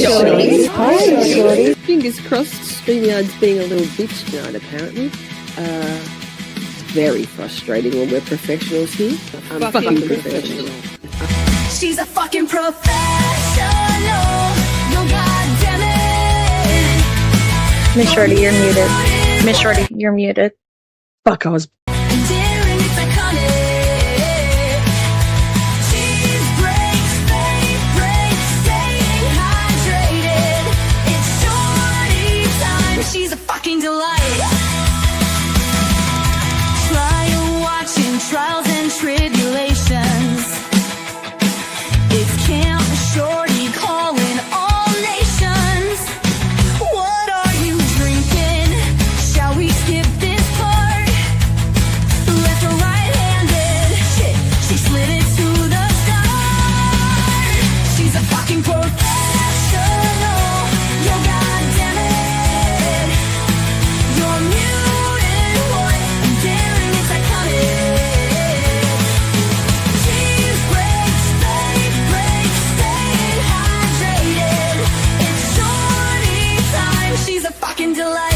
shorties. Hi, shorties. Fingers crossed, StreamYard's being a little bitch tonight, apparently. Very frustrating when we're professionals here. I'm fucking professional. She's a fucking professional. No, goddamn it. Miss Shorty, you're muted. Miss Shorty, you're muted. Fuck, I was. Daring, it's iconic. Cheese breaks, fade breaks, staying hydrated. It's shorty time. She's a fucking delight. Trial watching, trials and tribulations. It's Camp Shorty calling all nations. What are you drinking? Shall we skip this part? Left or right-handed? Shit, she slid it to the start. She's a fucking professional. Yo, goddamn it. You're muted, what? I'm daring, it's iconic. Cheese breaks, fade breaks, staying hydrated. It's shorty time. She's a fucking delight.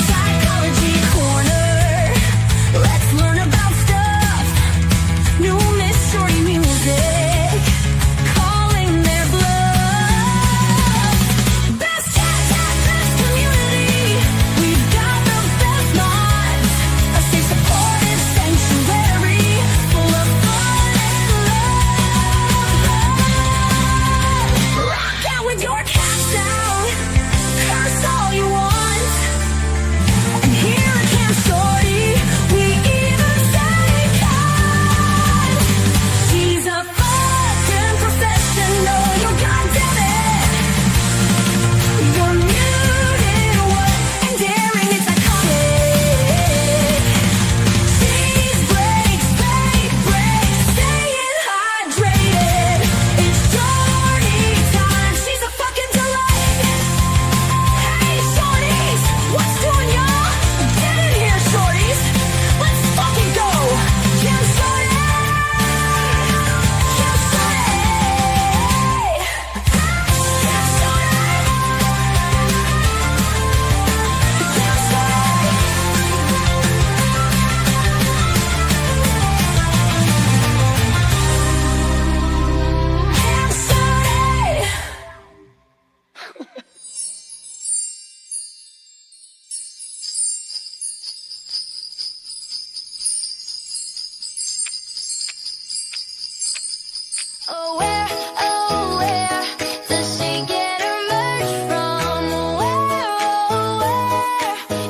Psychology corner. Let's learn about stuff. New Miss Shorty music. Calling their bluff. Best chat, best community. We've got the best mods. A safe, supportive sanctuary full of fun and love. Rock out with your cats down. Curse all you want. And here at Camp Shorty, we even say God. She's a fucking professional. You're goddamn it. You're muted, what? And daring, it's iconic. Cheese breaks, fade breaks, staying hydrated. It's shorty time. She's a fucking delight. Hey, shorties, what's doing, y'all? Get in here, shorties. Let's fucking go. Camp Shorty. Camp Shorty. Camp Shorty. Camp Shorty. Oh, where does she get her merch from? Where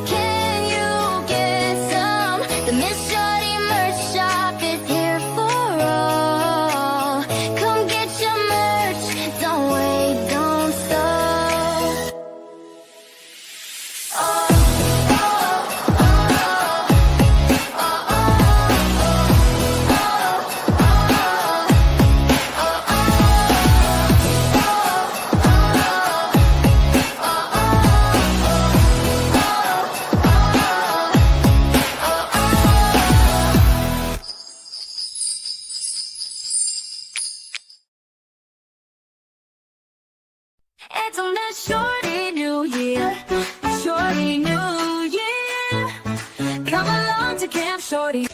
can you get some? The Miss Shorty merch shop is here for all. Come get your merch, don't wait, don't stop. It's a Miss Shorty New Year, Shorty New Year. Come along to Camp Shorty.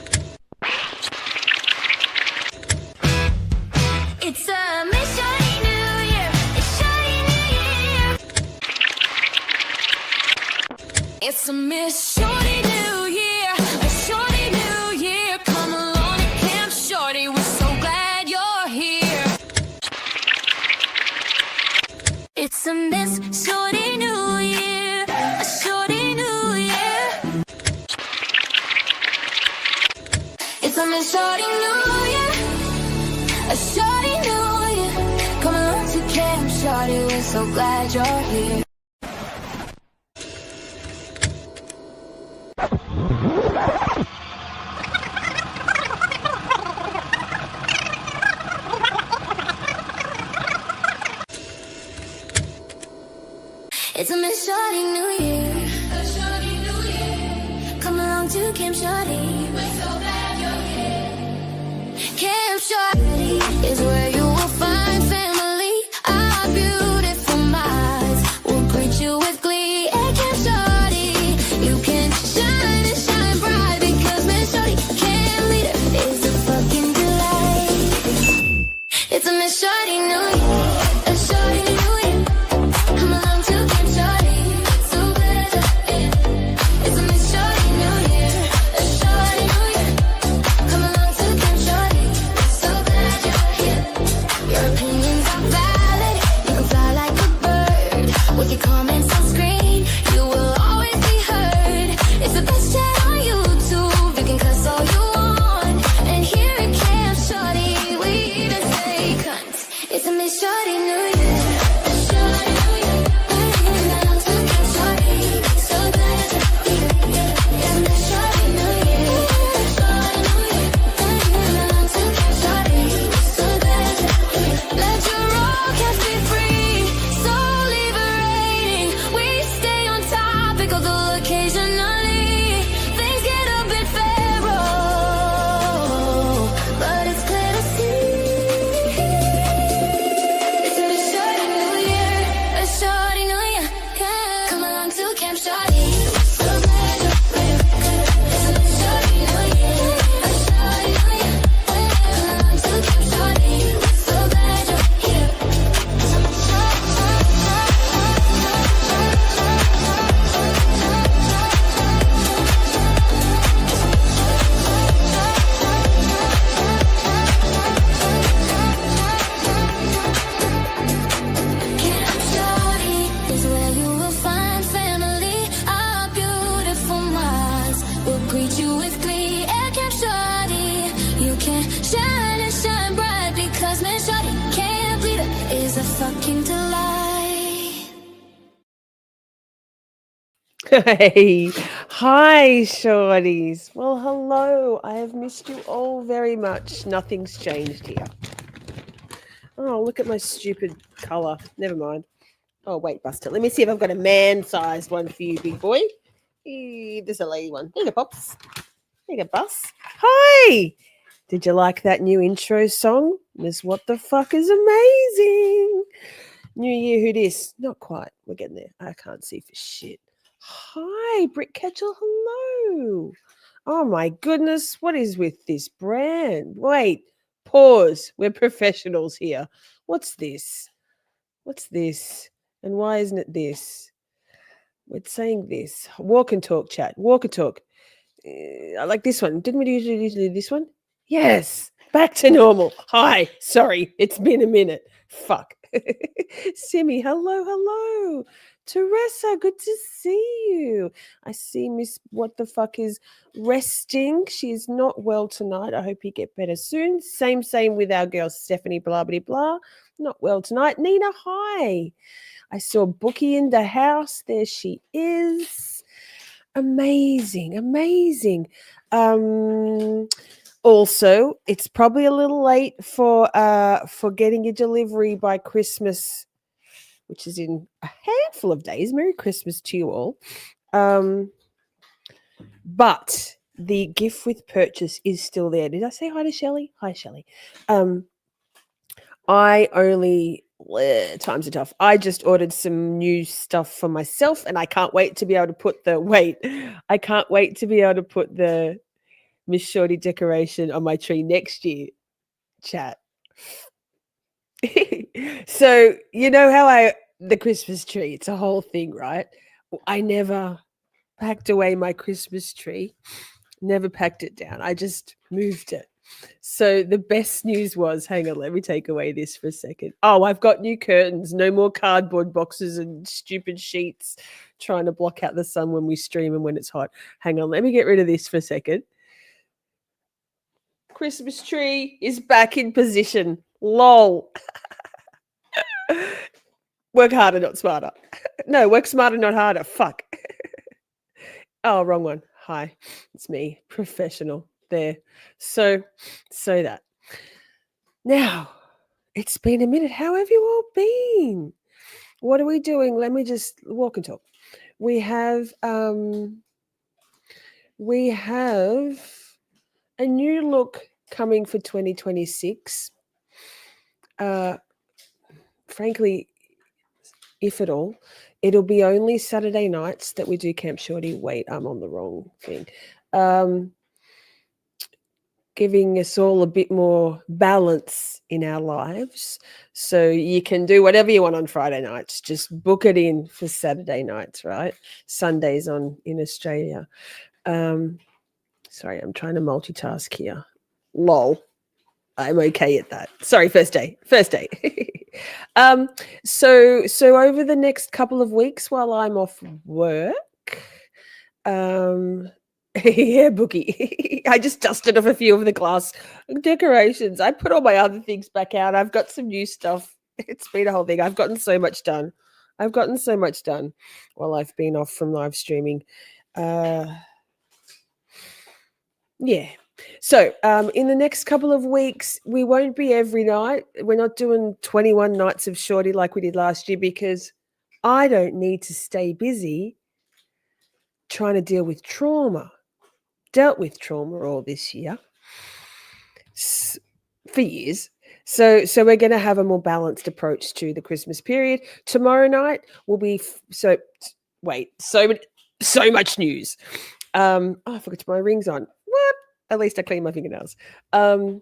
It's a Miss Shorty New Year, it's Shorty New Year. It's a Miss Shorty New Year, a Shorty New Year. Come along to Camp Shorty, we're so glad you're here. It's a Miss Shorty New Year, a Shorty New Year. It's a Miss Shorty New Year, a Shorty New Year. Come along to Camp Shorty, we're so glad you're here. It's a Miss Shorty New Year, a Shorty New Year. Come along to Camp Shorty, we're so glad you're here. Camp Shorty is where you will find family, our beauty. you with glee. Air cap shorty, you can shine and shine bright because man shorty can't bleed her is a fucking delight. Hey, hi, shorties. Well, hello. I have missed you all very much. Nothing's changed here. Oh, look at my stupid colour. Never mind. Oh, wait, Buster. Let me see if I've got a man-sized one for you, big boy. There's a lady one. There you go, Pops. There you go, Bus. Hi. Did you like that new intro song? Miss What the Fuck is amazing. New Year, who dis? Not quite. We're getting there. I can't see for shit. Hi, Britt Ketchel. Hello. Oh, my goodness. What is with this brand? Wait. Pause. We're professionals here. What's this? What's this? And why isn't it this? We're saying this. Walk and talk, chat. Walk and talk. I like this one. Didn't we usually do this one? Yes. Back to normal. Hi. Sorry. It's been a minute. Fuck. Simi, hello, hello. Teresa, good to see you. I see Miss What the Fuck is resting. She's not well tonight. I hope you get better soon. Same with our girl Stephanie, blah, blah, blah. Not well tonight. Nina, hi. I saw Bookie in the house. There she is. Amazing, amazing. Also, it's probably a little late for getting your delivery by Christmas, which is in a handful of days. Merry Christmas to you all. But the gift with purchase is still there. Did I say hi to Shelley? Hi, Shelley. I only times are tough. I just ordered some new stuff for myself, and I can't wait to be able to put the Miss Shorty decoration on my tree next year. Chat. So you know how the Christmas tree, it's a whole thing, right? I never packed away my Christmas tree, never packed it down. I just moved it. So the best news was, hang on, let me take away this for a second. Oh, I've got new curtains, no more cardboard boxes and stupid sheets trying to block out the sun when we stream and when it's hot. Hang on, let me get rid of this for a second. Christmas tree is back in position. Lol. Work harder, not smarter. No, work smarter, not harder. Fuck. Oh, wrong one. Hi, it's me, professional. There. So that. Now, it's been a minute. How have you all been? What are we doing? Let me just walk and talk. We have a new look coming for 2026. Frankly, if at all, it'll be only Saturday nights that we do Camp Shorty. Wait, I'm on the wrong thing. Giving us all a bit more balance in our lives. So you can do whatever you want on Friday nights. Just book it in for Saturday nights, right? Sundays in Australia. Sorry, I'm trying to multitask here. Lol. I'm okay at that. Sorry, first day. So over the next couple of weeks while I'm off work, yeah, Bookie. I just dusted off a few of the glass decorations. I put all my other things back out. I've got some new stuff. It's been a whole thing. I've gotten so much done while I've been off from live streaming. Yeah. So in the next couple of weeks, we won't be every night. We're not doing 21 nights of Shorty like we did last year because I don't need to stay busy trying to deal with trauma. Dealt with trauma all this year for years. So we're going to have a more balanced approach to the Christmas period. Tomorrow night will be so much news. I forgot to put my rings on. What? At least I clean my fingernails. I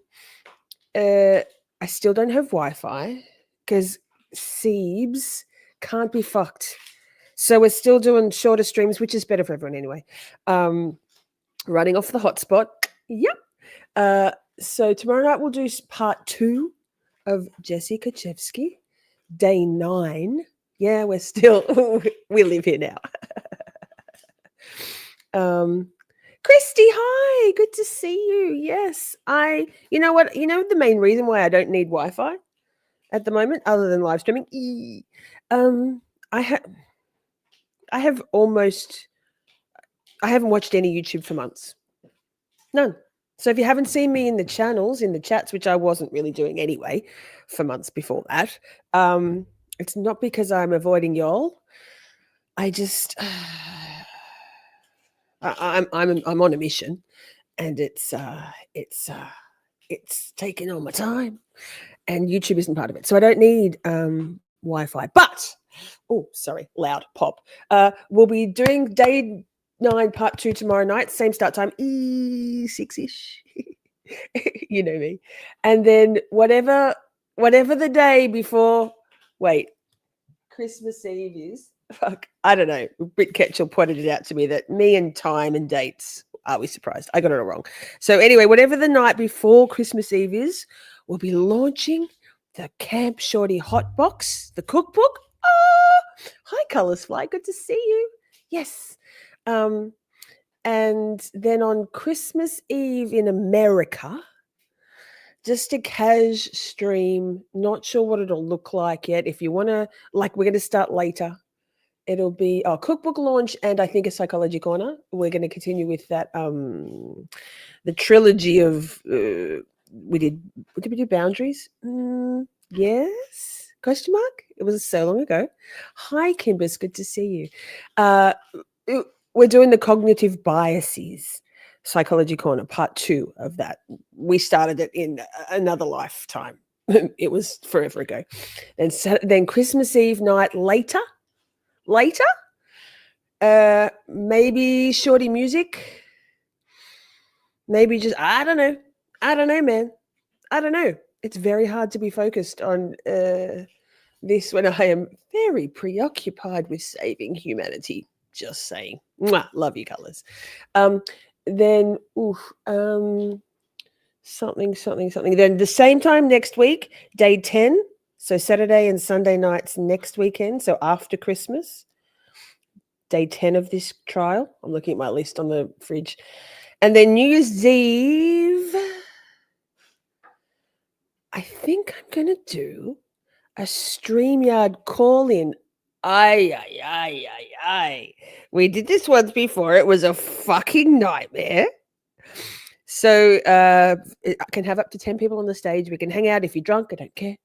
still don't have Wi-Fi because Seebs can't be fucked. So we're still doing shorter streams, which is better for everyone anyway. Running off the hotspot. Yep. So tomorrow night we'll do part 2 of Jessy Kurczewski, day 9. Yeah, we're still, we live here now. Christy, hi. Good to see you. Yes, you know what? You know the main reason why I don't need Wi-Fi at the moment, other than live streaming. I have almost. I haven't watched any YouTube for months. None. So if you haven't seen me in the channels, in the chats, which I wasn't really doing anyway for months before that, it's not because I'm avoiding y'all. I just I'm on a mission, and it's taking all my time, and YouTube isn't part of it. So I don't need Wi-Fi. But sorry, loud pop. We'll be doing day 9 part 2 tomorrow night, same start time, 6ish. You know me. And then whatever the day before, Christmas Eve is, I don't know. Britt Ketchell pointed it out to me that me and time and dates, are we surprised? I got it all wrong. So anyway, whatever the night before Christmas Eve is, we'll be launching the Camp Shorty Hot Box, the cookbook. Hi, Colours Fly. Good to see you. Yes. And then on Christmas Eve in America, just a cash stream. Not sure what it'll look like yet. If you want to, we're going to start later. It'll be a cookbook launch and I think a psychology corner. We're going to continue with that. The trilogy of did we do boundaries? Yes? Question mark? It was so long ago. Hi, Kimbers. Good to see you. We're doing the cognitive biases, psychology corner, part 2 of that. We started it in another lifetime. It was forever ago. And then Christmas Eve night later, maybe shorty music, maybe just, I don't know, man. I don't know. It's very hard to be focused on this when I am very preoccupied with saving humanity. Just saying. Mwah, love you, Colours. Then something. Then the same time next week, day 10. So Saturday and Sunday nights next weekend. So after Christmas, day 10 of this trial. I'm looking at my list on the fridge. And then New Year's Eve, I think I'm going to do a StreamYard call-in. Aye. We did this once before. It was a fucking nightmare. So I can have up to 10 people on the stage. We can hang out. If you're drunk, I don't care.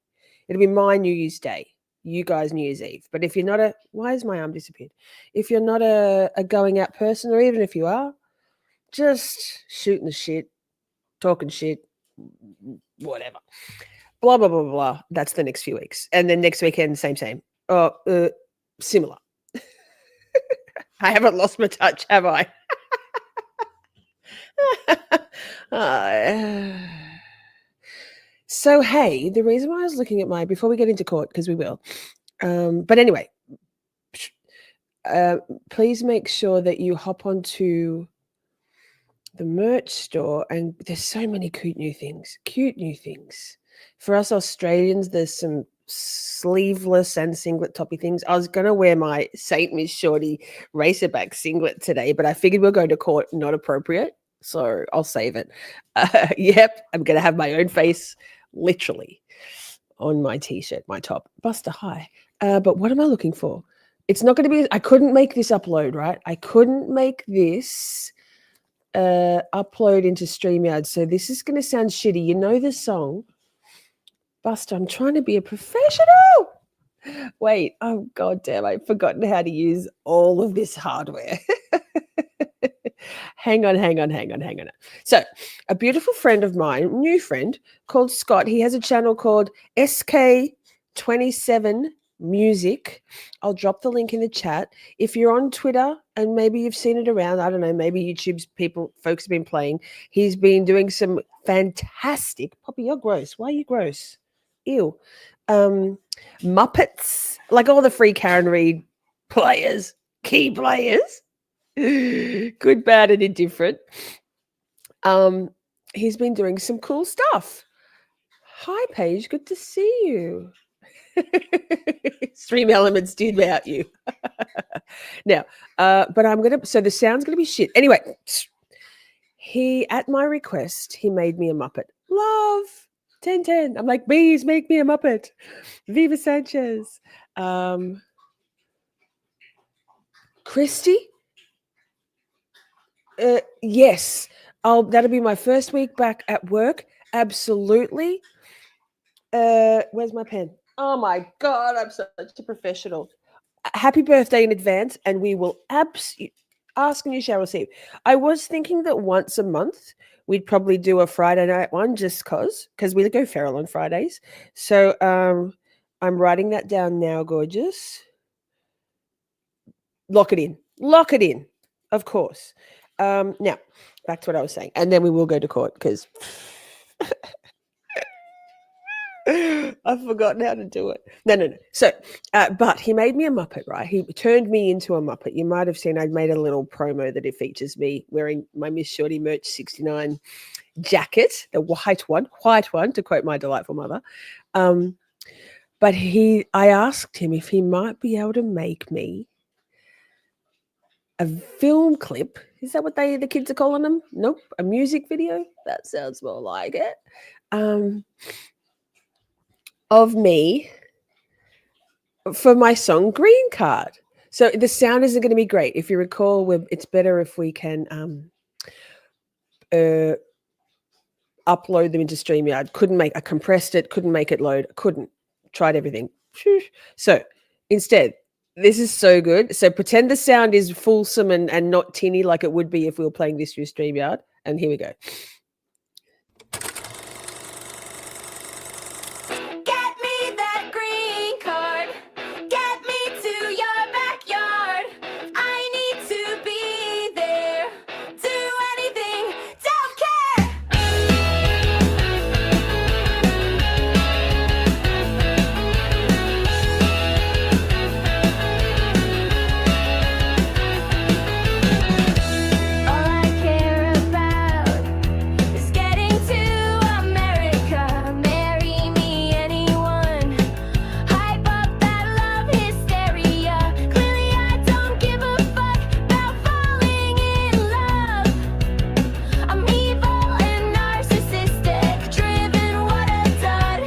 It'll be my New Year's Day. You guys New Year's Eve. But if you're not why has my arm disappeared? If you're not a going out person, or even if you are, just shooting the shit, talking shit, whatever. Blah, blah, blah, blah. That's the next few weeks. And then next weekend, same. Similar. I haven't lost my touch, have I? So, hey, the reason why I was looking at before we get into court, because we will, but anyway, please make sure that you hop onto the merch store, and there's so many cute new things. For us Australians, there's some sleeveless and singlet toppy things. I was going to wear my Saint Miss Shorty racerback singlet today, but I figured we'll go to court, not appropriate. So I'll save it. Yep, I'm going to have my own face literally on my t-shirt, my top. Buster, hi. But what am I looking for? It's not going to be, I couldn't make this upload, right? I couldn't make this upload into StreamYard. So this is going to sound shitty. You know the song? Buster, I'm trying to be a professional. Wait, oh god damn, I've forgotten how to use all of this hardware. Hang on. So a beautiful friend of mine, new friend called Scott, he has a channel called SK27 Music. I'll drop the link in the chat. If you're on Twitter and maybe you've seen it around, I don't know, maybe YouTube's folks have been playing. He's been doing some fantastic, Poppy, you're gross. Why are you gross? Ew. Muppets, like all the free Karen Reid players, key players, good, bad, and indifferent. He's been doing some cool stuff. Hi, Paige. Good to see you. Stream Elements did about you. Now, but so the sound's going to be shit. Anyway, he, at my request, he made me a Muppet. Love 1010. I'm like, bees, make me a Muppet. Viva Sanchez. Christy? Yes. That'll be my first week back at work. Absolutely. Where's my pen? Oh my God, I'm such a professional. Happy birthday in advance, and we will ask and you shall receive. I was thinking that once a month we'd probably do a Friday night one, just because we go feral on Fridays. So I'm writing that down now, gorgeous. Lock it in. Lock it in, of course. Now, back to what I was saying. And then we will go to court because I've forgotten how to do it. No. So, but he made me a Muppet, right? He turned me into a Muppet. You might have seen I made a little promo that it features me wearing my Miss Shorty Merch 69 jacket, the white one, to quote my delightful mother. But I asked him if he might be able to make me a film clip. Is that what the kids are calling them? Nope. A music video? That sounds more like it. Of me for my song Green Card. So the sound isn't going to be great. If you recall, it's better if we can upload them into StreamYard. I compressed it, couldn't make it load, tried everything. So instead, this is so good. So pretend the sound is fulsome and not tinny like it would be if we were playing this through StreamYard. And here we go. Get me that green card. Get me to your backyard. I need to be there. Do anything, don't care. All I care about is getting to America. Marry me, anyone. Hype up that love hysteria. Clearly I don't give a fuck about falling in love. I'm evil and narcissistic, driven, what a dud.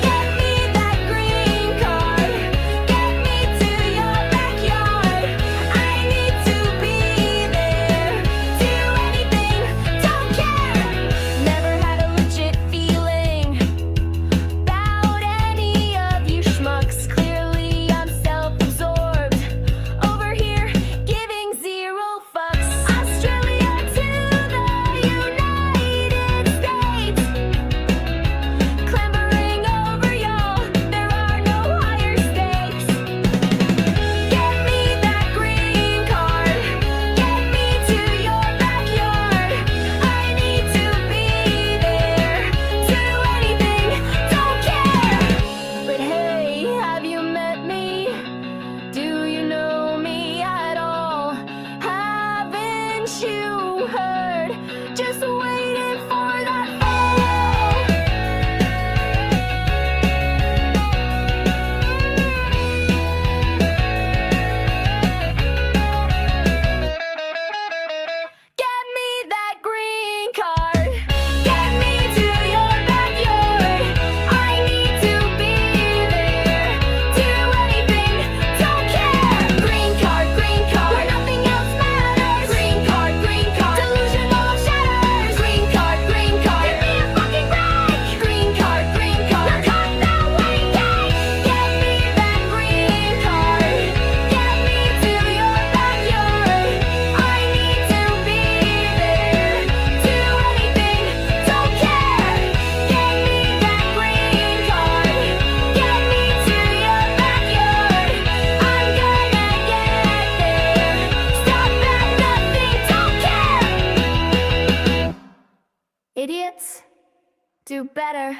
Get me that green card. Get me to your backyard. I need to be there. Do anything, don't care. Never had a legit feeling about any of you schmucks. Clearly I'm self-absorbed. Over here, giving zero fucks. Australia to the United States. Clambering over y'all, there are no higher stakes. Get me that green card. Get me to your backyard. I need to be there. Do anything, don't care. But hey, have you met me? Do you know me at all? Haven't you heard? Just waiting for that fall. Get me that green card. Get me to your backyard. I need to be there. Do anything, don't care. Green card, where nothing else matters. Green card, delusional shatters. Green card, give me a fucking break. Green card, not caught that way. Get me that green card. Get me to your backyard. I need to be there. Do anything, don't care. Get me that green card. Get me to your backyard. I'm gonna get there. Stop at nothing, don't care. Idiots, do better.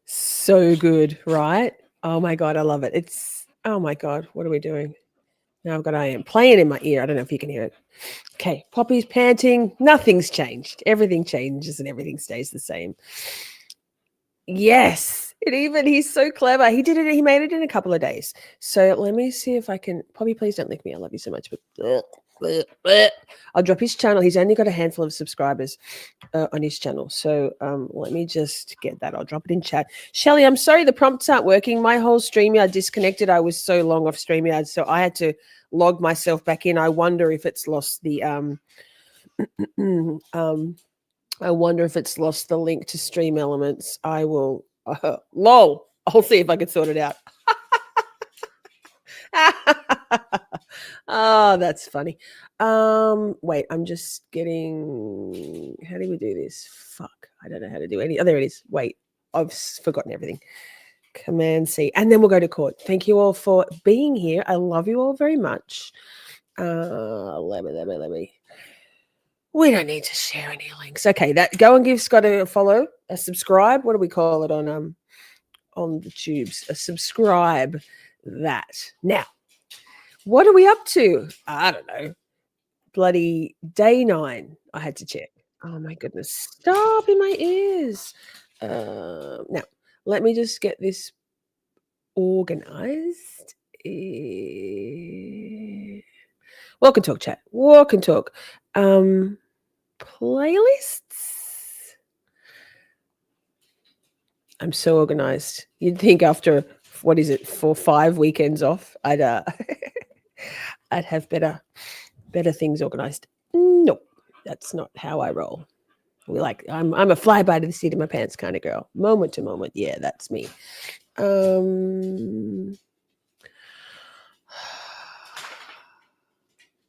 So good, right? Oh my God, I love it. Oh my God, what are we doing? Now I've got I am playing in my ear. I don't know if you can hear it. Okay, Poppy's panting. Nothing's changed. Everything changes and everything stays the same. Yes. He's so clever. He did it. He made it in a couple of days. So let me see if I can. Poppy, please don't lick me. I love you so much. But I'll drop his channel. He's only got a handful of subscribers on his channel. So let me just get that. I'll drop it in chat. Shelly, I'm sorry the prompts aren't working. My whole StreamYard disconnected. I was so long off StreamYard, so I had to log myself back in. I wonder if it's lost the I wonder if it's lost the link to Stream Elements. I will. Lol. I'll see if I can sort it out. Oh, that's funny. Wait, I'm just getting. How do we do this? Fuck, I don't know how to do any. Oh, there it is. Wait, I've forgotten everything. Command C, and then we'll go to court. Thank you all for being here. I love you all very much. Let me. We don't need to share any links. Okay, that go and give Scott a follow, a subscribe. What do we call it on the tubes? A subscribe. That now. What are we up to? I don't know. Bloody day 9. I had to check. Oh my goodness! Stop in my ears. Now let me just get this organized. Walk and talk, chat. Walk and talk. Playlists. I'm so organized. You'd think after what is it, 5 weekends off, I'd I'd have better things organized. Nope, that's not how I roll. I'm a fly by the seat of my pants kind of girl. Moment to moment. Yeah, that's me.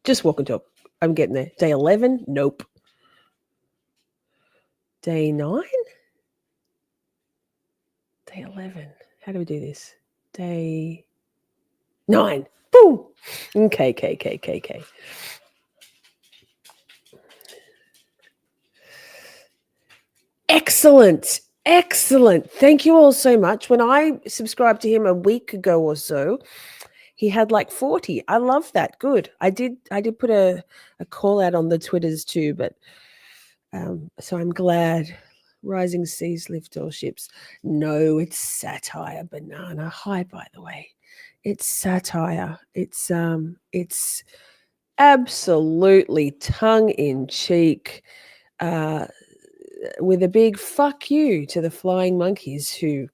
Just walk and talk. I'm getting there. Day 11? Nope. Day 9? Day 11. How do we do this? Day 9. Boom. Okay. Excellent. Thank you all so much. When I subscribed to him a week ago or so, he had like 40. I love that. Good. I did put a call out on the Twitters too, but so I'm glad. Rising seas lift all ships. No, it's satire, banana. Hi, by the way. It's satire. It's absolutely tongue in cheek, with a big fuck you to the flying monkeys who.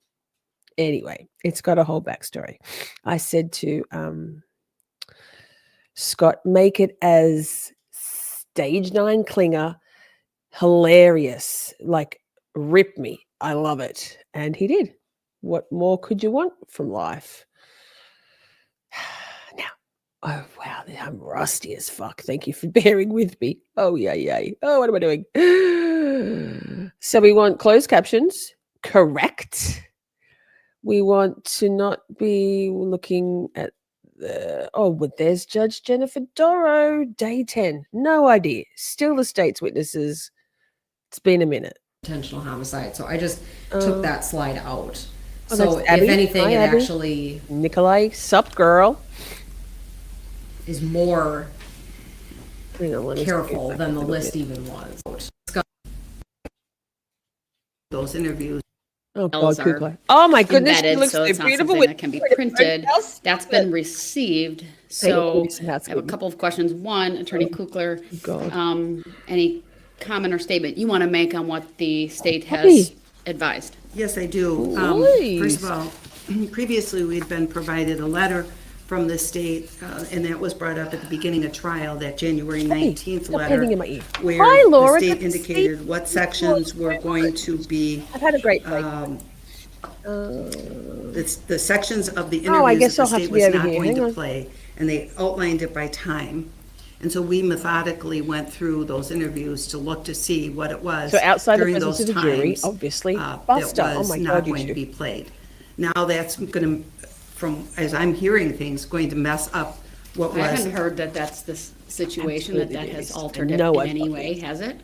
Anyway, it's got a whole backstory. I said to Scott, make it as stage 9 clinger, hilarious, like rip me. I love it. And he did. What more could you want from life? Now, oh, wow, I'm rusty as fuck. Thank you for bearing with me. Oh, yeah. Oh, what am I doing? So we want closed captions, correct? We want to not be looking at but there's Judge Jennifer Dorrow, day 10. No idea. Still the state's witnesses. It's been a minute. Intentional homicide. So I just took that slide out. Oh, so if Abby. anything, Hi, it Abby. actually Nikolai, sup, girl. is more Hang on, let me careful skip than back the a little list bit. even was. Those interviews. Oh, God, Bills are Kuklai. Oh, my goodness. She embedded, looks so so it's not beautiful. something that can be printed. Else? That's been received. So Lisa, that's I have a good. couple of questions. One, Attorney Kukler, God. any comment or statement you want to make on what the state has Happy. advised? Yes, I do. Please. First of all, previously we'd been provided a letter from the state, and that was brought up at the beginning of trial, that January 19th stop letter, painting in my ear. where Hi, Laura. the Good state to see indicated you. what sections were going to be, I've had a great break. the sections of the Oh, I interviews guess that I'll the have state to be was over not here. going Hang to on. play, and they outlined it by time. And so we methodically went through those interviews to look to see what it was So outside the during presence those of the jury, times, obviously, that Buster. Oh was my not God, you going to two. be played. Now that's going to, from as I'm hearing things, going to mess up what I was. haven't heard that that's the situation, that Absolutely has is. altered it No, in I any fucking- way, has it?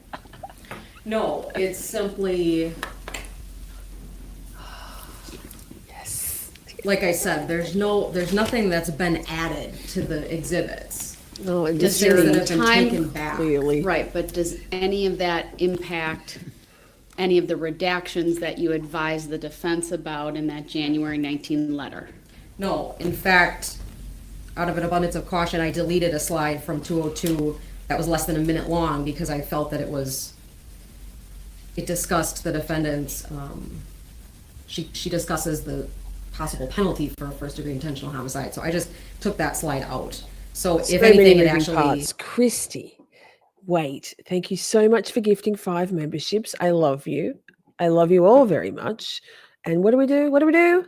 No, it's simply, like I said, there's nothing that's been added to the exhibits. No, and Just just things really that have been time- taken back. clearly. Right, but does any of that impact any of the redactions that you advised the defense about in that January 19 letter? No, in fact, out of an abundance of caution, I deleted a slide from 202 that was less than a minute long because I felt that it discussed the defendant's, she discusses the possible penalty for a first-degree intentional homicide. So I just took that slide out. So if So many anything, it moving actually... parts. Christy, wait, thank you so much for gifting 5 memberships. I love you. I love you all very much. And what do we do? What do we do?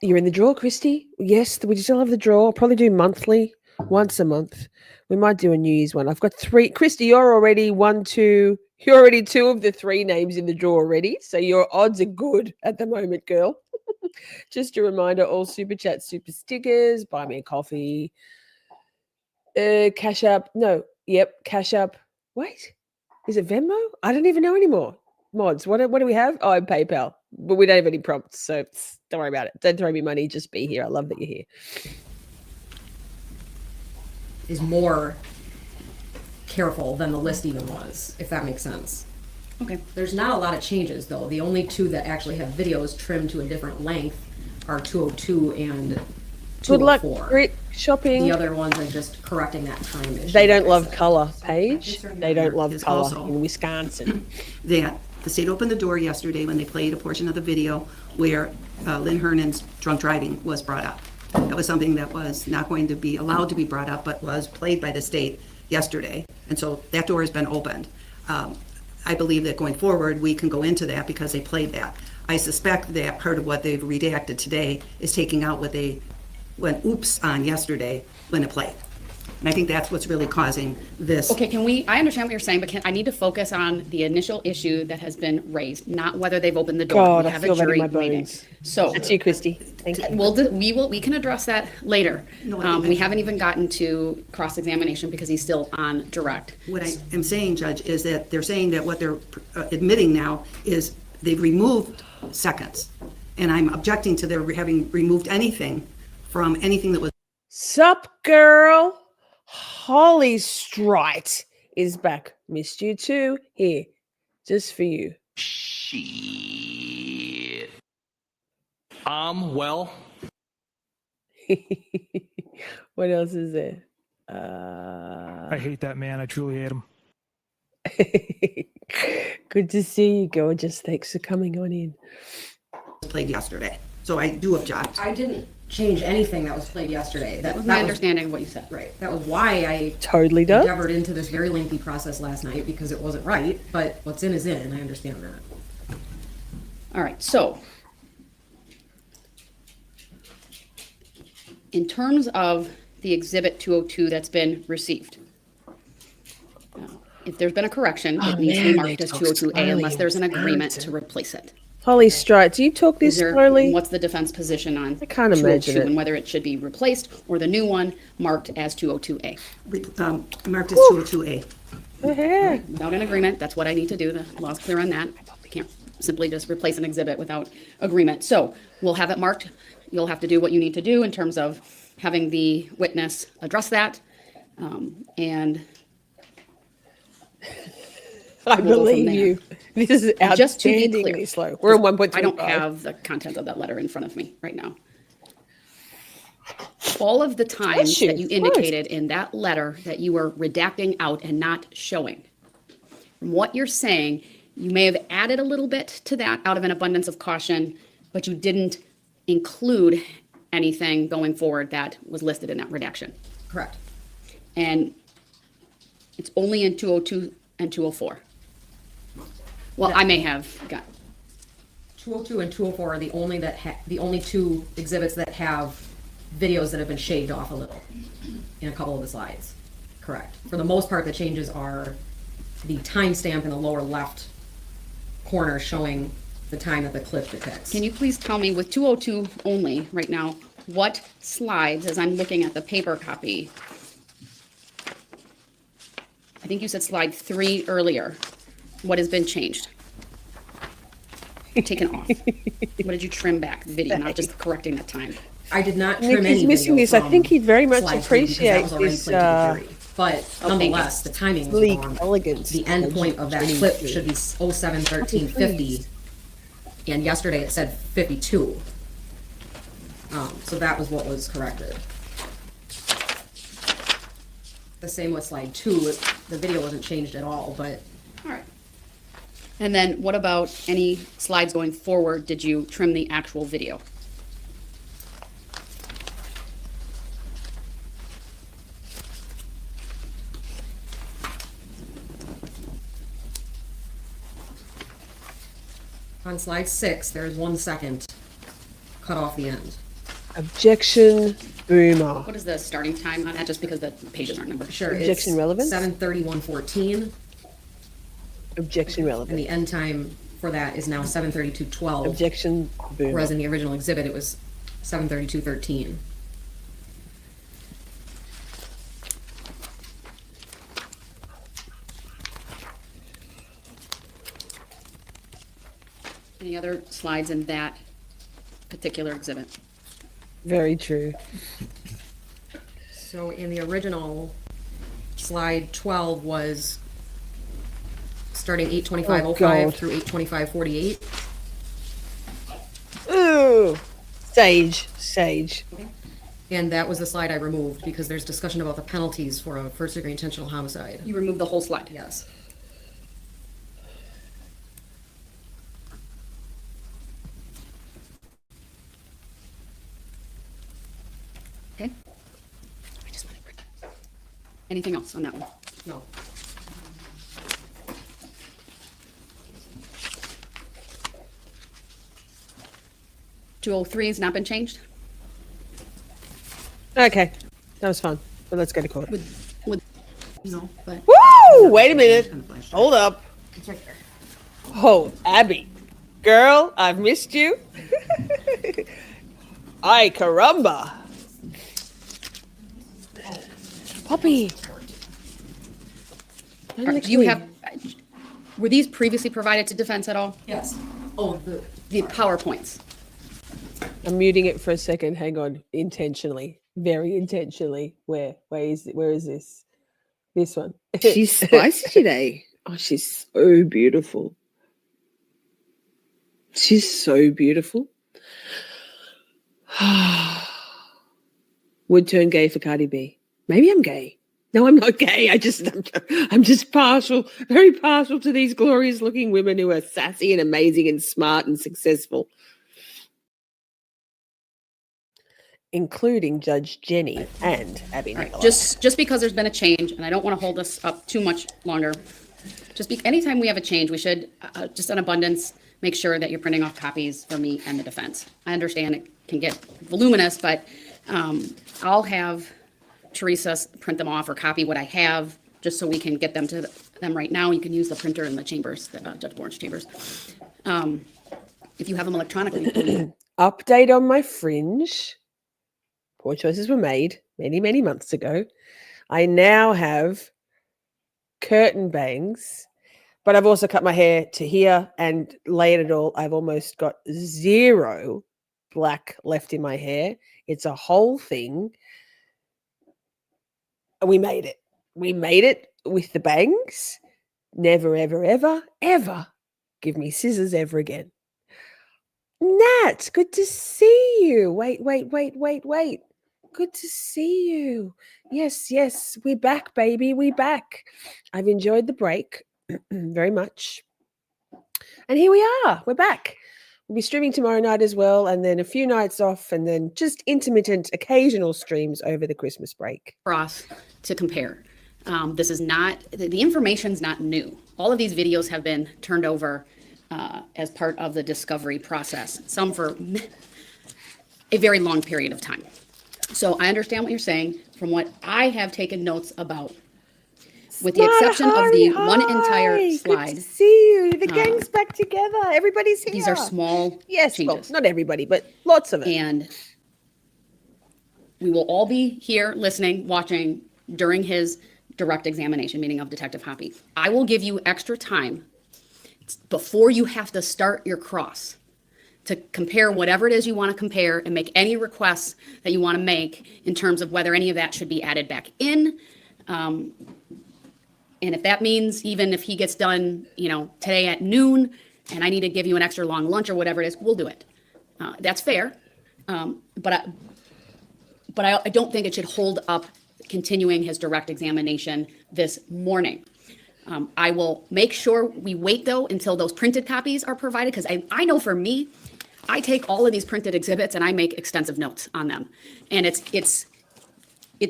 You're in the draw, Christy. Yes, we still have the draw. I'll probably do monthly, once a month. We might do a New Year's one. I've got 3. Christy, you're already 2 of the 3 names in the draw already. So your odds are good at the moment, girl. Just a reminder, all super chat, super stickers, buy me a coffee, Cash App. No, yep, Cash App. Wait, is it Venmo? I don't even know anymore. Mods, what do we have? Oh, PayPal. But we don't have any prompts, so don't worry about it. Don't throw me money, just be here. I love that you're here. is more careful than the list even was, if that makes sense. Okay. There's not a lot of changes, though. The only 2 that actually have videos trimmed to a different length are 202 and 204. Good luck, Brit, shopping. The other ones are just correcting that time issue. They don't like I love said. color, Paige. They don't love Is color also- in Wisconsin. That the state opened the door yesterday when they played a portion of the video where Lynn Hernan's drunk driving was brought up. That was something that was not going to be allowed to be brought up, but was played by the state yesterday. And so that door has been opened. I believe that going forward, we can go into that because they played that. I suspect that part of what they've redacted today is taking out what they went oops on yesterday when it played. And I think that's what's really causing this. Okay, I understand what you're saying, but I need to focus on the initial issue that has been raised, not whether they've opened the door. God, We I have feel a that in jury my meeting. bones. So That's you, Christy. Thank you. we can address that later. We haven't even gotten to cross-examination because he's still on direct. What I am saying, Judge, is that they're saying that what they're admitting now is they've removed seconds. And I'm objecting to their having removed anything from anything that was. Sup, girl? Holly Strite is back. Missed you too. Here, just for you. Shit. Well. What else is there? I hate that man. I truly hate him. Good to see you, gorgeous. Thanks for coming on in. Played yesterday. So I do object. I didn't change anything that was played yesterday. That was my understanding of what you said. Right. That was why I Totally does. endeavored into this very lengthy process last night, because it wasn't right. But what's in is in, and I understand that. All right, so in terms of the Exhibit 202 that's been received, if there's been a correction, it needs to be man, marked they as talk 202A slowly unless there's an in agreement Wisconsin. to replace it. Holly Strite, do you talk this slowly? What's the defense position on I can't imagine 202 it. and whether it should be replaced or the new one marked as 202A? Marked as 202A. Yeah. Without an agreement, that's what I need to do. The law's clear on that. I can't simply just replace an exhibit without agreement. So we'll have it marked. You'll have to do what you need to do in terms of having the witness address that. And I we'll go from believe there. you. This is just to be outstandingly clear, slow. We're on 1.25. I don't have the content of that letter in front of me right now. All of the times Bless you. that you indicated in that letter that you were redacting out and not showing, from what you're saying, you may have added a little bit to that out of an abundance of caution, but you didn't include anything going forward that was listed in that redaction. Correct. And it's only in 202 and 204. Well, I may have got, 202 and 204 are the only the only 2 exhibits that have videos that have been shaved off a little in a couple of the slides. Correct. For the most part, the changes are the timestamp in the lower left corner showing the time that the clip depicts. can you please tell me with 202 only right now, what slides, as I'm looking at the paper copy, I think you said slide 3 earlier, what has been changed? taken off? What did you trim back? The video, not just correcting the time. I did not Nick, trim any he's missing video this. I from think he'd very much slide 3 because that appreciate was already this, played to the jury. But nonetheless, the timing was sleek wrong. elegance. The end point of that clip should be 07:13:50, and yesterday it said 52. So that was what was corrected. The same with slide 2. The video wasn't changed at all, but All right. And then what about any slides going forward? Did you trim the actual video? on slide 6, there's 1 second cut off the end. Objection, boomer. What is the starting time on that? Just because the pages aren't numbered. Sure, Objection it's relevance? 7:31:14, Objection and relevant. the end time for that is now 7:32:12. Objection, boomer. Whereas in the original exhibit, it was 7:32:13. Any other slides in that particular exhibit? Very true. So in the original, slide 12 was starting 8:25:05 God. through 8:25:48. Ooh, sage. And that was the slide I removed because there's discussion about the penalties for a first-degree intentional homicide. You removed the whole slide? Yes. Okay. Anything else on that one? No. .203 has not been changed? Okay, that was fun. But let's go to court. With, no, but Woo! Wait a minute. Hold up. it's right there. Oh, Abby. Girl, I've missed you. Ay, caramba. Poppy. All right, do you have, were these previously provided to defense at all? Yes. Oh, The PowerPoints? I'm muting it for a second. Hang on. Intentionally. Very intentionally. Where is this? This one. She's spicy today. Oh, she's so beautiful. She's so beautiful. Would turn gay for Cardi B. Maybe I'm gay. No, I'm not gay. I'm just partial, very partial to these glorious looking women who are sassy and amazing and smart and successful. Including Judge Jenny and Abby All right, Nicola. just because there's been a change, and I don't want to hold this up too much longer, anytime we have a change, we should, just an abundance, make sure that you're printing off copies for me and the defense. I understand it can get voluminous, but I'll have Teresa print them off or copy what I have, just so we can get them to them right now. You can use the printer in the chambers, Judge Bourne's chambers. If you have them electronically. Update on my fringe. Poor choices were made many, many months ago. I now have curtain bangs, but I've also cut my hair to here and layered it all. I've almost got zero black left in my hair. It's a whole thing. We made it. We made it with the bangs. Never, ever, ever, ever give me scissors ever again. Nat, good to see you. Wait. Good to see you. Yes, we're back, baby. We're back. I've enjoyed the break very much. And here we are. We're back. We'll be streaming tomorrow night as well, and then a few nights off, and then just intermittent, occasional streams over the Christmas break. For us to compare. This is not, the information's not new. All of these videos have been turned over as part of the discovery process, some for a very long period of time. So I understand what you're saying. From what I have taken notes about, with the exception of the one entire slide. Good to see you. The gang's back together. Everybody's here. These are small Yes, well, changes. not everybody, but lots of it. And we will all be here listening, watching during his direct examination, meaning of Detective Hoppy. I will give you extra time before you have to start your cross, to compare whatever it is you want to compare and make any requests that you want to make in terms of whether any of that should be added back in. And if that means even if he gets done, today at noon and I need to give you an extra long lunch or whatever it is, we'll do it. That's fair. But I don't think it should hold up continuing his direct examination this morning. I will make sure we wait though until those printed copies are provided, because I know for me, I take all of these printed exhibits and I make extensive notes on them. And it's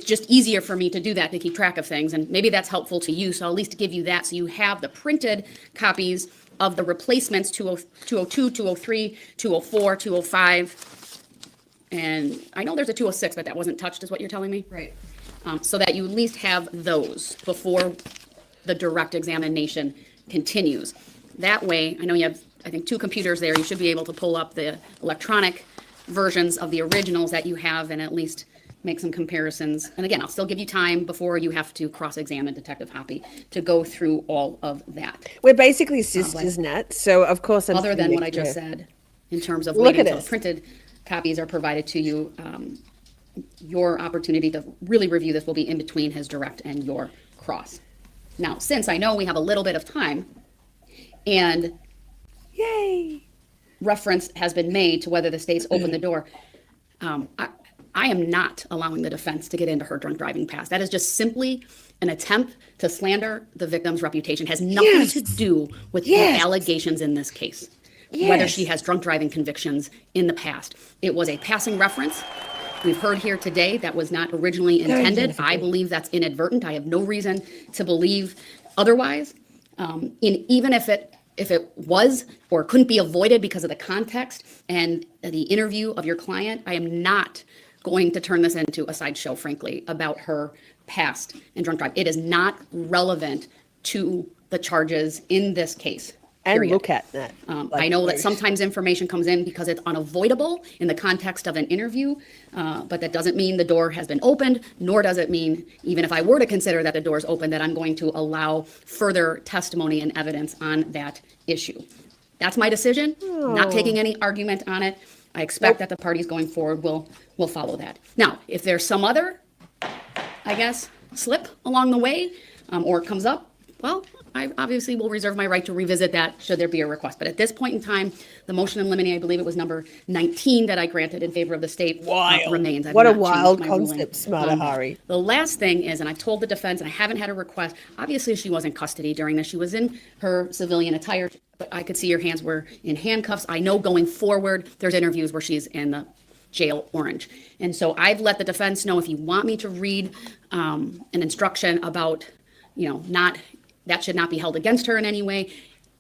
just easier for me to do that, to keep track of things. And maybe that's helpful to you. So I'll at least give you that. So you have the printed copies of the replacements 202, 203, 204, 205. And I know there's a 206, but that wasn't touched is what you're telling me? Right. So that you at least have those before the direct examination continues. That way, I know you have, I think, 2 computers there. You should be able to pull up the electronic versions of the originals that you have and at least make some comparisons. And again, I'll still give you time before you have to cross-examine Detective Hoppy to go through all of that. We're basically sisters, Nat. So of course, Other than what I just said, in terms of Look waiting at until this. printed copies are provided to you, your opportunity to really review this will be in between his direct and your cross. Now, since I know we have a little bit of time, and Yay! reference has been made to whether the state's opened the door, I am not allowing the defense to get into her drunk driving past. That is just simply an attempt to slander the victim's reputation. It has nothing to do with the allegations in this case, whether she has drunk driving convictions in the past. It was a passing reference. We've heard here today that was not originally intended. I believe that's inadvertent. I have no reason to believe otherwise. Even if it was or couldn't be avoided because of the context and the interview of your client, I am not going to turn this into a sideshow, frankly, about her past and drunk drive. It is not relevant to the charges in this case. And period. look at that. I know that sometimes information comes in because it's unavoidable in the context of an interview, but that doesn't mean the door has been opened, nor does it mean, even if I were to consider that the door is open, that I'm going to allow further testimony and evidence on that issue. That's my decision, not taking any argument on it. I expect that the parties going forward will follow that. Now, if there's some other, I guess, slip along the way, or it comes up, well, I obviously will reserve my right to revisit that should there be a request. But at this point in time, the motion in limine, I believe it was number 19 that I granted in favor of the state, remains. I've What a not changed wild my ruling concept, Smarter on that. Hari. The last thing is, and I've told the defense, and I haven't had a request, obviously she was in custody during this. She was in her civilian attire, but I could see her hands were in handcuffs. I know going forward, there's interviews where she's in the jail orange. And so I've let the defense know, if you want me to read an instruction about, that should not be held against her in any way,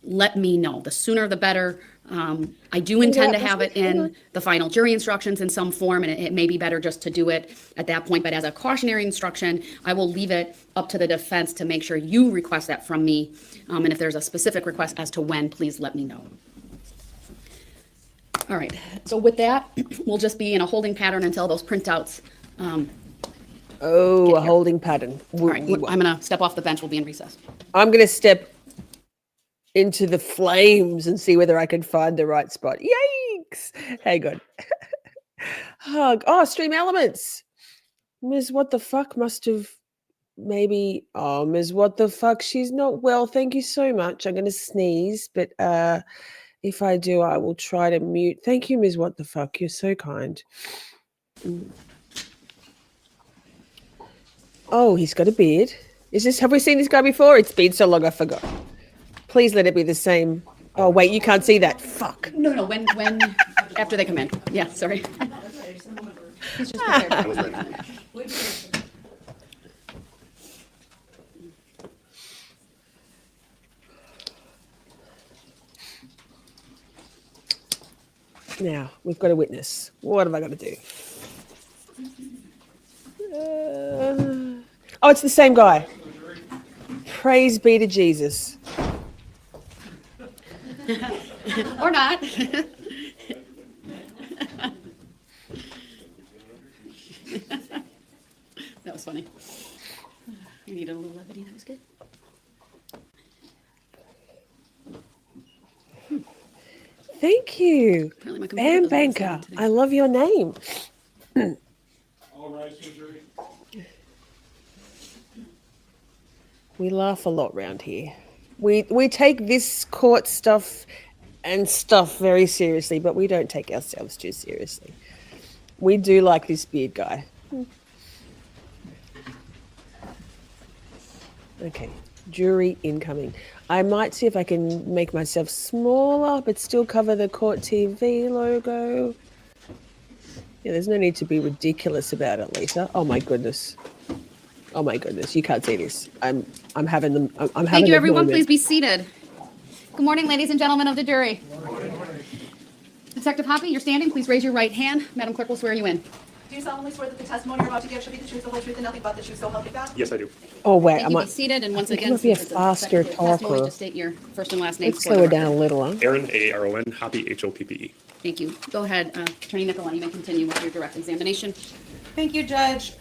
let me know. The sooner the better. I do intend to have it in the final jury instructions in some form, and it may be better just to do it at that point. But as a cautionary instruction, I will leave it up to the defense to make sure you request that from me. And if there's a specific request as to when, please let me know. All right, so with that, we'll just be in a holding pattern until those printouts. A holding pattern. All right, I'm gonna step off the bench. We'll be in recess. I'm going to step into the flames and see whether I can find the right spot. Yikes! Hang on. Stream Elements. Ms. What the fuck must have maybe. Oh, Ms. What the fuck? She's not well. Thank you so much. I'm going to sneeze, but if I do, I will try to mute. Thank you, Ms. What the fuck? You're so kind. Oh, he's got a beard. Have we seen this guy before? It's been so long I forgot. Please let it be the same. Oh, wait, you can't see that. Fuck. No, when after they come in. Yeah, sorry. He's just prepared. Now, we've got a witness. What have I got to do? It's the same guy. Praise be to Jesus. Or not. That was funny. You need a little levity. That was good. Thank you. Apparently my computer Bam doesn't understand Banker. today. I love your name. All rise for jury. We laugh a lot round here. We take this court stuff and stuff very seriously, but we don't take ourselves too seriously. We do like this beard guy. Okay, jury incoming. I might see if I can make myself smaller, but still cover the court TV logo. Yeah, there's no need to be ridiculous about it, Lisa. Oh my goodness. Oh my goodness, you can't see this. I'm having them. I'm having. Thank you, a everyone. moment. Please be seated. Good morning, ladies and gentlemen of the jury. Detective Hoppy, you're standing. Please raise your right hand. Madam Clerk will swear you in. Do you solemnly swear that the testimony you're about to give shall be the truth, the whole truth, and nothing but the truth, so help you God? Yes, I do. Oh wait, Thank you. Be seated. And once think again, might be a since it's faster consecutive testimony, talker. just state your first and last name. Let's for the slow it record. down a little, huh? Aaron, A-A-R-O-N, Hoppy, H-O-P-P-E. Thank you. Go ahead, Attorney Nicola. You may continue with your direct examination. Thank you, Judge.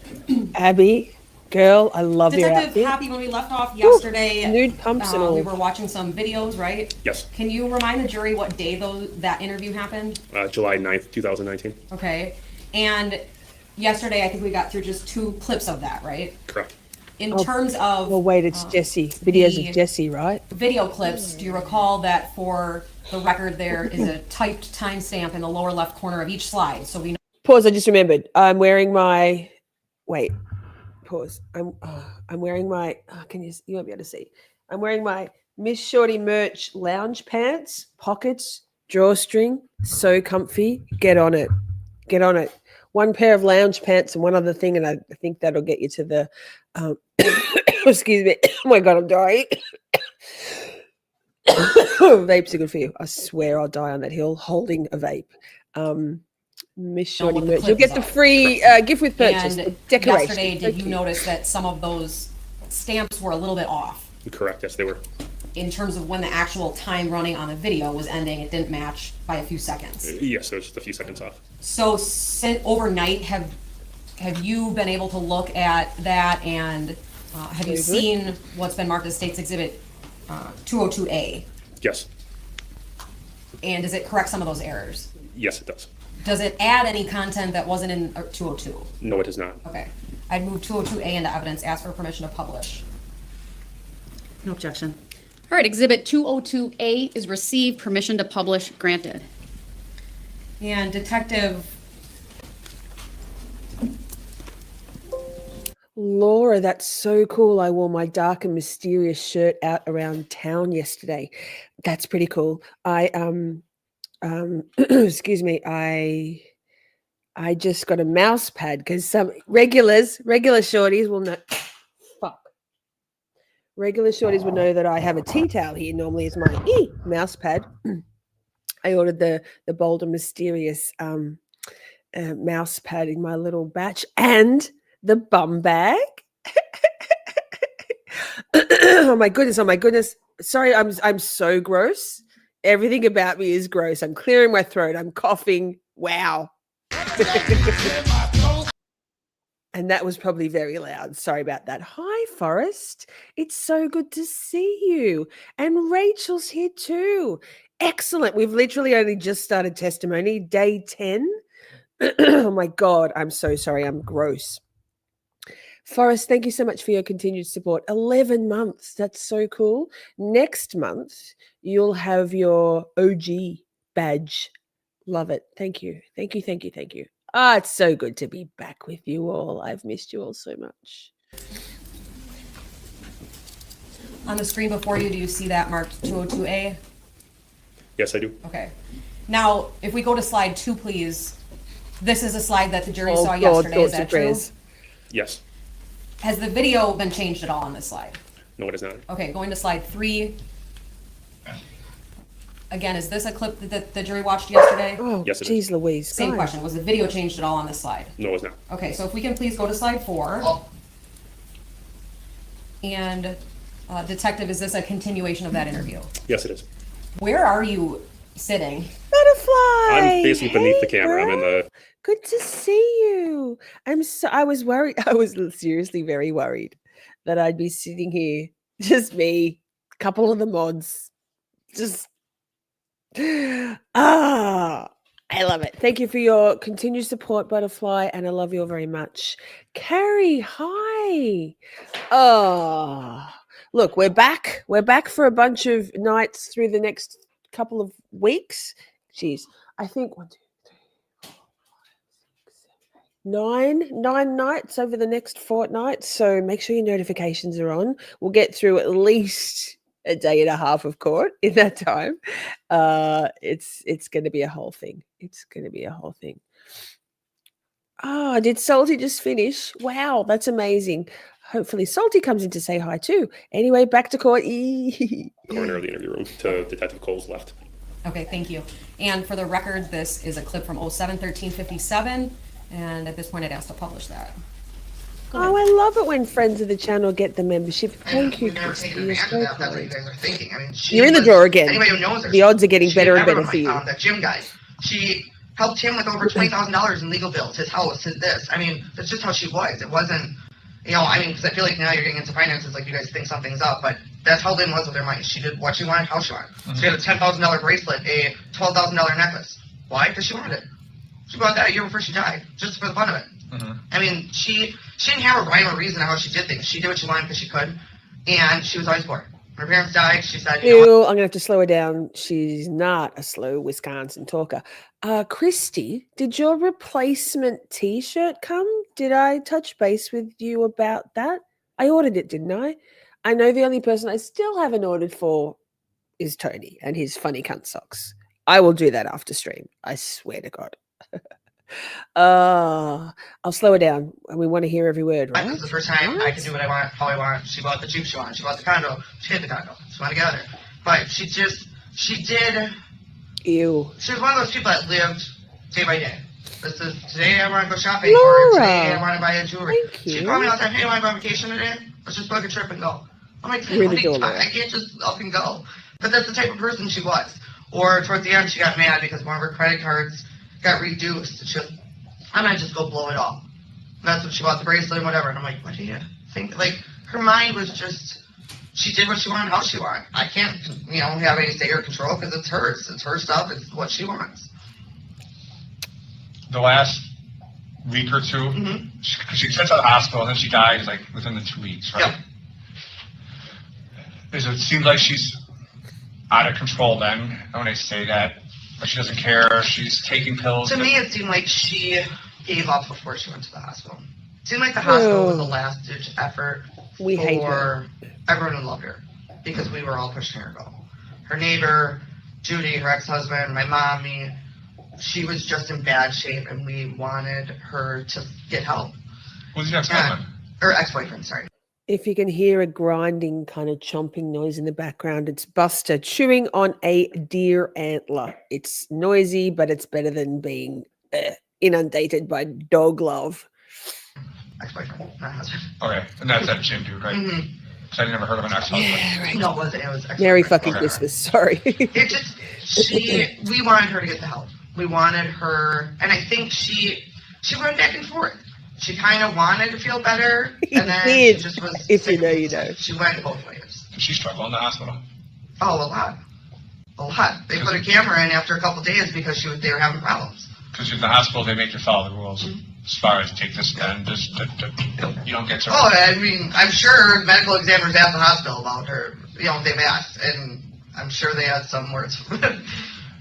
Abby, girl, I love your Detective outfit. Happy, when we left off yesterday, nude pumps and all. we were watching some videos, right? Yes. Can you remind the jury what day that interview happened? July 9th, 2019. Okay. And yesterday, I think we got through just 2 clips of that, right? Correct. In terms of Well, wait, it's Jessy. Videos the- of Jessy, right? video clips, do you recall that for the record there is a typed timestamp in the lower left corner of each slide? So we know. Pause. I just remembered. I'm wearing my. Wait. Pause. I'm wearing my. Can you won't be able to see. I'm wearing my Miss Shorty merch lounge pants, pockets, drawstring, so comfy. Get on it. Get on it. One pair of lounge pants and one other thing, and I think that'll get you to the. Excuse me. Oh my God, I'm dying. Vapes are good for you. I swear I'll die on that hill holding a vape. Miss Shorty what the merch. clip You'll get is the of. free gift with purchase. And Decoration. yesterday, did Thank you notice that some of those stamps were a little bit off? Correct, yes, they were. In terms of when the actual time running on the video was ending, it didn't match by a few seconds. Yes, there was just a few seconds off. So overnight, have you been able to look at that, and have you seen what's been marked as State's Exhibit 202A? Yes. And does it correct some of those errors? Yes, it does. Does it add any content that wasn't in 202? No, it does not. Okay. I'd move 202A into evidence, ask for permission to publish. No objection. All right, Exhibit 202A is received. Permission to publish granted. And Detective, Laura, that's so cool. I wore my dark and mysterious shirt out around town yesterday. That's pretty cool. Excuse me, I just got a mouse pad because some regular shorties will know. Fuck. Regular shorties will know that I have a tea towel here. Normally, is my mouse pad. I ordered the bold and mysterious mouse pad in my little batch and the bum bag. Oh my goodness. Sorry, I'm so gross. Everything about me is gross. I'm clearing my throat. I'm coughing. Wow. And that was probably very loud. Sorry about that. Hi, Forrest. It's so good to see you. And Rachel's here too. Excellent. We've literally only just started testimony, day 10. Oh my God. I'm so sorry. I'm gross. Forrest, thank you so much for your continued support. 11 months. That's so cool. Next month, you'll have your OG badge. Love it. Thank you. Thank you. Thank you. Thank you. Ah, it's so good to be back with you all. I've missed you all so much. on the screen before you, do you see that marked 202A? Yes, I do. Okay. Now, if we go to slide 2, please. This is a slide that the jury Oh, saw God, yesterday. Is thoughts that and true? prayers. Yes. Has the video been changed at all on this slide? No, it is not. Okay, going to slide 3. Again, is this a clip that the jury watched yesterday? Oh, Yes, it is. geez Louise. Same guys. question. Was the video changed at all on this slide? No, it's not. Okay, so if we can please go to slide 4. And Detective, is this a continuation of that interview? Yes, it is. Where are you sitting? Butterfly. I'm facing beneath the Hey, camera. I'm in girl. the. Good to see you. I was worried. I was seriously very worried that I'd be sitting here, just me, couple of the mods, just Ah, I love it. Thank you for your continued support, Butterfly, and I love you all very much. Carrie, hi. Oh, look, we're back. We're back for a bunch of nights through the next couple of weeks. Jeez, I think 1, 2, 3, 4, 5, 6, 7, 8, 9 nights over the next fortnight. So make sure your notifications are on. We'll get through at least a day and a half of court in that time. It's going to be a whole thing. It's going to be a whole thing. Oh, did Salty just finish? Wow, that's amazing. Hopefully Salty comes in to say hi too. Anyway, back to court. Corner of the interview room to Detective Cole's left. Okay, thank you. And for the record, this is a clip from 07-13-57, and at this point I'd ask to publish that. Oh, I love it when friends of the channel get the membership. Thank you, Never Christy. taken You're advantage so of that. That's what you kind. guys are thinking. I mean, You're in the drawer again. Anybody who knows her, The odds are getting she better and never better for you. That gym guy. She helped him with over $20,000 in legal bills, his house, his this. I mean, that's just how she was. It wasn't, you know, I mean, because I feel like now you're getting into finances, like you guys think something's up, but that's how Lynn was with her money. She did what she wanted, how she wanted. She had a $10,000 bracelet, a $12,000 necklace. Why? Because she wanted it. She bought that a year before she died, just for the fun of it. I mean, she didn't have a rhyme or reason how she did things. She did what she wanted because she could, and she was always poor. When her parents died, she said, you know what? Ew, I'm going to have to slow her down. She's not a slow Wisconsin talker. Christy, did your replacement T-shirt come? Did I touch base with you about that? I ordered it, didn't I? I know the only person I still haven't ordered for is Tony and his funny cunt socks. I will do that after stream. I swear to God. I'll slow her down. And we want to hear every word, right? This is the first time I could do what I want, how I want. She bought the Jeep she wanted. She bought the condo. She hit the condo. She wanted to get out of there. But she did. Ew. She was one of those people that lived day by day. This is, today I want to go shopping, or today I want to buy a jewelry. She'd call me all the time, hey, I want to go on vacation today? Let's just book a trip and go. I'm like, I can't just up and go. But that's the type of person she was. Or towards the end, she got mad because one of her credit cards got reduced. She was, I'm going to just go blow it all. And that's when she bought the bracelet and whatever. And I'm like, what do you think? Like, her mind was just, she did what she wanted, how she wanted. I can't, you know, have any say or control because it's hers. It's her stuff. It's what she wants. The last week or two, she sits at the hospital and then she dies like within the 2 weeks, right? Yep. It seems like she's out of control then when I say that, but she doesn't care. She's taking pills. To me, it seemed like she gave up before she went to the hospital. It seemed like the hospital was a last-ditch effort for everyone who loved her because we were all pushing her to go. Her neighbor, Judy, her ex-husband, my mom, me. She was just in bad shape, and we wanted her to get help. Who's your ex-husband? Or ex-boyfriend, sorry. If you can hear a grinding kind of chomping noise in the background, it's Buster chewing on a deer antler. It's noisy, but it's better than being inundated by dog love. Ex-boyfriend, not husband. Okay, and that's that Jim dude, right? Because I never heard of an ex-husband. Yeah, right. No, it wasn't. It was ex-boyfriend. Merry fucking Christmas. Sorry. It just, we wanted her to get the help. We wanted her, and I think she went back and forth. She kind of wanted to feel better, and then she just was. If you know, you know. She went both ways. Did she struggle in the hospital? Oh, a lot. They put a camera in after a couple days because they were having problems. Because in the hospital, they make you follow the rules as far as take this and this. You don't get to. Oh, I mean, I'm sure medical examiners asked the hospital about her. You know, they've asked, and I'm sure they had some words.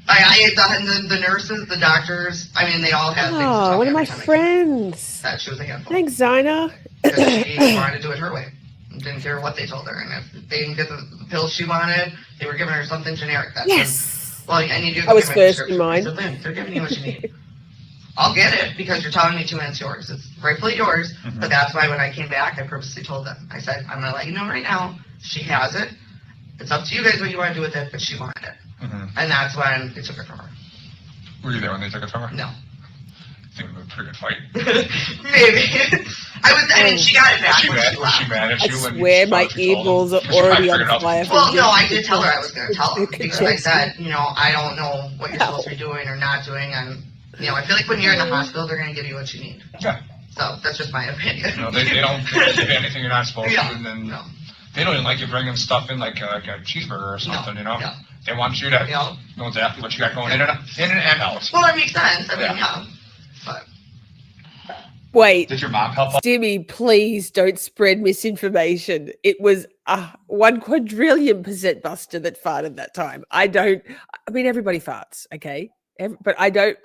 The nurses, the doctors, I mean, they all had things to tell me one of my every time friends. that she was a handful. Thanks, Zina. Because she wanted to do it her way. Didn't care what they told her. And if they didn't get the pills she wanted, they were giving her something generic. Yes. Well, I need you to I was get my first prescription. in mine. I said, Lynn, they're giving you what you need. I'll get it because you're telling me to, and it's yours. It's rightfully yours. But that's why when I came back, I purposely told them. I said, I'm going to let you know right now, she has it. It's up to you guys what you want to do with it, but she wanted it. And that's when they took it from her. Were you there when they took it from her? No. I think it was a pretty good fight. Maybe. I mean, she got it back when she left. Was she mad at you? I swear my earballs are already on fire. Well, no, I did tell her I was going to tell her because I said, you know, I don't know what you're supposed to be doing or not doing. And, you know, I feel like when you're in the hospital, they're going to give you what you need. Yeah. So that's just my opinion. No, they don't give you anything you're not supposed to, and then They don't even like you bringing stuff in like a cheeseburger or something, you know? They want you to know exactly what you got going in and out. Well, that makes sense. I mean, but Wait. Did your mom help? Stimmy, please don't spread misinformation. It was 1 quadrillion% Buster that farted that time. I mean, everybody farts, okay? But I don't,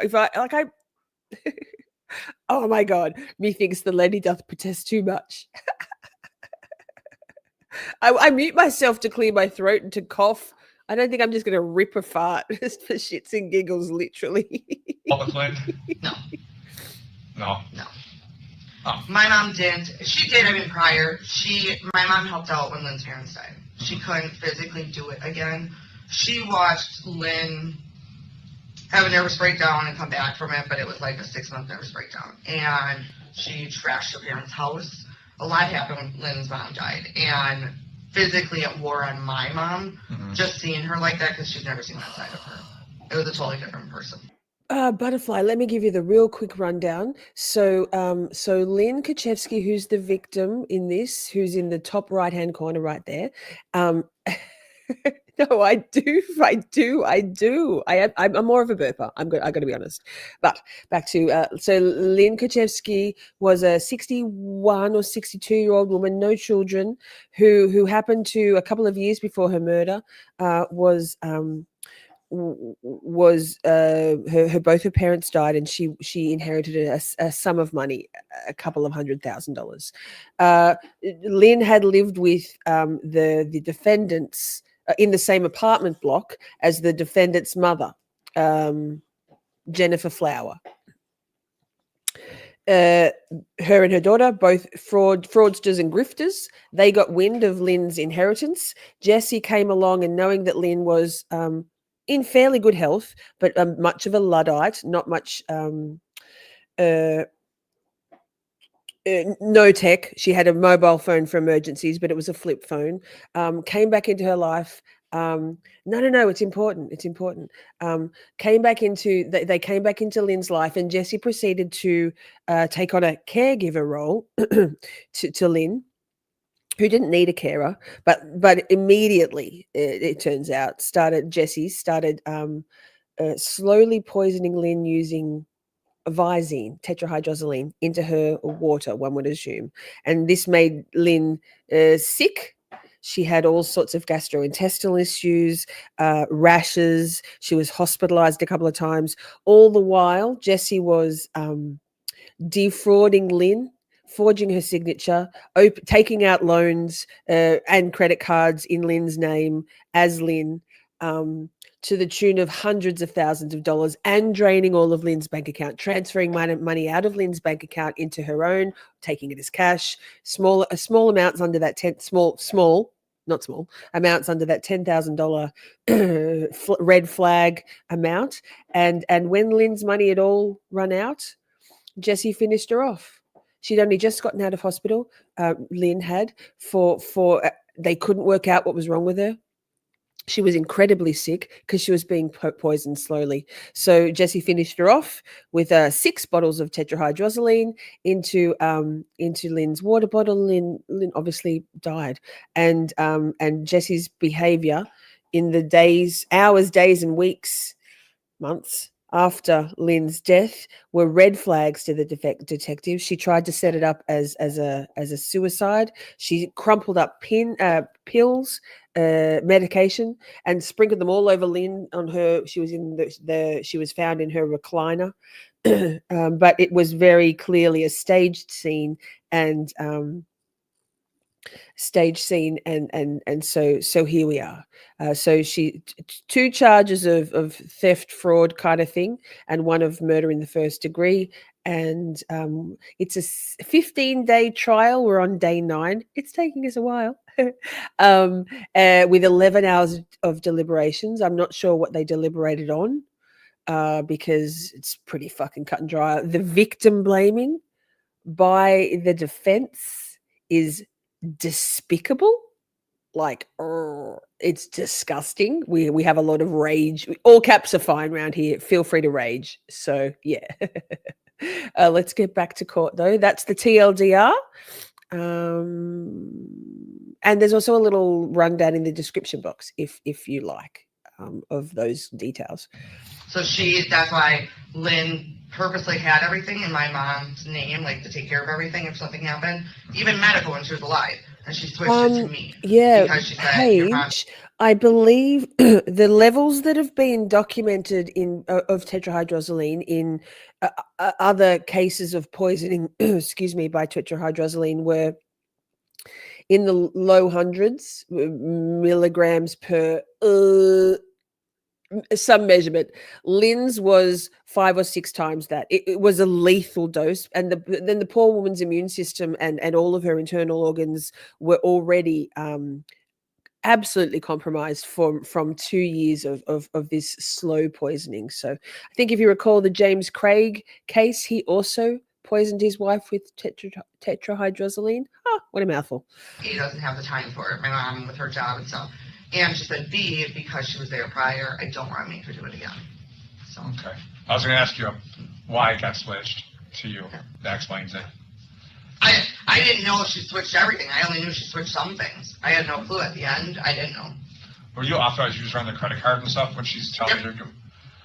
oh my God, methinks the lady doth protest too much. I mute myself to clear my throat and to cough. I don't think I'm just going to rip a fart just for shits and giggles, literally. No. Oh. My mom didn't. She did, I mean, prior. My mom helped out when Lynn's parents died. She couldn't physically do it again. She watched Lynn have a nervous breakdown and come back from it, but it was like a 6-month nervous breakdown. And she trashed her parents' house. A lot happened when Lynn's mom died. And physically it wore on my mom, just seeing her like that, because she's never seen that side of her. It was a totally different person. Butterfly, let me give you the real quick rundown. So Lynn Kurczewski, who's the victim in this, who's in the top right-hand corner right there. No, I do. I'm more of a burper. I got to be honest. But back to so Lynn Kurczewski was a 61 or 62-year-old woman, no children, who happened to, a couple of years before her murder, was both her parents died, and she inherited a sum of money, a couple of $100,000. Lynn had lived with the defendants in the same apartment block as the defendant's mother, Jennifer Flower. Her and her daughter, both fraudsters and grifters, they got wind of Lynn's inheritance. Jessy came along, and knowing that Lynn was in fairly good health, but much of a Luddite, not much no tech. She had a mobile phone for emergencies, but it was a flip phone. Came back into her life. No, it's important. It's important. Came back into they came back into Lynn's life, and Jessy proceeded to take on a caregiver role to Lynn, who didn't need a carer, but immediately it turns out Jessy started slowly poisoning Lynn using Visine, tetrahydrozoline, into her water, one would assume. And this made Lynn sick. She had all sorts of gastrointestinal issues, rashes. She was hospitalized a couple of times. All the while, Jessy was defrauding Lynn, forging her signature, taking out loans and credit cards in Lynn's name as Lynn, to the tune of hundreds of thousands of dollars, and draining all of Lynn's bank account, transferring money out of Lynn's bank account into her own, taking it as cash, small amounts under that amounts under that $10,000 red flag amount. And when Lynn's money had all run out, Jessy finished her off. She'd only just gotten out of hospital. Lynn had for they couldn't work out what was wrong with her. She was incredibly sick because she was being poisoned slowly. So Jessy finished her off with 6 bottles of tetrahydrozoline into Lynn's water bottle. Lynn obviously died, and Jessy's behavior in the hours, days, and weeks, months after Lynn's death were red flags to the detective. She tried to set it up as a suicide. She crumpled up pills, medication, and sprinkled them all over Lynn on her. She was she was found in her recliner, but it was very clearly a staged scene, and so here we are. So she 2 charges of theft, fraud kind of thing, and 1 of murder in the first degree. And it's a 15-day trial. We're on day 9. It's taking us a while. With 11 hours of deliberations. I'm not sure what they deliberated on, because it's pretty fucking cut and dry. The victim blaming by the defense is despicable. Like, it's disgusting. We have a lot of rage. All caps are fine around here. Feel free to rage. So yeah. Let's get back to court though. That's the TLDR. And there's also a little rundown in the description box if you like of those details. So that's why Lynn purposely had everything in my mom's name, like to take care of everything if something happened, even medical when she was alive. And she switched it to me. Yeah, because she said, your mom- Paige, I believe the levels that have been documented of tetrahydrozoline in other cases of poisoning, excuse me, by tetrahydrozoline were in the low hundreds milligrams per some measurement. Lynn's was 5 or 6 times that. It was a lethal dose, and then the poor woman's immune system and all of her internal organs were already absolutely compromised from 2 years of this slow poisoning. So I think if you recall the James Craig case, he also poisoned his wife with tetrahydrozoline. Oh, what a mouthful. He doesn't have the time for it, my mom with her job and stuff. And she said, B, because she was there prior, I don't want to make her do it again. So. Okay. I was going to ask you why it got switched to you. That explains it. I didn't know she switched everything. I only knew she switched some things. I had no clue at the end. I didn't know. Were you authorized to use her on the credit card and stuff when she's telling you to do?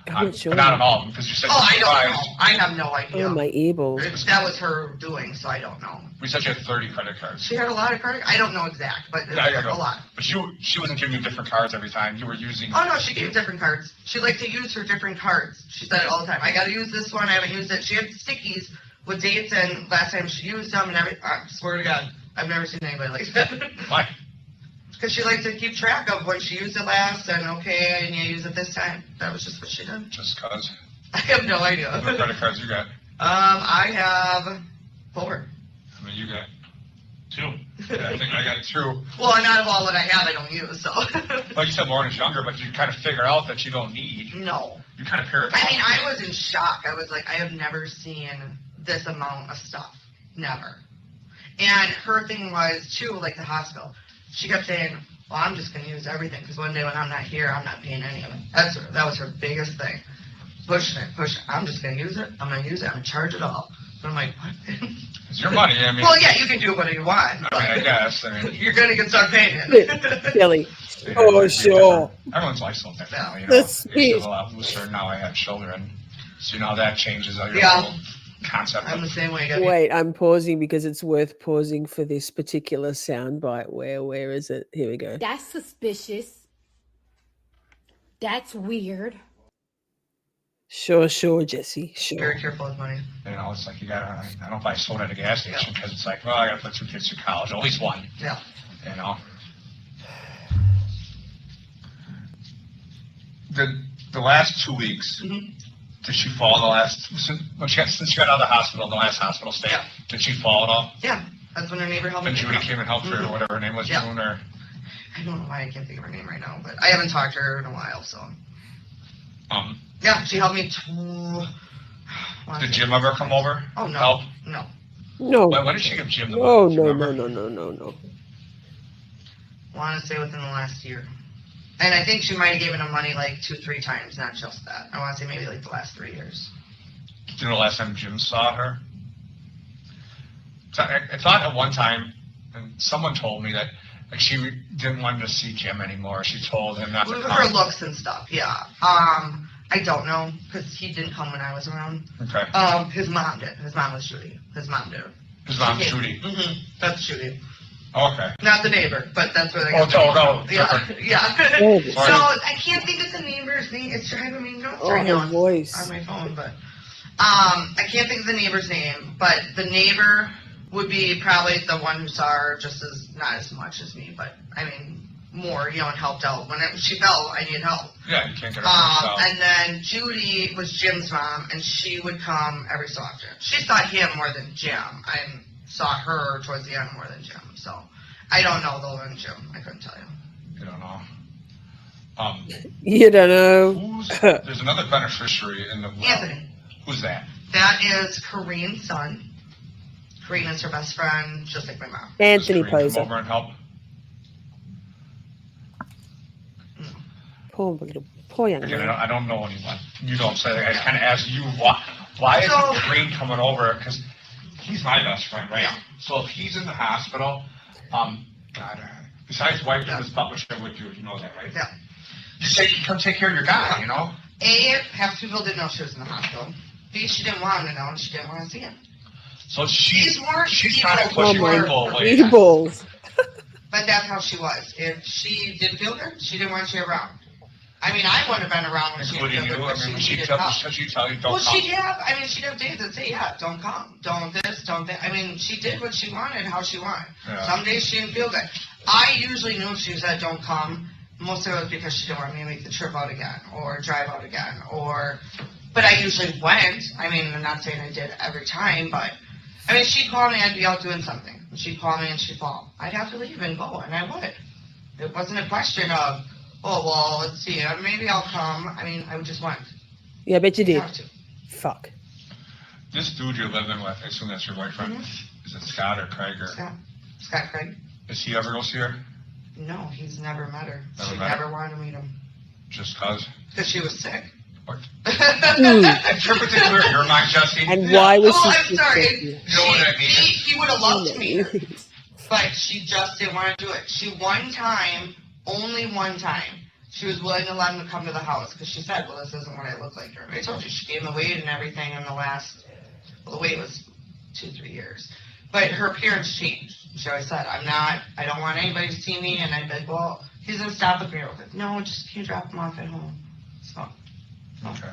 I'm not sure. But not at all, because you said I you don't know. I have no idea. Oh, my earballs. That was her doing, so I don't know. We said you had 30 credit cards. She had a lot of credit. I don't know exact, but it was a lot. But she wasn't giving you different cards every time. You were using. Oh no, she gave different cards. She liked to use her different cards. She said it all the time. I got to use this one. I haven't used it. She had stickies with dates and last time she used them and everything. I swear to God, I've never seen anybody like that. Why? Because she liked to keep track of when she used it last and okay, and you use it this time. That was just what she did. Just cause. I have no idea. What credit cards you got? I have 4. I mean, you got 2. Yeah, I think I got 2. Well, not of all that I have, I don't use, so. Well, you said Lauren is younger, but you kind of figure out that you don't need. No. You kind of pair it. I mean, I was in shock. I was like, I have never seen this amount of stuff. Never. And her thing was, too, like the hospital. She kept saying, well, I'm just going to use everything, because one day when I'm not here, I'm not paying any of it. That was her biggest thing. Pushing it. I'm just going to use it. I'm going to use it. I'm going to charge it all. But I'm like, what? It's your money. I mean. Well, yeah, you can do whatever you want. I guess. I mean. You're going to get start paying it. Billy. Oh, sure. Everyone's life's so different now, you know. That's It's a lot looser now. I have children. So, you know, that changes your whole concept. I'm the same way. Wait, I'm pausing because it's worth pausing for this particular soundbite. Where is it? Here we go. That's suspicious. That's weird. Sure, Jessy. Sure. Very careful with money. You know, it's like I don't buy soda at a gas station because it's like, well, I got to put 2 kids through college, at least one. Yeah. You know. The last 2 weeks, did she fall in the last, since she got out of the hospital, in the last hospital stay, did she fall at all? Yeah, that's when her neighbor helped me. Then Judy came and helped her, or whatever her name was, June, or? I don't know why I can't think of her name right now, but I haven't talked to her in a while, so. Yeah, she helped me Did Jim ever come over? Oh, no. Help? No. No. When did she give Jim the Oh, money? no. I want to say within the last year. And I think she might have given him money like 2-3 times, not just that. I want to say maybe like the last 3 years. Do you know the last time Jim saw her? I thought at one time, and someone told me that like she didn't want to see Jim anymore. She told him not to come. Her looks and stuff, yeah. I don't know, because he didn't come when I was around. Okay. His mom did. His mom was Judy. His mom did. His mom's Judy? Mm-hmm. That's Judy. Okay. Not the neighbor, but that's where they got no. Yeah. Oh, so I can't think of the neighbor's name. It's driving me nuts right now voice. on my phone, but I can't think of the neighbor's name, but the neighbor would be probably the one who saw her just as, not as much as me, but I mean, more, you know, and helped out. When she fell, I needed help. Yeah, you can't get her and then Judy was Jim's mom, and she would come every so often. She saw him more than Jim. I saw her towards the end more than Jim, so I don't know though than Jim. I couldn't tell you. You don't know. You don't know. There's another beneficiary in the will. Anthony. Who's that? That is Kareen's son. Kareen is her best friend, just like my mom. Anthony Come Poser. over and help. Poor young Again, man. I don't know anyone. You know what I'm saying? I kind of asked you why is Green coming over? Because he's my best friend, right? So if he's in the hospital, God, Besides wiping this butt, which I would do, you know that, right? Yeah. Just say, come take care of your guy, you know? A, half people didn't know she was in the hospital. B, she didn't want him to know, and she didn't want to see him. So she's These trying to push you weren't people away. Eat balls. But that's how she was. If she didn't feel good, she didn't want you around. I mean, I wouldn't have been around when she didn't Including feel you, good, I but mean, when she she needed tell help. you, don't Well, come. she'd have days that say, yeah, don't come, don't this, don't that. I mean, she did what she wanted, how she wanted. Yeah. Some days she didn't feel good. I usually knew if she said don't come, most of it was because she didn't want me to make the trip out again, or drive out again, but I usually went. I mean, I'm not saying I did every time, but, I mean, she'd call me, I'd be out doing something. She'd call me and she'd fall. I'd have to leave and go, and I would. It wasn't a question of, oh, well, let's see, maybe I'll come. I mean, I just went. Yeah, I bet you did. Have to. Fuck. This dude you're living with, I assume that's your boyfriend. Is it Scott or Craig? Or Scott Craig? Does he ever go see her? No, he's never met her. Never She met her? never wanted to meet him. Just cause? Because she was sick. What? Interpret it clear. You're not Jesse. And why was Oh, she I'm sorry. You know what I mean? He would have loved to meet her. But she just didn't want to do it. Only one time, she was willing to let him to come to the house because she said, well, this isn't what I look like. I told you, she gave him the weight and everything in the weight was 2-3 years. But her appearance changed. She always said, I don't want anybody to see me. And I'd be like, well, he's going to stop with me real quick. No, just can you drop him off at home? So. Okay.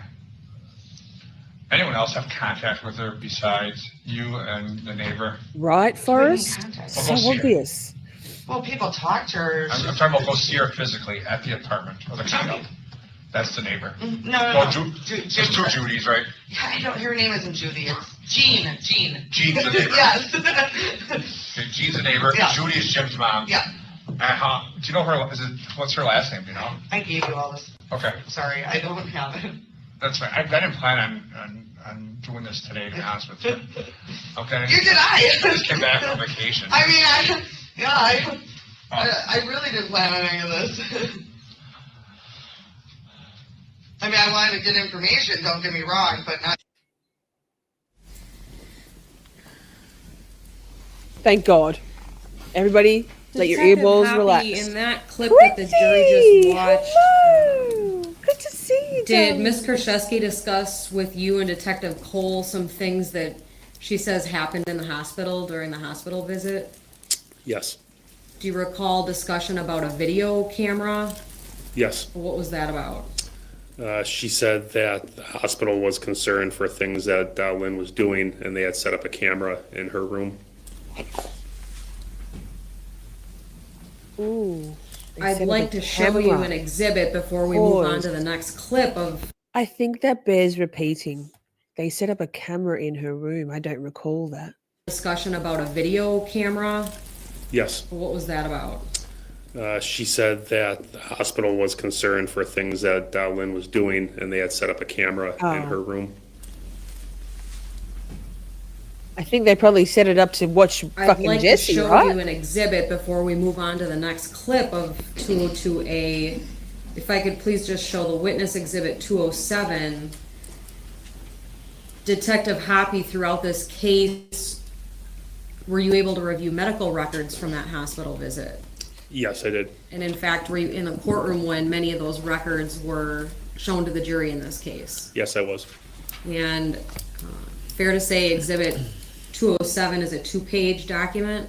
Anyone else have contact with her besides you and the neighbor? Right, Forrest? Contact. So Well, go see her. obvious. Well, people talk to her. I'm talking about go see her physically at the apartment or the condo. That's the neighbor. No. Well, there's two Judys, right? Yeah, her name isn't Judy. It's Jean. Jean's the neighbor. Yes. Okay, Jean's the neighbor. Yeah. Judy is Jim's mom. Yeah. Do you know her? What's her last name? Do you know? I gave you all this. Okay. Sorry, I don't have it. That's fine. I didn't plan on doing this today, to be honest with you. Okay. You did I. Just came back from vacation. I mean, I really didn't plan on any of this. I mean, I wanted to get information, don't get me wrong, but not. Thank God. Everybody, let your Detective earballs Hoppy, relax. In that clip that the jury just watched, Hello. Good to see you, did darling. Miss Kurczewski discuss with you and Detective Cole some things that she says happened in the hospital during the hospital visit? Yes. Do you recall discussion about a video camera? Yes. What was that about? She said that the hospital was concerned for things that Lynn was doing, and they had set up a camera in her room. Ooh. I'd like to show you an exhibit before we move on to the next clip of. I think that bears repeating. They set up a camera in her room. I don't recall that. Discussion about a video camera. Yes. What was that about? She said that the hospital was concerned for things that Lynn was doing, and they had set up a camera in her room. I think they probably set it up to watch I'd fucking like Jessy, to show right? you an exhibit before we move on to the next clip of 202A. If I could please just show the witness exhibit 207. Detective Hoppy, throughout this case, were you able to review medical records from that hospital visit? Yes, I did. And in fact, were you in the courtroom when many of those records were shown to the jury in this case? Yes, I was. And fair to say exhibit 207 is a 2-page document?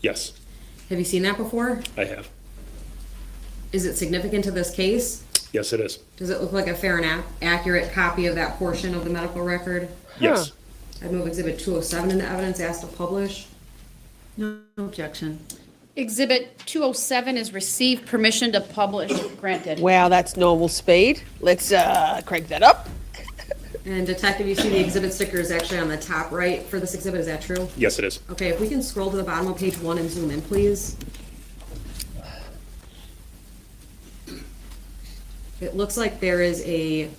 Yes, Have you seen that before? I have. Is it significant to this case? Yes, it is. Does it look like a fair and accurate copy of that portion of the medical record? Yes. I'd move exhibit 207 into evidence, asked to publish. No objection. Exhibit 207 is received permission to publish. Granted. Wow, that's normal speed. Let's crank that up. And detective, you see the exhibit sticker is actually on the top right for this exhibit, is that true? Yes, it is. Okay, if we can scroll to the bottom of page 1 and zoom in, please. It looks like there is a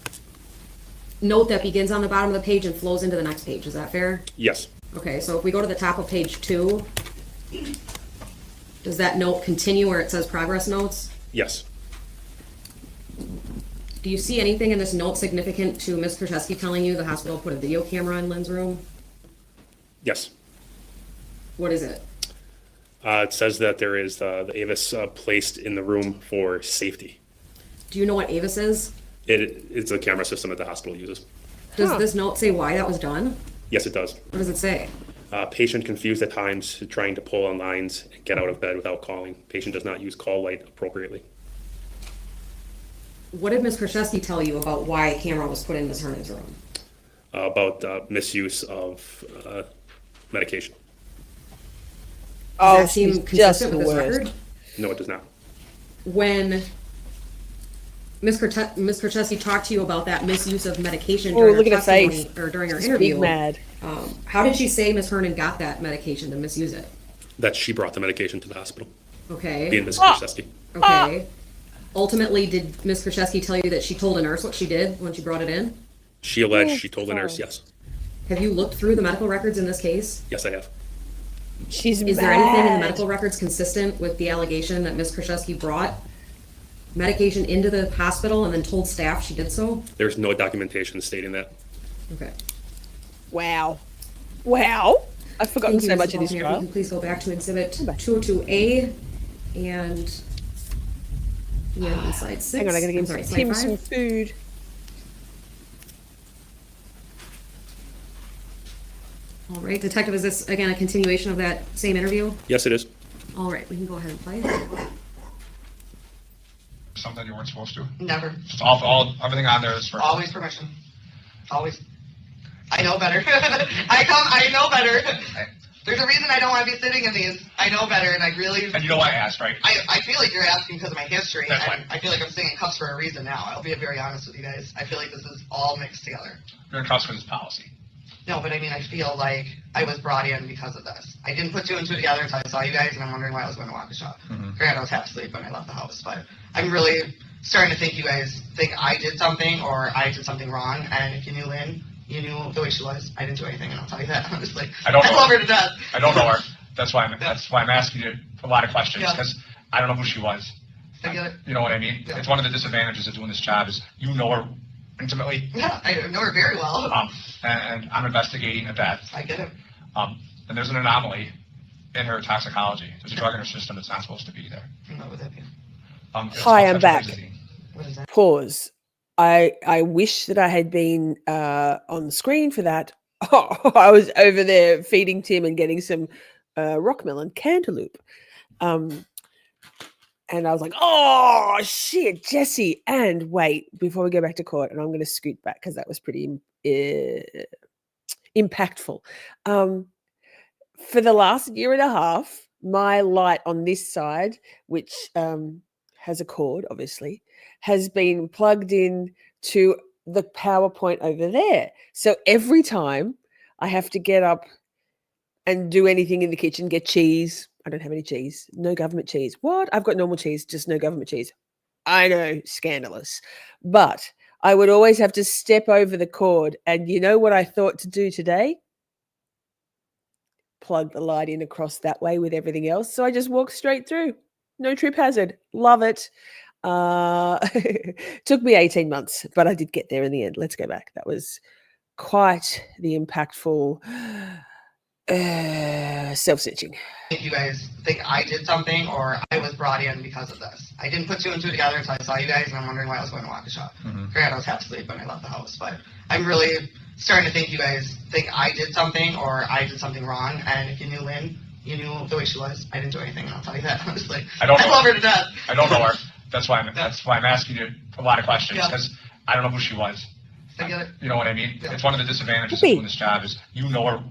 note that begins on the bottom of the page and flows into the next page, is that fair? Yes. Okay, so if we go to the top of page 2, does that note continue where it says progress notes? Yes. Do you see anything in this note significant to Ms. Kurczewski telling you the hospital put a video camera in Lynn's room? Yes. What is it? It says that there is the Avis placed in the room for safety. Do you know what Avis is? It's a camera system that the hospital uses. Does this note say why that was done? Yes, it does. What does it say? Patient confused at times trying to pull on lines and get out of bed without calling. Patient does not use call light appropriately. What did Ms. Kurczkewski tell you about why a camera was put in Ms. Hernan's room? About misuse of medication. Does Oh, that seem she's consistent just with the this worst. record? No, it does not. When Ms. Kurczewski talked to you about that misuse of medication Oh, during look her at her testimony face. or during her She's interview, big mad. how did she say Ms. Hernan got that medication to misuse it? That she brought the medication to the hospital. Okay. Being Ms. Kurczewski. Okay. Ultimately, did Ms. Kurczewski tell you that she told a nurse what she did when she brought it in? She alleged she told the nurse, yes. Have you looked through the medical records in this case? Yes, I have. She's Is there anything in the medical records consistent with the allegation that Ms. Kurczewski brought medication into the hospital and then told staff she did so? There's no documentation stating that. Okay. Wow. Wow. I've forgotten Thank you, so much Mrs. of this Faulkner. If you trial. can please go back to exhibit 202A and on slide 6. Hang on, I gotta I'm give sorry, Tim slide some 5. food. All right, Detective, is this again a continuation of that same interview? Yes, it is. All right, we can go ahead and play. Something you weren't supposed to? Never. Just everything on there is for. Always permission. Always. I know better. I know better. There's a reason I don't want to be sitting in these. I know better, and I really. And you know why I asked, right? I feel like you're asking because of my history. That's fine. I feel like I'm sitting in cuffs for a reason now. I'll be very honest with you guys. I feel like this is all mixed together. You're in cuffs for this policy. No, but I mean, I feel like I was brought in because of this. I didn't put two and two together until I saw you guys, and I'm wondering why I was going to walk the shop. Granted, I was half asleep when I left the house, but I'm really starting to think you guys think I did something or I did something wrong. And if you knew Lynn, you knew the way she was. I didn't do anything, and I'll tell you that honestly. I don't know. love her to death. I don't know her. That's why I'm asking you a lot of questions, Yeah. because I don't know who she was. I get it. You know what I mean? Yeah. It's one of the disadvantages of doing this job is you know her intimately. Yeah, I know her very well. And I'm investigating a death. I get it. And there's an anomaly in her toxicology. There's a drug in her system that's not supposed to be there. What would that be? It's Hi, called I'm back. tetrahydrazine. What is that? Pause. I wish that I had been on the screen for that. Oh, I was over there feeding Tim and getting some rockmelon cantaloupe. And I was like, oh, shit, Jesse. And wait, before we go back to court, and I'm going to scoot back because that was pretty impactful. For the last year and a half, my light on this side, which has a cord, obviously, has been plugged in to the PowerPoint over there. So every time I have to get up and do anything in the kitchen, get cheese. I don't have any cheese. No government cheese. What? I've got normal cheese, just no government cheese. I know, scandalous. But I would always have to step over the cord. And you know what I thought to do today? Plug the light in across that way with everything else. So I just walked straight through. No trip hazard. Love it. Took me 18 months, but I did get there in the end. Let's go back. That was quite the impactful self-stitching. If you guys think I did something or I was brought in because of this. I didn't put two and two together until I saw you guys, and I'm wondering why I was going to walk the shop. Granted, I was half asleep when I left the house, but I'm really starting to think you guys think I did something or I did something wrong. And if you knew Lynn, you knew the way she was. I didn't do anything, and I'll tell you that honestly. I love her to death. I don't know her. That's why I'm asking you a lot of questions, Yeah. because I don't know who she was. I get it. You know what I mean? Yeah. It's one of the disadvantages of doing this job is you know her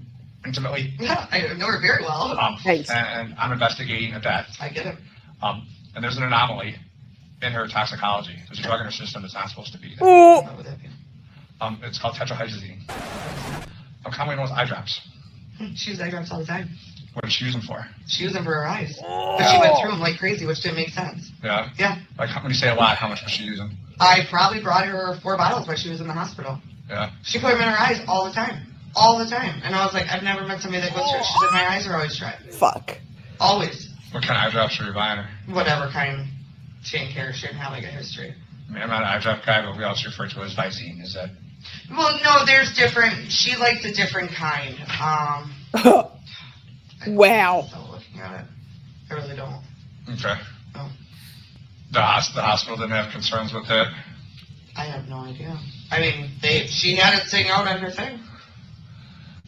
intimately. Yeah, I know her very well. And I'm investigating a death. I get it. And there's an anomaly in her toxicology. There's a drug in her system that's not supposed to be there. What would that be? It's called tetrahydrazine. I'm commonly known as eyedrops. She uses eyedrops all the time. What did she use them for? She used them for her eyes. But she went through them like crazy, which didn't make sense. Yeah? Yeah. Like, when you say a lot, how much was she using? I probably brought her 4 bottles while she was in the hospital. Yeah. She put them in her eyes all the time. All the time. And I was like, I've never met somebody that goes through it. She said, my eyes are always dry. Fuck. Always. What kind of eye drops were you buying her? Whatever kind. She didn't care. She didn't have like a history. I mean, I'm not an eye drop guy, but we also refer to it as Visine. Is that? Well, no, there's different. She likes a different kind. Wow. So looking at it. I really don't. Okay. No. The hospital didn't have concerns with it? I have no idea. I mean, she had it sing out on her thing.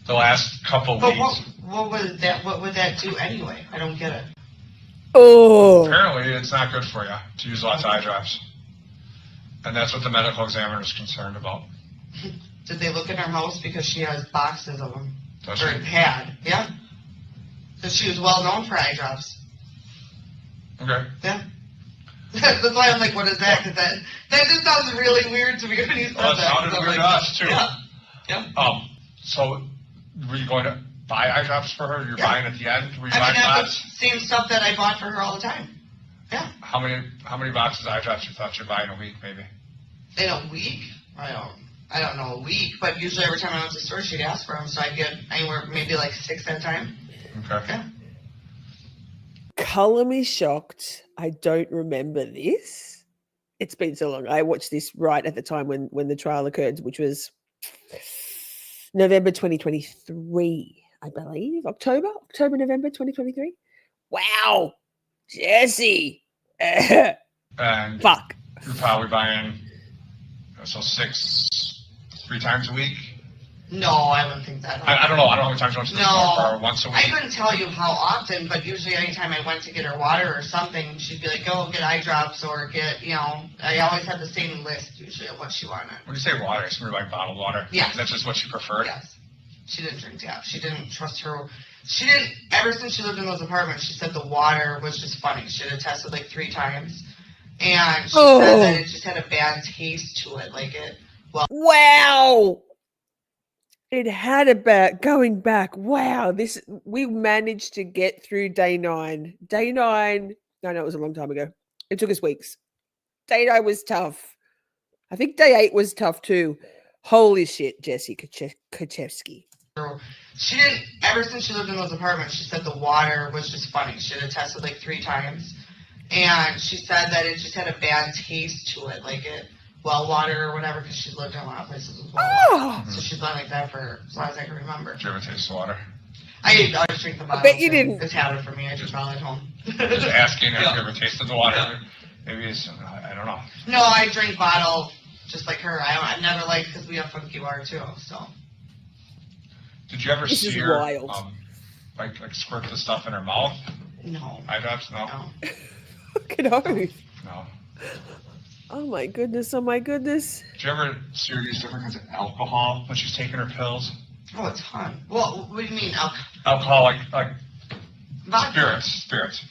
The last couple But weeks. what would that do anyway? I don't get it. Oh. Apparently, it's not good for you to use lots of eye drops. And that's what the medical examiner is concerned about. Did they look in her house? Because she has boxes of them. Does Or she? had, yeah. Because she was well known for eye drops. Okay. Yeah. That's why I'm like, what is that? Because that just sounds really weird to me when you said Well, it that. sounded So I'm weird like, to us, too. Yeah. Yeah. So, were you going to buy eye drops for her? You're buying at the end? Were you I buying mean, that's lots? the same stuff that I bought for her all the time. Yeah. How many boxes of eye drops you thought you'd buy in a week, maybe? In a week? I don't know, a week, but usually every time I went to the store, she'd ask for them, so I'd get anywhere, maybe like 6 at a time. Okay. Yeah. Color me shocked. I don't remember this. It's been so long. I watched this right at the time when the trial occurred, which was November 2023, I believe. October, November 2023. Wow. Jessy. And Fuck. you're probably buying, so 3 times a week? No, I wouldn't think that. I don't know. I don't know how many times you went to the store, or once a I week. couldn't tell you how often, but usually anytime I went to get her water or something, she'd be like, go get eye drops or get, I always had the same list usually of what she wanted. When you say water, it's more like bottled water? Yes. That's just what she preferred? Yes. She didn't drink, yeah. She didn't trust her. She didn't, ever since she lived in those apartments, she said the water was just funny. She had tested like 3 times. And she said that it just had a bad taste to it. Like it, well. Wow. It had about going back. Wow. We managed to get through day 9. Day 9. No, it was a long time ago. It took us weeks. Day 9 was tough. I think day 8 was tough too. Holy shit, Jessy Kurczewski. She didn't, ever since she lived in those apartments, she said the water was just funny. She had tested like 3 times. And she said that it just had a bad taste to it. Like it, well water or whatever, because she's lived in a lot of places with well water. So she's been like that for as long as I can remember. Did you ever taste the water? I always drink the bottle. I bet you didn't. It's habit for me. I just bottle at home. Just asking if you ever tasted the water. Yeah. Maybe it's, I don't know. No, I drink bottle just like her. I never liked, because we have funky water too, so. Did you ever This see is her, wild. like squirt the stuff in her mouth? No. Eye drops? No. Look at oath. No. Oh my goodness. Oh my goodness. Did you ever see her use different kinds of alcohol when she's taking her pills? Oh, a ton. Well, what do you mean alcohol? Alcohol, like Vodka. spirits.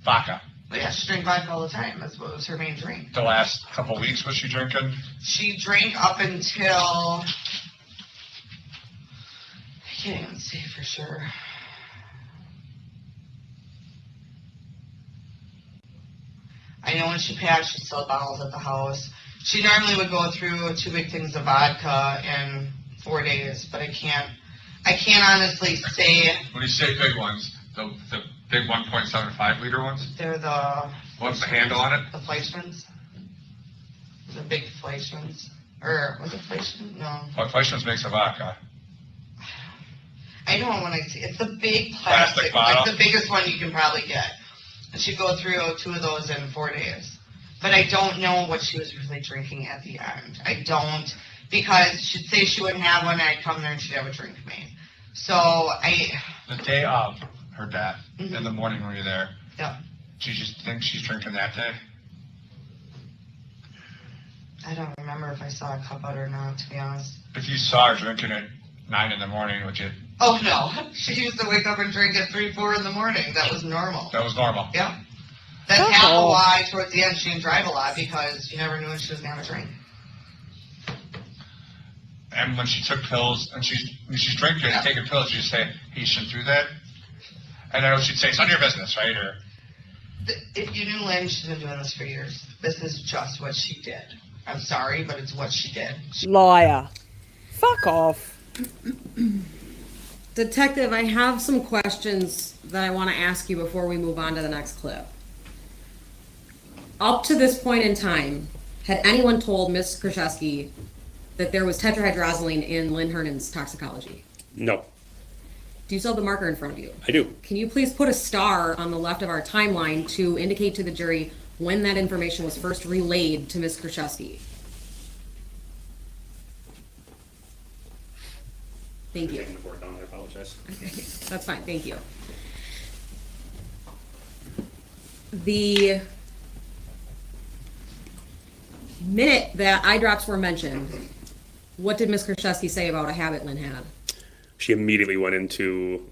Vodka. Well, yeah, she drank vodka all the time. That's what was her main drink. The last couple weeks was she drinking? She drank up until, I can't even say for sure. I know when she passed, she still had bottles at the house. She normally would go through 2 big things of vodka in 4 days, but I can't honestly say. When you say big ones, the big 1.75 liter ones? They're the. What's the handle on it? The Fleischmann's. The big Fleischmann's. Or, was it Fleischmann? No. What Fleischmann's makes a vodka? I know when I see it's the big plastic bottle. like the biggest one you can probably get. And she'd go through 2 of those in 4 days. But I don't know what she was really drinking at the end. I don't, because she'd say she wouldn't have one, and I'd come there and she'd have a drink made. So The day of her death, in the morning when you're there, yeah. do you just think she's drinking that day? I don't remember if I saw a cup out or not, to be honest. If you saw her drinking at 9 in the morning, would you? Oh, no. She used to wake up and drink at 3, 4 in the morning. That was normal. That was normal. Yeah. That's half of why, towards the end, she didn't drive a lot, because you never knew when she was going to have a drink. And when she took pills, and when she's drinking and taking pills, you just say, hey, you shouldn't do that? And then she'd say, it's none of your business, right? Or if you knew Lynn, she's been doing this for years. This is just what she did. I'm sorry, but it's what she did. Liar. Fuck off. Detective, I have some questions that I want to ask you before we move on to the next clip. Up to this point in time, had anyone told Ms. Kurczewski that there was tetrahydrozoline in Lynn Hernan's toxicology? No. Do you still have the marker in front of you? I do. Can you please put a star on the left of our timeline to indicate to the jury when that information was first relayed to Ms. Kurczewski? Thank you. I apologize. Okay, that's fine, thank you. The minute that eye drops were mentioned, what did Ms. Kurczewski say about a habit Lynn had? She immediately went into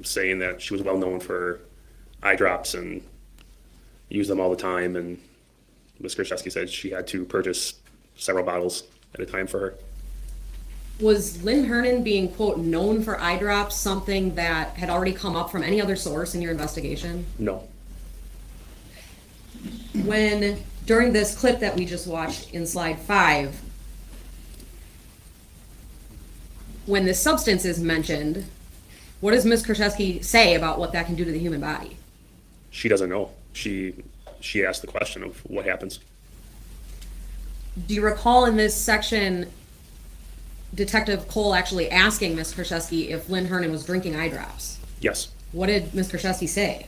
saying that she was well known for eye drops and used them all the time. And Ms. Kurczewski said she had to purchase several bottles at a time for her. Was Lynn Hernan being, quote, known for eye drops something that had already come up from any other source in your investigation? No. When, during this clip that we just watched in slide 5, when the substance is mentioned, what does Ms. Kurczewski say about what that can do to the human body? She doesn't know. She asked the question of what happens. Do you recall in this section Detective Cole actually asking Ms. Kurczewski if Lynn Hernan was drinking eye drops? Yes. What did Ms. Kurczewski say?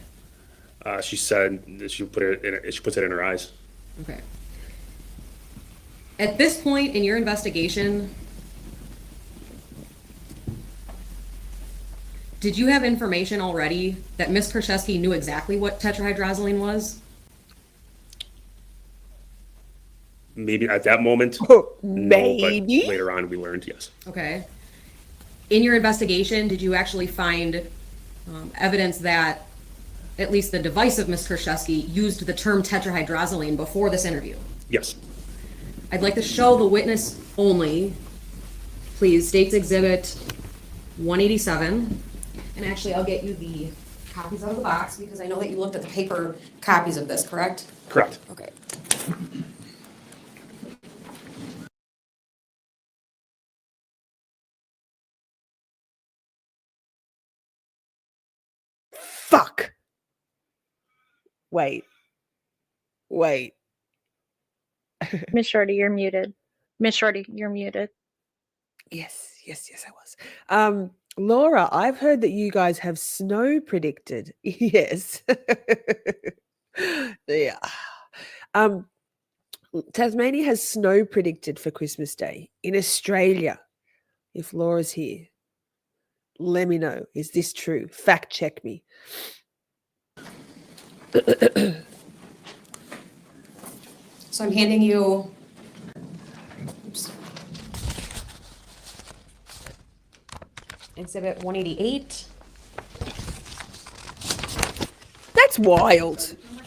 She said that she puts it in her eyes. Okay. At this point in your investigation, did you have information already that Ms. Kurczewski knew exactly what tetrahydrozoline was? Maybe at that moment, maybe. No, but later on we learned yes. Okay. In your investigation, did you actually find evidence that at least the device of Ms. Kurczewski used the term tetrahydrozoline before this interview? Yes. I'd like to show the witness only, please, State's Exhibit 187. And actually, I'll get you the copies out of the box because I know that you looked at the paper copies of this, correct? Correct. Okay. Fuck. Wait. Miss Shorty, you're muted. Miss Shorty, you're muted. Yes, I was. Laura, I've heard that you guys have snow predicted. Yes. Yeah. Tasmania has snow predicted for Christmas Day. In Australia, if Laura's here, let me know. Is this true? Fact check me. So I'm handing you, oops, Exhibit 188. That's wild.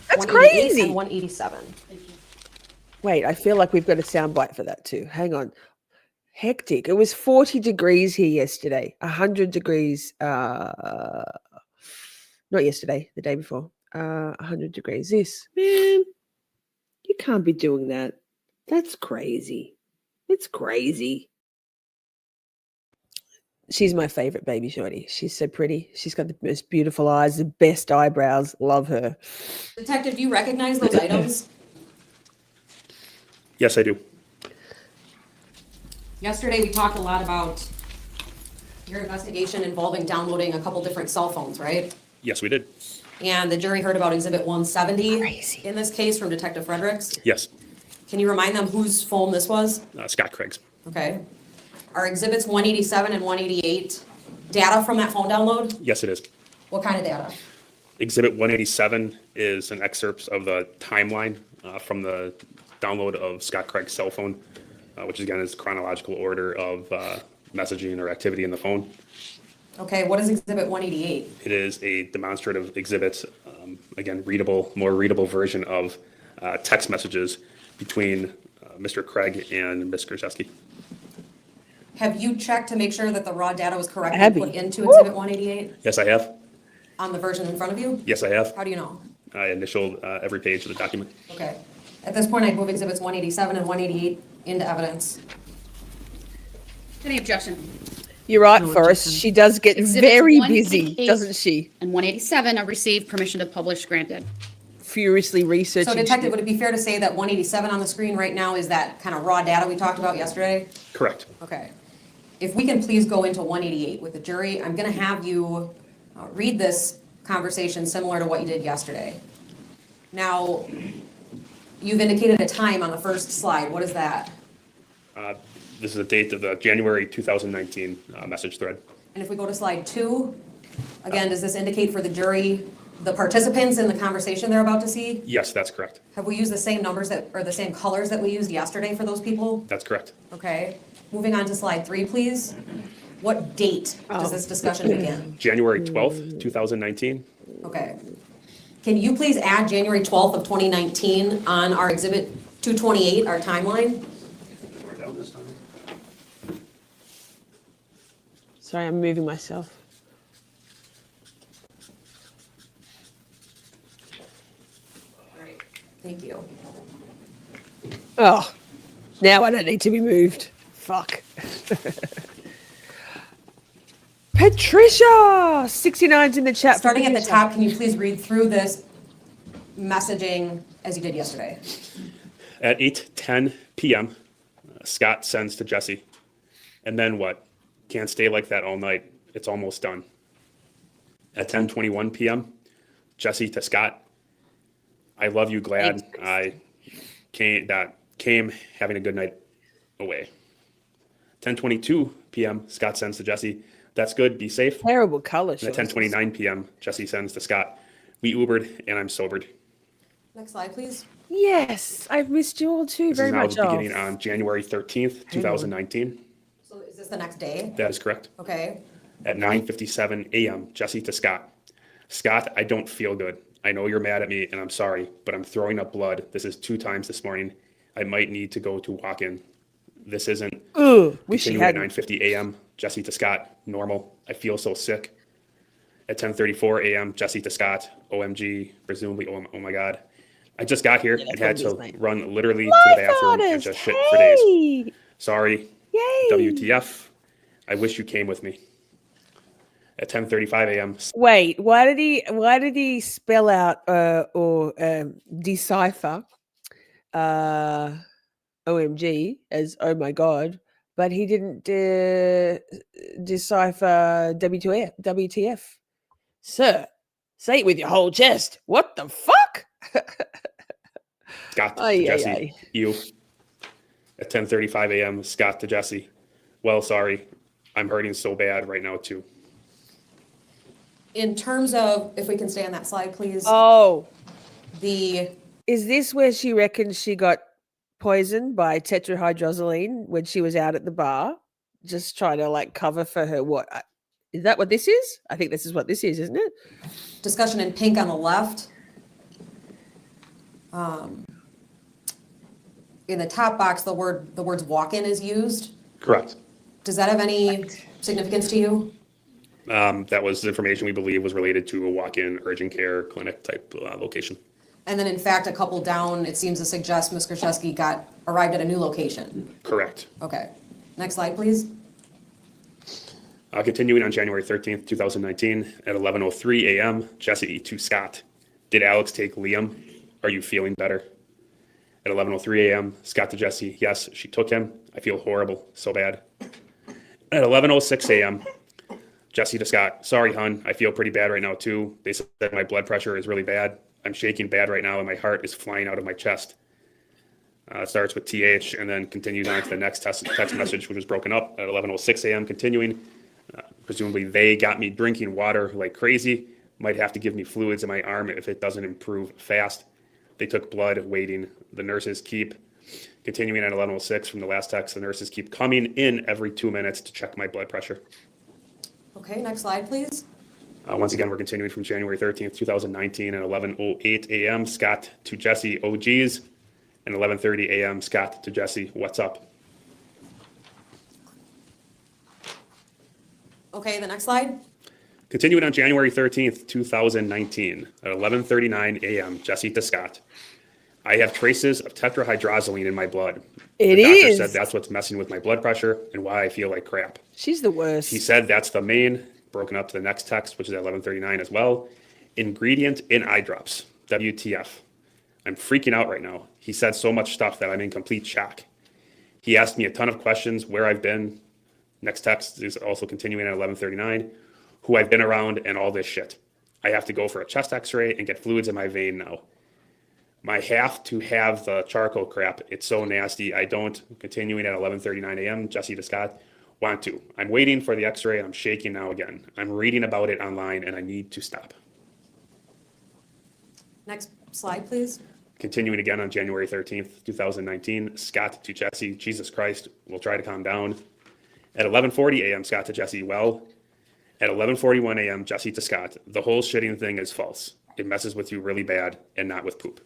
That's 188 crazy. and 187. Wait, I feel like we've got a soundbite for that too. Hang on. Hectic. It was 40 degrees here yesterday. 100 degrees. Not yesterday, the day before. 100 degrees. This. Man, you can't be doing that. That's crazy. It's crazy. She's my favorite baby shorty. She's so pretty. She's got the most beautiful eyes, the best eyebrows. Love her. Detective, do you recognize those items? Yes, I do. Yesterday, we talked a lot about your investigation involving downloading a couple different cell phones, right? Yes, we did. And the jury heard about Exhibit 170 Crazy. in this case from Detective Fredericks. Yes. Can you remind them whose phone this was? Scott Craig's. Okay. Are Exhibits 187 and 188 data from that phone download? Yes, it is. What kind of data? Exhibit 187 is an excerpt of the timeline from the download of Scott Craig's cell phone, which again is chronological order of messaging or activity in the phone. Okay, what is Exhibit 188? It is a demonstrative exhibit, again, more readable version of text messages between Mr. Craig and Ms. Kurczewski. Have you checked to make sure that the raw data was correctly Abby. put into Exhibit 188 Yes, I have. on the version in front of you? Yes, I have. How do you know? I initialed every page of the document. Okay. At this point, I'd move Exhibits 187 and 188 into evidence. Any objection? You're right, Forrest. She does get Exhibits very 188 busy, doesn't she? And 187 are received permission to publish granted. Furiously researching. So Detective, would it be fair to say that 187 on the screen right now is that kind of raw data we talked about yesterday? Correct. Okay. if we can please go into 188 with the jury, I'm going to have you read this conversation similar to what you did yesterday. Now, you've indicated a time on the first slide. What is that? This is the date of the January 2019 message thread. And if we go to slide 2, again, does this indicate for the jury the participants in the conversation they're about to see? Yes, that's correct. Have we used the same numbers that, or the same colors that we used yesterday for those people? That's correct. Okay. Moving on to slide 3, please. What date does this discussion begin? January 12th, 2019. Okay. Can you please add January 12th of 2019 on our exhibit 228, our timeline? Sorry, I'm moving myself. Right. Thank you. Oh, now I don't need to be moved. Fuck. Patricia, 69's in the chat. Starting at the top, can you please read through this messaging as you did yesterday? At 8:10 p.m., Scott sends to Jessy. And then what? Can't stay like that all night. It's almost done. At 10:21 p.m., Jessy to Scott. I love you, glad I came having a good night away. 10:22 p.m., Scott sends to Jessy. That's good, be safe. Terrible color. And at 10:29 p.m., Jessy sends to Scott. We Ubered and I'm sobered. Next slide, please. Yes, I've missed you all too very much. This is now beginning on January 13th, 2019. So is this the next day? That is correct. Okay. At 9:57 a.m., Jessy to Scott. Scott, I don't feel good. I know you're mad at me and I'm sorry, but I'm throwing up blood. This is 2 times this morning. I might need to go to walk-in. This isn't. Wish you Continuing had. at 9:50 a.m., Jessy to Scott. Normal. I feel so sick. At 10:34 a.m., Jessy to Scott. OMG. Presumably, oh my God. I just got here and had to run literally to the bathroom and just shit for days. Sorry. Yay. WTF. I wish you came with me. At 10:35 a.m. Wait, why did he spell out or decipher OMG as oh my God, but he didn't decipher WTF? Sir, say it with your whole chest. What the fuck? Scott to Jessy. You. At 10:35 a.m., Scott to Jessy. Well, sorry. I'm hurting so bad right now, too. In terms of, if we can stay on that slide, please. Oh. Is this where she reckons she got poisoned by tetrahydrozoline when she was out at the bar? Just trying to like cover for her what? Is that what this is? I think this is what this is, isn't it? Discussion in pink on the left. In the top box, the words walk-in is used. Correct. Does that have any significance to you? That was information we believe was related to a walk-in urgent care clinic type location. And then in fact, a couple down, it seems to suggest Ms. Kurczkewski arrived at a new location. Correct. Okay. Next slide, please. Continuing on January 13th, 2019, at 11:03 a.m., Jessy to Scott. Did Alex take Liam? Are you feeling better? At 11:03 a.m., Scott to Jessy. Yes, she took him. I feel horrible. So bad. At 11:06 a.m., Jessy to Scott. Sorry, hon. I feel pretty bad right now, too. They said my blood pressure is really bad. I'm shaking bad right now, and my heart is flying out of my chest. It starts with TH and then continues on to the next text message, which was broken up at 11:06 a.m. Continuing. Presumably, they got me drinking water like crazy. Might have to give me fluids in my arm if it doesn't improve fast. They took blood, waiting. The nurses keep continuing at 11:06 from the last text. The nurses keep coming in every 2 minutes to check my blood pressure. Okay, next slide, please. Once again, we're continuing from January 13th, 2019 at 11:08 a.m. Scott to Jessy, OGs, and 11:30 a.m. Scott to Jessy, what's up? Okay, the next slide. Continuing on January 13th, 2019 at 11:39 a.m. Jessy to Scott. I have traces of tetrahydrozoline in my blood. The doctor said that's what's messing with my blood pressure and why I feel like crap. She's the worst. He said that's the main, broken up to the next text, which is at 11:39 as well. Ingredient in Eyedrops. WTF. I'm freaking out right now. He said so much stuff that I'm in complete shock. He asked me a ton of questions, where I've been, Next text is also continuing at 11:39. Who I've been around and all this shit. I have to go for a chest x-ray and get fluids in my vein now. I have to have the charcoal crap. It's so nasty. I don't. Continuing at 11:39 a.m. Jessy to Scott. Want to. I'm waiting for the x-ray and I'm shaking now again. I'm reading about it online and I need to stop. Next slide, please. Continuing again on January 13th, 2019. Scott to Jessy. Jesus Christ. We'll try to calm down. At 11:40 a.m. Scott to Jessy. Well. At 11:41 a.m. Jessy to Scott. The whole shitting thing is false. It messes with you really bad and not with poop.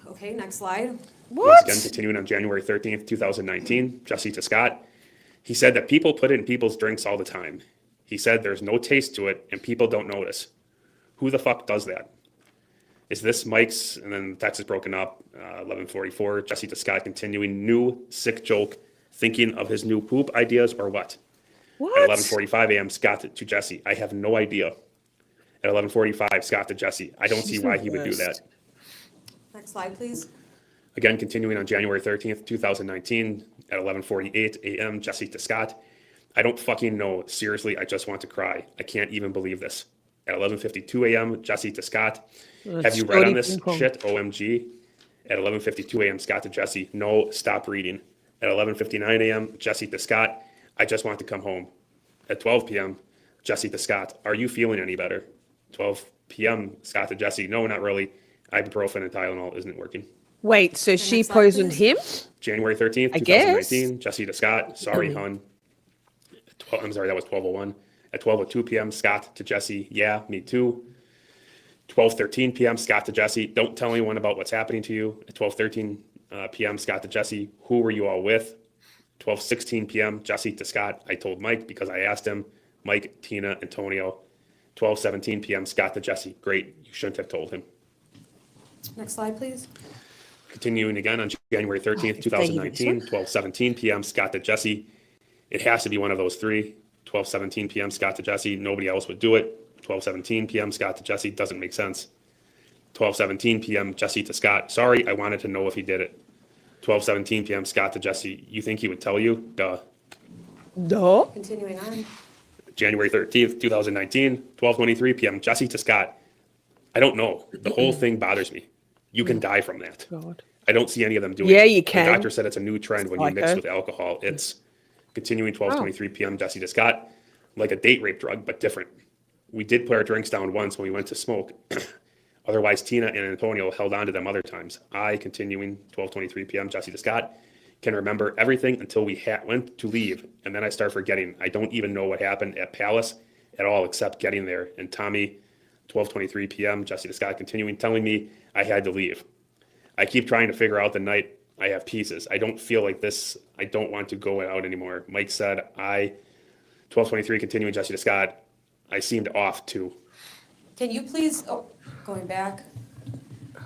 Okay, next slide. Once again, continuing on January 13th, 2019, Jessy to Scott. He said that people put it in people's drinks all the time. He said there's no taste to it and people don't notice. Who the fuck does that? Is this Mike's? And then the text is broken up. 11:44, Jessy to Scott continuing. New sick joke, thinking of his new poop ideas or what? At 11:45 a.m., Scott to Jessy. I have no idea. At 11:45, Scott to Jessy. I don't see why he would do that. Next slide, please. Again, continuing on January 13th, 2019, at 11:48 a.m., Jessy to Scott. I don't fucking know. Seriously, I just want to cry. I can't even believe this. At 11:52 a.m., Jessy to Scott. Have you read on this shit? OMG. At 11:52 a.m., Scott to Jessy. No, stop reading. At 11:59 a.m., Jessy to Scott. I just want to come home. At 12 p.m., Jessy to Scott. Are you feeling any better? 12 p.m., Scott to Jessy. No, not really. Ibuprofen and Tylenol isn't working. Wait, so she poisoned him? January 13th, 2019, Jessy to Scott. Sorry, hun. I'm sorry, that was 12:01. At 12:02 p.m., Scott to Jessy. Yeah, me too. 12:13 p.m., Scott to Jessy. Don't tell anyone about what's happening to you. At 12:13 p.m., Scott to Jessy. Who were you all with? 12:16 p.m., Jessy to Scott. I told Mike because I asked him. Mike, Tina, Antonio. 12:17 p.m., Scott to Jessy. Great. You shouldn't have told him. Next slide, please. Continuing again on January 13th, 2019, 12:17 p.m., Scott to Jessy. It has to be one of those three. 12:17 p.m., Scott to Jessy. Nobody else would do it. 12:17 p.m., Scott to Jessy. Doesn't make sense. 12:17 p.m., Jessy to Scott. Sorry, I wanted to know if he did it. 12:17 p.m., Scott to Jessy. You think he would tell you? Duh. Duh. Continuing on. January 13th, 2019, 12:23 p.m., Jessy to Scott. I don't know. The whole thing bothers me. You can die from that. God. I don't see any of them doing it. Yeah, you can. The doctor said it's a new trend when you mix with alcohol. It's continuing 12:23 p.m., Jessy to Scott. Like a date rape drug, but different. We did put our drinks down once when we went to smoke. Otherwise, Tina and Antonio held on to them other times. I, continuing 12:23 p.m., Jessy to Scott, can remember everything until we went to leave, and then I start forgetting. I don't even know what happened at Palace at all except getting there. And Tommy, 12:23 p.m., Jessy to Scott, continuing, telling me I had to leave. I keep trying to figure out the night I have pieces. I don't feel like this. I don't want to go out anymore. Mike said, 12:23, continuing, Jessy to Scott, I seemed off too. Can you please, going back.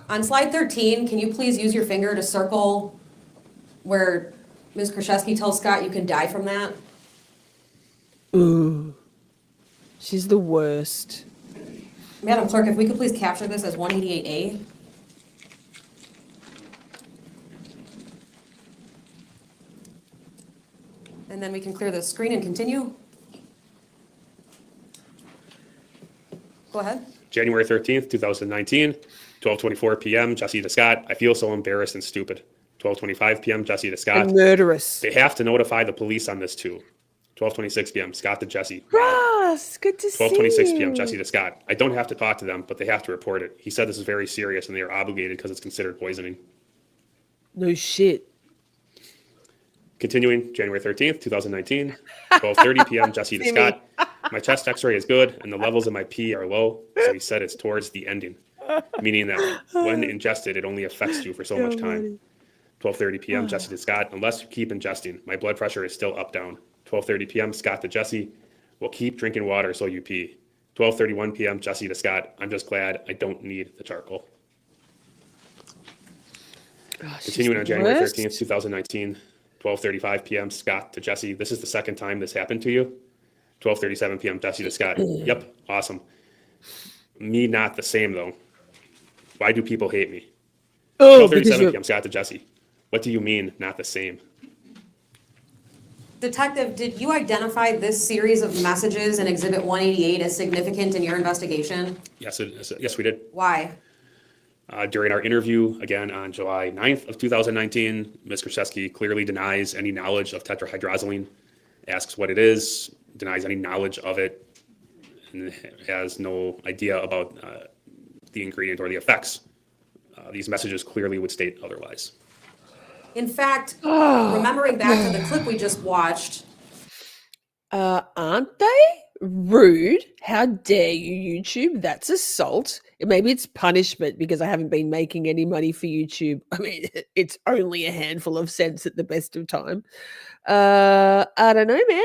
On slide 13, can you please use your finger to circle where Ms. Kurczewski tells Scott you can die from that? Ooh. She's the worst. Madam Clerk, if we could please capture this as 188A. And then we can clear the screen and continue. Go ahead. January 13th, 2019, 12:24 p.m., Jessy to Scott. I feel so embarrassed and stupid. 12:25 p.m., Jessy to Scott. And murderous. They have to notify the police on this too. 12:26 p.m., Scott to Jessy. Ross, good to see you. 12:26 p.m., Jessy to Scott. I don't have to talk to them, but they have to report it. He said this is very serious and they are obligated because it's considered poisoning. No shit. Continuing, January 13th, 2019, 12:30 p.m., Jessy to Scott. My chest x-ray is good and the levels in my pee are low, so he said it's towards the ending, meaning that when ingested, it only affects you for so much time. 12:30 p.m., Jessy to Scott. Unless you keep ingesting, my blood pressure is still up down. 12:30 p.m., Scott to Jessy. Well, keep drinking water so you pee. 12:31 p.m., Jessy to Scott. I'm just glad I don't need the charcoal. Continuing on January 13th, 2019, 12:35 p.m., Scott to Jessy. This is the second time this happened to you. 12:37 p.m., Jessy to Scott. Yep, awesome. Me not the same, though. Why do people hate me? 12:37 p.m., Scott to Jessy. What do you mean, not the same? Detective, did you identify this series of messages in Exhibit 188 as significant in your investigation? Yes, yes, we did. Why? During our interview, again, on July 9th of 2019, Ms. Kurczkewski clearly denies any knowledge of tetrahydrozoline, asks what it is, denies any knowledge of it, and has no idea about the ingredient or the effects. These messages clearly would state otherwise. In fact, remembering back to the clip we just watched. Aren't they? Rude. How dare you, YouTube? That's assault. Maybe it's punishment because I haven't been making any money for YouTube. I mean, it's only a handful of cents at the best of time. I don't know, man.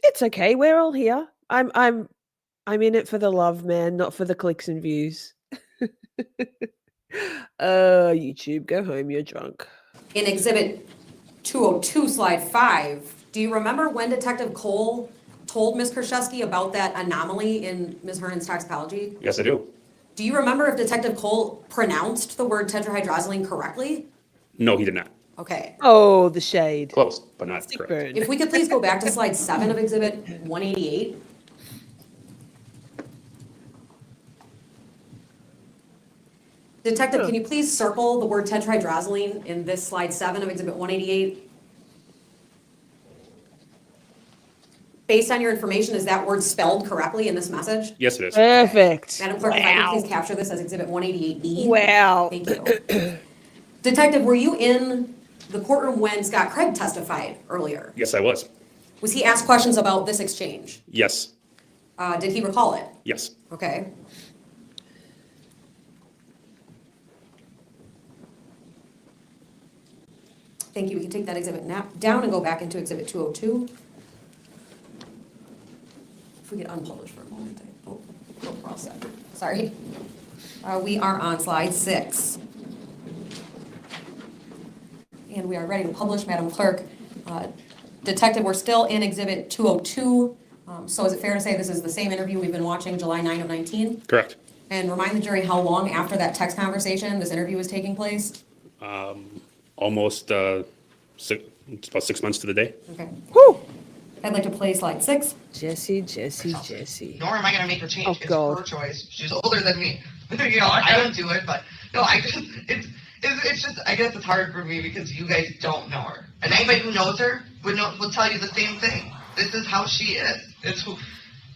It's okay. We're all here. I'm in it for the love, man, not for the clicks and views. YouTube, go home. You're drunk. In Exhibit 202, Slide 5, do you remember when Detective Cole told Ms. Kurczewski about that anomaly in Ms. Hernan's toxicology? Yes, I do. Do you remember if Detective Cole pronounced the word tetrahydrozoline correctly? No, he did not. Okay. Oh, the shade. Close, but not correct. Burn. If we could please go back to Slide 7 of Exhibit 188. Detective, can you please circle the word tetrahydrozoline in this Slide 7 of Exhibit 188? Based on your information, is that word spelled correctly in this message? Yes, it is. Perfect. Madam Clerk, if I could please capture this as Exhibit 188B. Wow. Thank you. Detective, were you in the courtroom when Scott Craig testified earlier? Yes, I was. Was he asked questions about this exchange? Yes. Did he recall it? Yes. Okay. Thank you. We can take that exhibit down and go back into Exhibit 202. If we get unpublished for a moment. Oh, we're all set. Sorry. We are on Slide 6. And we are ready to publish, Madam Clerk. Detective, we're still in Exhibit 202. So is it fair to say this is the same interview we've been watching July 9 of 19? Correct. And remind the jury how long after that text conversation this interview was taking place? Almost it's about 6 months to the day. Okay. Whew. I'd like to play Slide 6. Jessy. Nor am I going to make her change. Oh, It's God. her choice. She's older than me. I don't do it, but no, it's just, I guess it's hard for me because you guys don't know her. And anybody who knows her will tell you the same thing. This is how she is.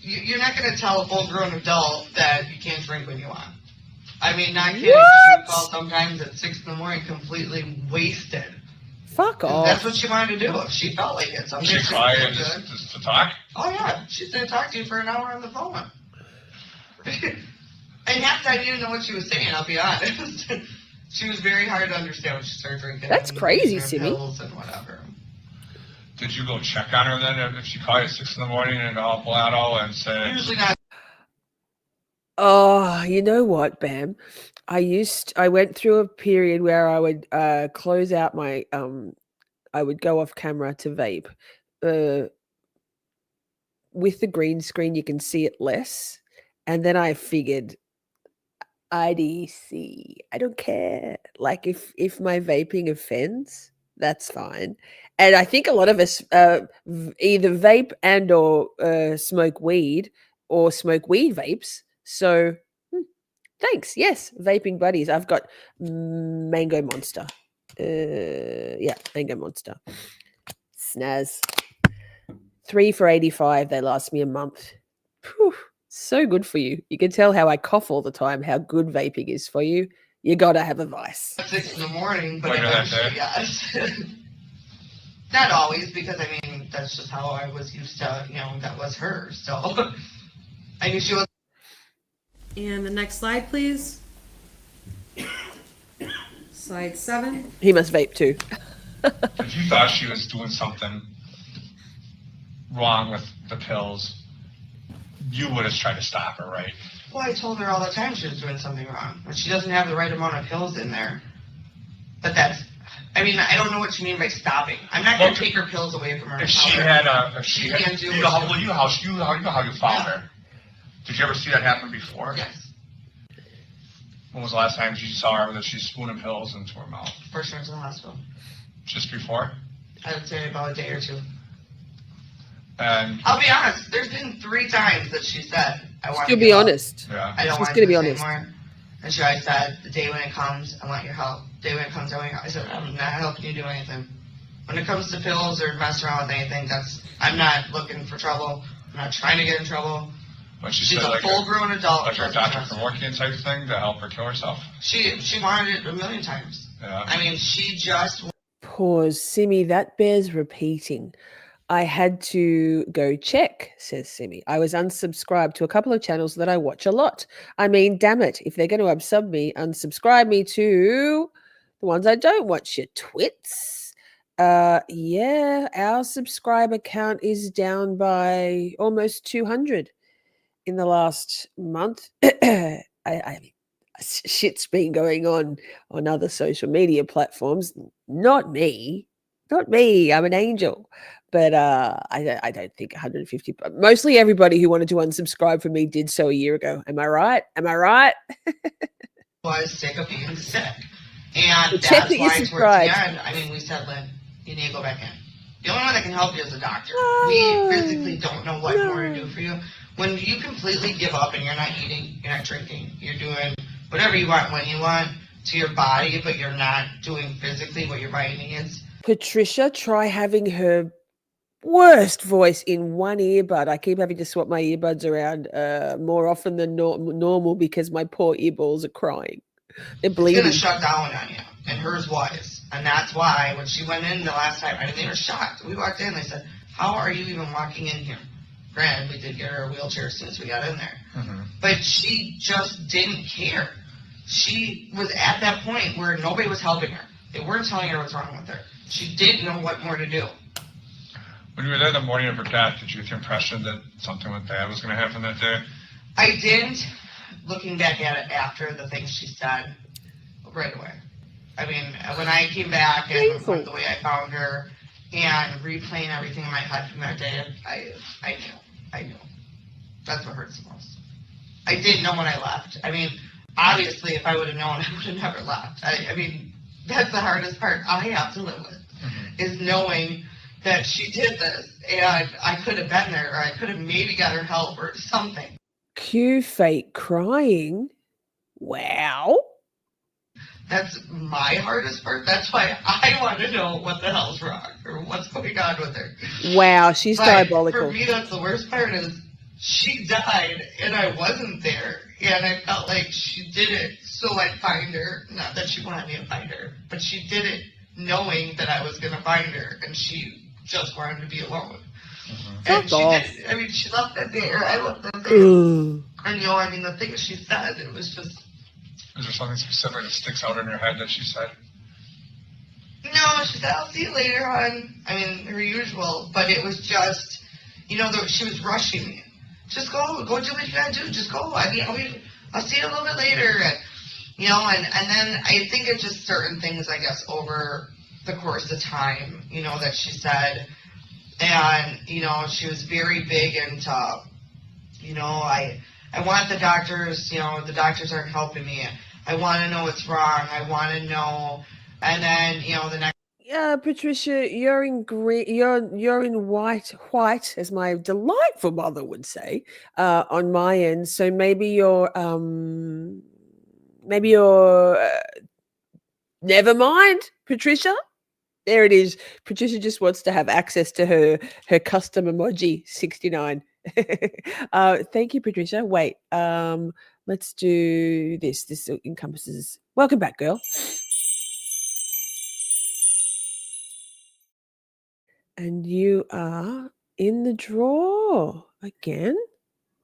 You're not going to tell a full-grown adult that you can't drink when you want. I mean, not kidding. She would call sometimes at 6 in the morning completely wasted. Fuck off. That's what she wanted to do if she felt like it. She cry and just to talk? Oh, yeah. She's going to talk to you for an hour on the phone. And half the time you didn't know what she was saying, I'll be honest. She was very hard to understand when she started drinking. That's crazy, her Simi. pills and whatever. Did you go check on her then if she called you at 6 in the morning and all blotto and say? Usually not. Oh, you know what, Bam? I went through a period where I would close out my I would go off camera to vape. With the green screen you can see it less. And then I figured IDC, I don't care. Like if my vaping offends, that's fine. And I think a lot of us either vape and or smoke weed or smoke weed vapes. So thanks. Yes, vaping buddies. I've got Mango Monster. Yeah, Mango Monster. Snaz. 3 for $85. They last me a month. Whew, so good for you. You can tell how I cough all the time, how good vaping is for you. You gotta have a vice. 6 in the morning, but eventually, yes. Not always, because I mean, that's just how I was used to, that was her. So I knew she was. And the next slide, please. Slide 7. He must vape too. If you thought she was doing something wrong with the pills, you would have tried to stop her, right? Well, I told her all the time she was doing something wrong, but she doesn't have the right amount of pills in there. But I don't know what you mean by stopping. I'm not going to take her pills away from her. If she had, you know how you found her. Did you ever see that happen before? Yes. When was the last time you saw her that she's spooning pills into her mouth? First she went to the hospital. Just before? I would say about a day or two. And I'll be honest, there's been 3 times that she said, I want She'll to be give up. honest. yeah, I don't She's want gonna to be do this honest. anymore. And she always said, the day when it comes, I want your help. The day when it comes, I want your help. I said, I'm not helping you do anything. When it comes to pills or messing around with anything, I'm not looking for trouble. I'm not trying to get in trouble. when she She's said a like full-grown adult. like a Doesn't Dr. trust me. Pewaukee type thing to help her kill herself. She wanted it a million times. Yeah. I mean, she just Pause. Simi, that bears repeating. I had to go check, says Simi. I was unsubscribed to a couple of channels that I watch a lot. I mean, damn it. If they're going to unsubscribe me to the ones I don't watch, you twits. Yeah, our subscriber count is down by almost 200 in the last month. Shit's been going on other social media platforms. Not me. I'm an angel. But I don't think 150. But mostly everybody who wanted to unsubscribe from me did so a year ago. Am I right? was sick of being sick. And Well, check that's that you why towards subscribed. the end, I mean, we said, Lynn, you need to go back in. The only one that can help you is a doctor. We physically don't know what more to do for you. When you completely give up and you're not eating, you're not drinking, you're doing whatever you want when you want to your body, but you're not doing physically what your body needs. Patricia, try having her worst voice in one earbud. I keep having to swap my earbuds around more often than normal because my poor earballs are crying. They're It's bleeding. going to shut down on you, and hers was. And that's why when she went in the last time, I mean, they were shocked. We walked in, they said, how are you even walking in here? Granted, we did get her a wheelchair as soon as we got in there. Mm-hmm. But she just didn't care. She was at that point where nobody was helping her. They weren't telling her what's wrong with her. She didn't know what more to do. When you were there the morning of her death, did you get the impression that something bad was going to happen that day? I didn't, looking back at it after the things she said, right away. I mean, when I came back and the way I found her and replaying everything in my head from that day, I knew. That's what hurts the most. I didn't know when I left. I mean, obviously, if I would have known, I would have never left. I mean, that's the hardest part I have to live with, is knowing that she did this and I could have been there, or I could have maybe got her help or something. Q fake crying. Wow. That's my hardest part. That's why I want to know what the hell's wrong or what's going on with her. Wow, she's But diabolical. For me, that's the worst part is she died and I wasn't there. And I felt like she did it so I'd find her. Not that she wanted me to find her, but she did it knowing that I was going to find her. And she just wanted to be alone. And she did. I mean, she left that day. Or I left that day. And, I mean, the things she said, it was just... Is there something specific that sticks out in your head that she said? No, she said, I'll see you later on. I mean, her usual. But it was just, she was rushing me. Just go do what you gotta do. Just go. I mean, I'll see you a little bit later. And, and then I think it's just certain things, I guess, over the course of time, that she said. And, she was very big into, I want the doctors, the doctors aren't helping me. I want to know what's wrong. I want to know. And then, the next. Yeah, Patricia, you're in green. You're in white, as my delightful mother would say, on my end. So maybe you're never mind, Patricia. There it is. Patricia just wants to have access to her custom emoji 69. Thank you, Patricia. Wait, let's do this. This encompasses. Welcome back, girl. And you are in the draw again.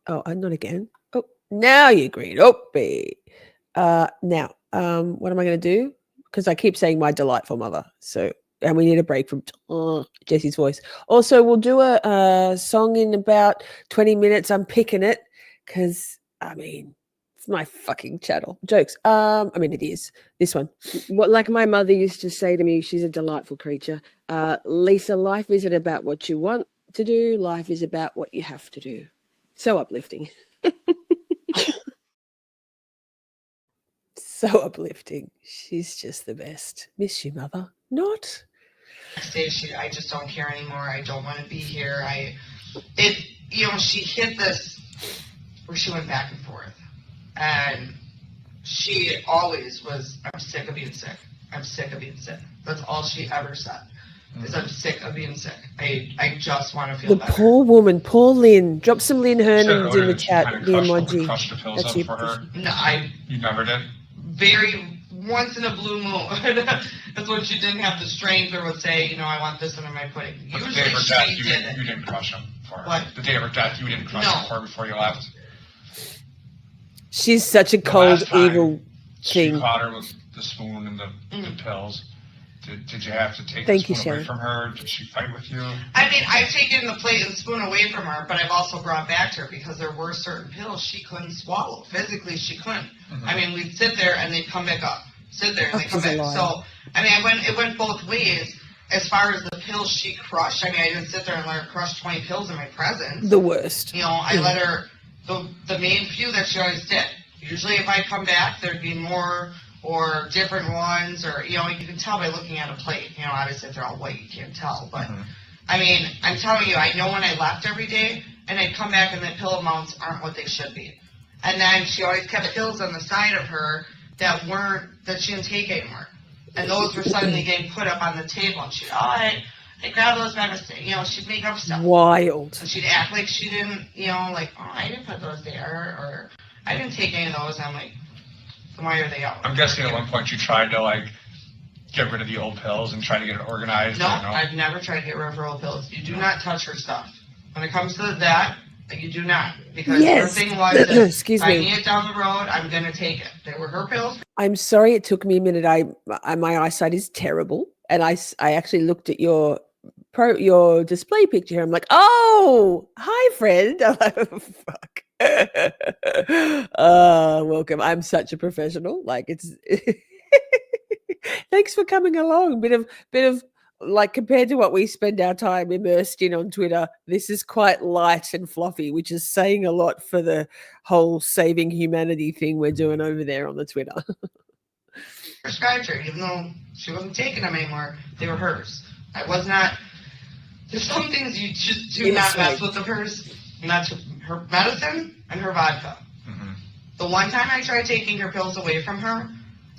Oh, not again. Oh, now you're green. Oh, now, what am I going to do? Because I keep saying my delightful mother. So, and we need a break from Jessy's voice. Also, we'll do a song in about 20 minutes. I'm picking it because, it's my fucking channel. Jokes. It is. This one. What, like my mother used to say to me, she's a delightful creature. Lisa, life isn't about what you want to do. Life is about what you have to do. So uplifting. So uplifting. She's just the best. Miss you, mother. Not. Next day, I just don't care anymore. I don't want to be here. She hit this where she went back and forth. And she always was, I'm sick of being sick. I'm sick of being sick. That's all she ever said. Is I'm sick of being sick. I just want to feel better. The poor woman, poor Lynn. Drop some Lynn Hernan in the chat, the emoji. Crushed the pills up for her? No, You never did? Very once in a blue moon. That's when she didn't have the strength or would say, I want this under my pudding. But Usually the day of her she death, did it. you didn't crush him for her. What? The day of her death, you didn't crush him for her before you left. She's such a The cold, last time evil She thing. caught her with the spoon and the pills. Did you have to take Thank the you, spoon away Sharon. from her? Did she fight with you? I mean, I've taken the plate and spoon away from her, but I've also brought back to her because there were certain pills she couldn't swallow. Physically, she couldn't. I mean, we'd sit there and they'd come back up. Sit there and they'd come back. So, I mean, it went both ways as far as the pills she crushed. I mean, I didn't sit there and let her crush 20 pills in my presence. The worst. I let her, the main few that she always did. Usually if I come back, there'd be more or different ones, or, you can tell by looking at a plate. Obviously if they're all white, you can't tell. But, I mean, I'm telling you, I know when I left every day, and I'd come back and the pill amounts aren't what they should be. And then she always kept pills on the side of her that she didn't take anymore. And those were suddenly getting put up on the table, and she'd, I grabbed those by mistake. She'd make up stuff. Wild. And she'd act like she didn't, I didn't put those there, or I didn't take any of those. And I'm like, then why are they out? I'm guessing at one point you tried to, get rid of the old pills and try to get it organized. No, I've never tried to get rid of her old pills. You do not touch her stuff. When it comes to that, you do not. Because her thing was, Excuse if I me. need it down the road, I'm going to take it. They were her pills. I'm sorry it took me a minute. My eyesight is terrible. And I actually looked at your display picture here. I'm like, oh, hi, friend. I'm like, oh, fuck. Welcome. I'm such a professional. It's thanks for coming along. Bit of compared to what we spend our time immersed in on Twitter, this is quite light and fluffy, which is saying a lot for the whole saving humanity thing we're doing over there on the Twitter. Prescribed her, even though she wasn't taking them anymore. They were hers. I was not. There's some things you just do not mess with of hers. And that's her medicine and her vodka. The one time I tried taking her pills away from her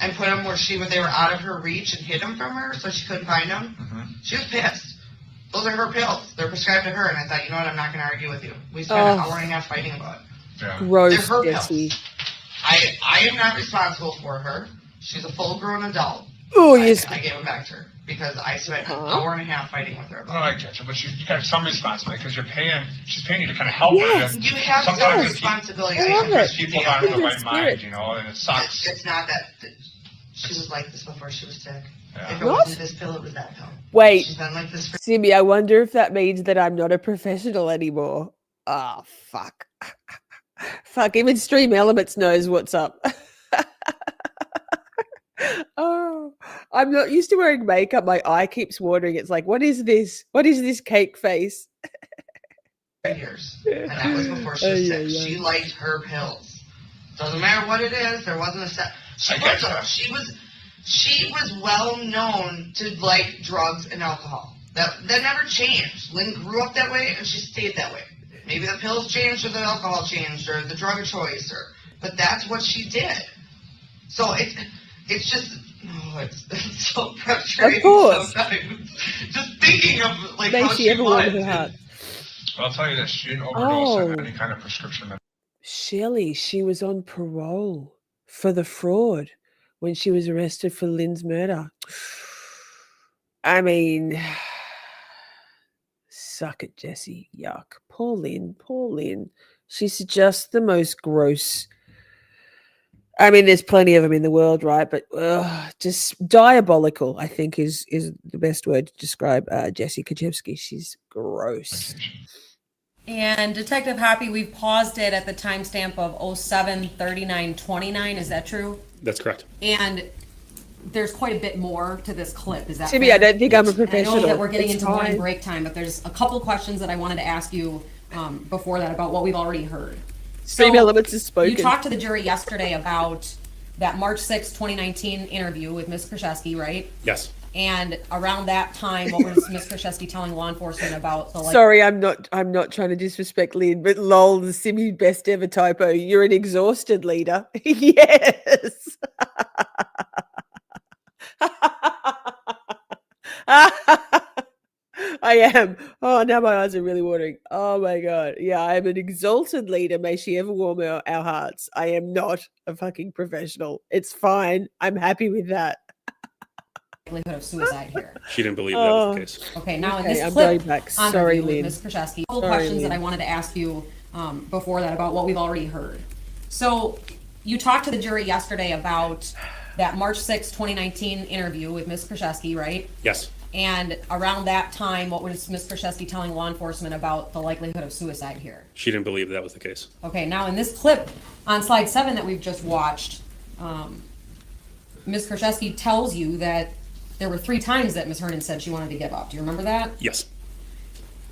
and put them where they were out of her reach and hid them from her so she couldn't find them, she was pissed. Those are her pills. They're prescribed to her. And I thought, you know what, I'm not going to argue with you. We spent an hour and a half fighting about it. Yeah. Gross, They're her Jessy. pills. I am not responsible for her. She's a full-grown adult. Oh, yes. I gave them back to her because I spent an hour and a half fighting with her. Oh, I get you, but you have some responsibility because she's paying you to kind of help Yes. her. You have some Sometimes responsibility. I love it. people aren't in the right Spirit. mind, and it sucks. It's not that. She was like this before she was sick. Yeah. If it What? wasn't this pill, it was that pill. Wait, She's been like this for Simi, I wonder if that means that I'm not a professional anymore. Oh, fuck. Fuck, even Stream Elements knows what's up. Oh, I'm not used to wearing makeup. My eye keeps watering. It's like, what is this? What is this cake face? years. And that was before she was sick. She liked her pills. Doesn't matter what it is, there wasn't a set. She was well known to like drugs and alcohol. That never changed. Lynn grew up that way and she stayed that way. Maybe the pills changed or the alcohol changed or the drug of choice, but that's what she did. So it's just, it's so frustrating. Of course. Sometimes. Just thinking of like May how she she ever was. warm her heart. Well, I'll tell you this, she didn't overdose on Oh. any kind of prescription. Shelley, she was on parole for the fraud when she was arrested for Lynn's murder. I mean, suck it, Jessy. Yuck. Poor Lynn. Poor Lynn. She's just the most gross. I mean, there's plenty of them in the world, right? But just diabolical, I think, is the best word to describe Jessy Kurczewski. She's gross. And Detective Happy, we've paused it at the timestamp of 07:39:29. Is that true? That's correct. And there's quite a bit more to this clip. Is that Timmy, fair? I don't think I'm a And I professional. know that we're getting It's into morning fine. break time, but there's a couple questions that I wanted to ask you before that about what we've already heard. Stream Elements is spoken. You talked to the jury yesterday about that March 6, 2019 interview with Ms. Kurczkewski, right? Yes. And around that time, what was Ms. Kurczewski telling law enforcement about the Sorry, I'm not trying to disrespect Lynn, but lol, the Simi best ever typo. You're an exhausted leader. Yes. I am. Oh, now my eyes are really watering. Oh my God. Yeah, I am an exalted leader. May she ever warm our hearts. I am not a fucking professional. It's fine. I'm happy with that. likelihood of suicide here. She didn't believe that was the case. Okay, now in Okay, this I'm clip going back. on Sorry, review with Lynn. Ms. Kurczewski, a couple Sorry, questions that Lynn. I wanted to ask you before that about what we've already heard. So you talked to the jury yesterday about that March 6, 2019 interview with Ms. Kurczewski, right? Yes. And around that time, what was Ms. Kurczewski telling law enforcement about the likelihood of suicide here? She didn't believe that was the case. Okay, now in this clip on slide 7 that we've just watched, Ms. Kurczewski tells you that there were 3 times that Ms. Hernan said she wanted to give up. Do you remember that? Yes.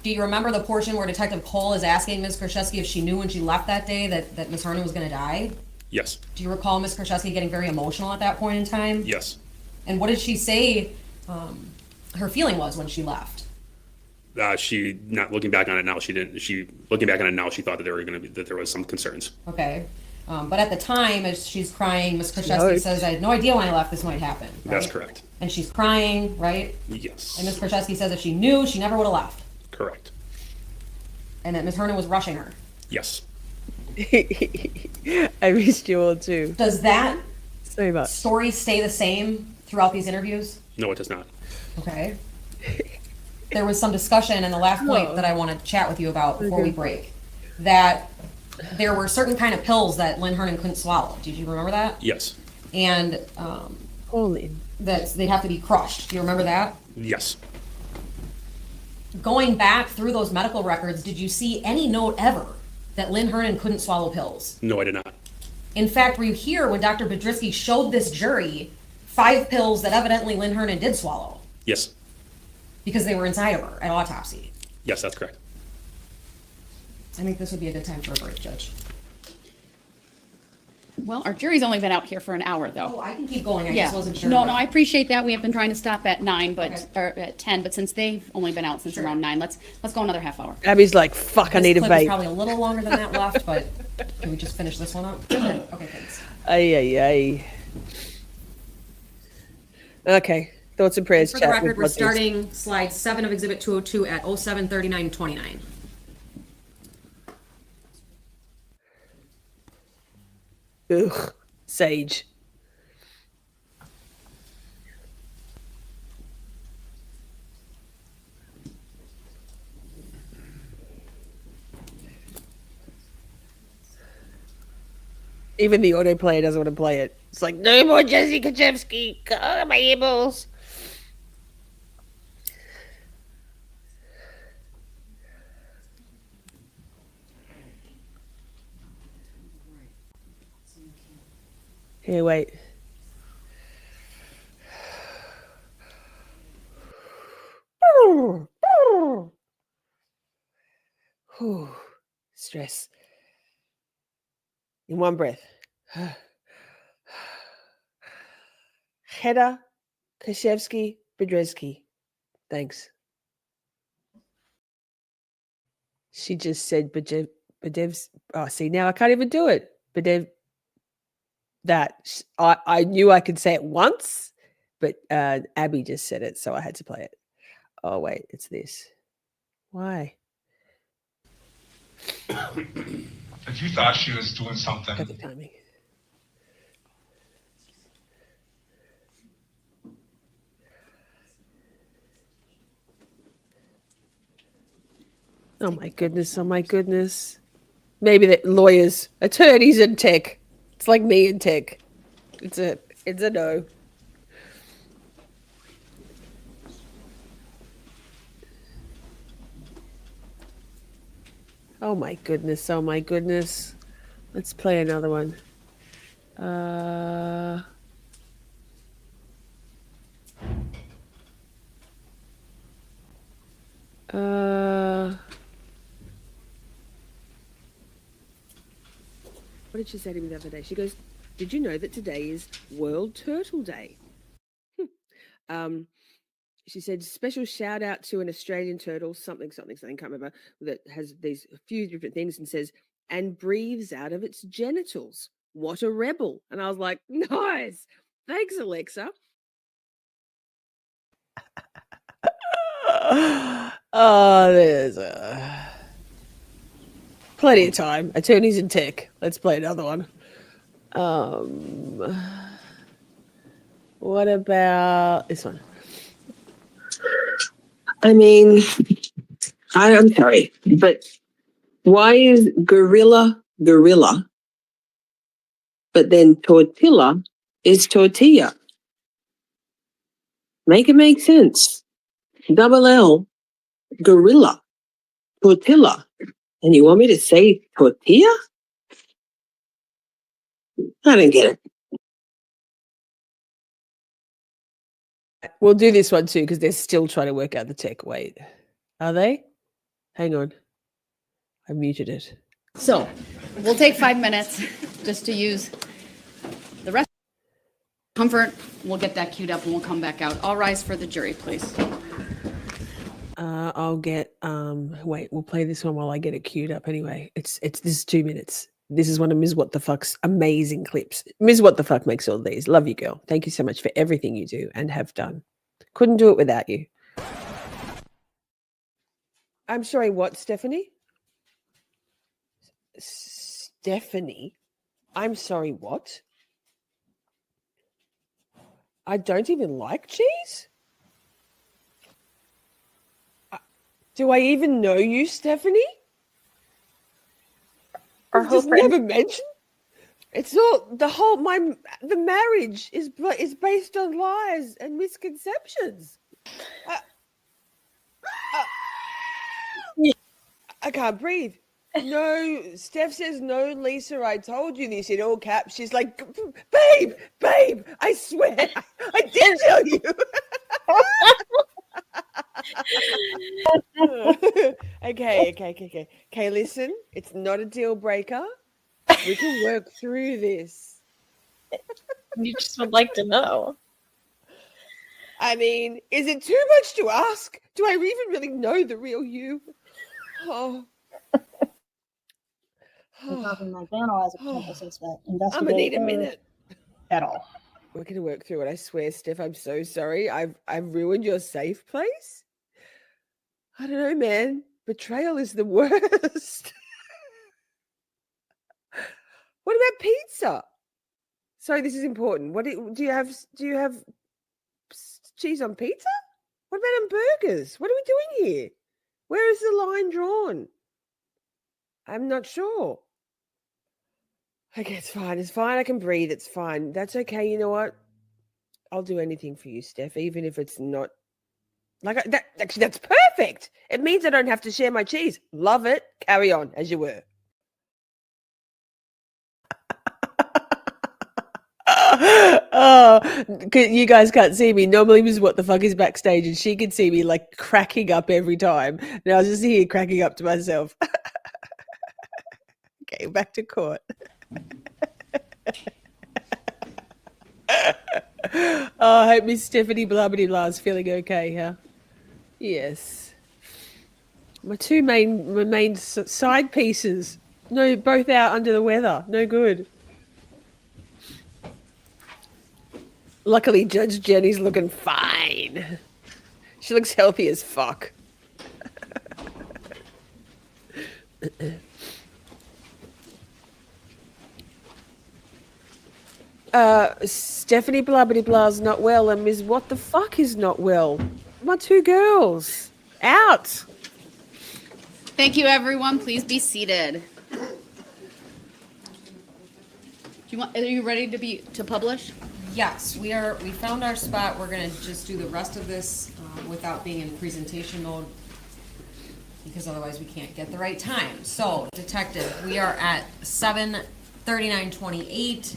Do you remember the portion where Detective Cole is asking Ms. Kurczewski if she knew when she left that day that Ms. Hernan was going to die? Yes. Do you recall Ms. Kurczewski getting very emotional at that point in time? Yes. And what did she say her feeling was when she left? She, not looking back on it now, she didn't. She looking back on it now, she thought that there was some concerns. Okay. But at the time, as she's crying, Ms. Kurczewski says, I had no idea when I left this might happen. Right? That's correct. And she's crying, right? Yes. And Ms. Kurczewski says if she knew, she never would have left. Correct. And that Ms. Hernan was rushing her. Yes. I missed you all too. Does that So much. story stay the same throughout these interviews? No, it does not. Okay. There was some discussion in the last point that I want to chat with you about before we break. That there were certain kind of pills that Lynn Hernan couldn't swallow. Did you remember that? Yes. And that they have to be crushed. Do you remember that? Yes. Going back through those medical records, did you see any note ever that Lynn Hernan couldn't swallow pills? No, I did not. In fact, were you here when Dr. Bedrisky showed this jury 5 pills that evidently Lynn Hernan did swallow? Yes. Because they were inside of her at autopsy. Yes, that's correct. I think this would be a good time for a break, Judge. Well, our jury's only been out here for an hour, though. Oh, I can keep going. I Yeah. just wasn't sure. No, I appreciate that. We have been trying to stop at 9, but or at 10. But since they've only been out since around 9, let's go another half hour. Abby's like, fuck, I need a This clip is vape. probably a little longer than that left, but can we just finish this one up? Okay, thanks. Ay. Okay. Thoughts and prayers. For the chat record, with we're Rogers. starting slide 7 of Exhibit 202 at 07:39:29. Ugh. Sage. Even the autoplayer doesn't want to play it. It's like, no more Jessy Kurczewski. God, my eyeballs. Here, wait. Whew. Stress. In one breath. Hedda Kurczewski Bedresky. Thanks. She just said Bedev's. Oh, see, now I can't even do it. Bedev. That I knew I could say it once, but Abby just said it, so I had to play it. Oh wait, it's this. Why? If you thought she was doing something Got the timing. Oh my goodness! Oh my goodness! Maybe the lawyers, attorneys in tech. It's like me in tech. It's a no. Oh my goodness, oh my goodness. Let's play another one. What did she say to me the other day? She goes, did you know that today is World Turtle Day? she said, special shout out to an Australian turtle, something, can't remember, that has these a few different things and says, and breathes out of its genitals. What a rebel. And I was like, nice. Thanks, Alexa. Oh, there's plenty of time. Attorneys in tech. Let's play another one. What about this one? I mean, I'm sorry, but why is gorilla, but then tortilla is tortilla? Make it make sense. Double L, gorilla, tortilla. And you want me to say tortilla? I don't get it. We'll do this one too because they're still trying to work out the tech. Wait, are they? Hang on. I muted it. So we'll take 5 minutes just to use the rest. Comfort, we'll get that queued up and we'll come back out. All rise for the jury, please. I'll get wait, we'll play this one while I get it queued up anyway. This is 2 minutes. This is one of Ms. What the Fuck's amazing clips. Ms. What the Fuck makes all these. Love you, girl. Thank you so much for everything you do and have done. Couldn't do it without you. I'm sorry, what, Stephanie? Stephanie? I'm sorry, what? I don't even like cheese? Do I even know you, Stephanie? Just never mentioned. It's all the marriage is based on lies and misconceptions. I can't breathe. No, Steph says no, Lisa, I told you this in all caps. She's like, babe, I swear, I did tell you. Okay, listen, it's not a deal breaker. We can work through this. You just would like to know. I mean, is it too much to ask? Do I even really know the real you? Oh. I'm talking like analyze a potential suspect, investigate. I'm gonna need a minute. At all. We're gonna work through it. I swear, Steph. I'm so sorry. I've ruined your safe place. I don't know, man. Betrayal is the worst. What about pizza? Sorry, this is important. What do you have? Do you have cheese on pizza? What about on burgers? What are we doing here? Where is the line drawn? I'm not sure. Okay, it's fine. It's fine. I can breathe. It's fine. That's okay. You know what? I'll do anything for you, Steph, even if it's not like that. Actually, that's perfect. It means I don't have to share my cheese. Love it. Carry on as you were. Oh, you guys can't see me. Normally, Ms. What the Fuck is backstage, and she can see me like cracking up every time. Now I was just here cracking up to myself. Okay, back to court. Oh, I hope Miss Stephanie blah is feeling okay, huh? Yes. My two main side pieces. No, both out under the weather. No good. Luckily, Judge Jenny's looking fine. She looks healthy as fuck. Stephanie blah's not well, and Ms. What the Fuck is not well. My two girls out. Thank you, everyone. Please be seated. Are you ready to publish? Yes, we found our spot. We're gonna just do the rest of this without being in presentation mode because otherwise we can't get the right time. So, detective, we are at 7:39:28,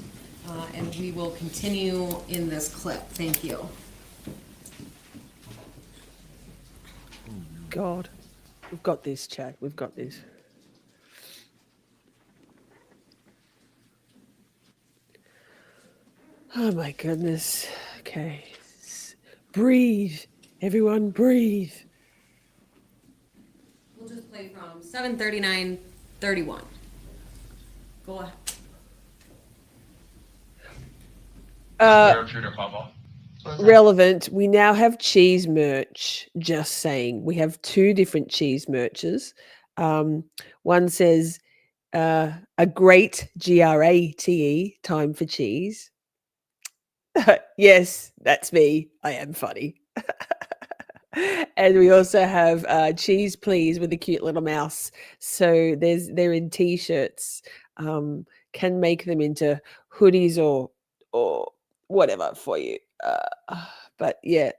and we will continue in this clip. Thank you. God, we've got this, Chad. We've got this. Oh my goodness. Okay. Breathe. Everyone breathe. We'll just play from 7:39:31. Go ahead. Therapeutic level. Relevant. We now have cheese merch. Just saying. We have 2 different cheese merches. One says a great GRATE time for cheese. Yes, that's me. I am funny. And we also have cheese please with a cute little mouse. So they're in t-shirts. Can make them into hoodies or whatever for you. But yeah.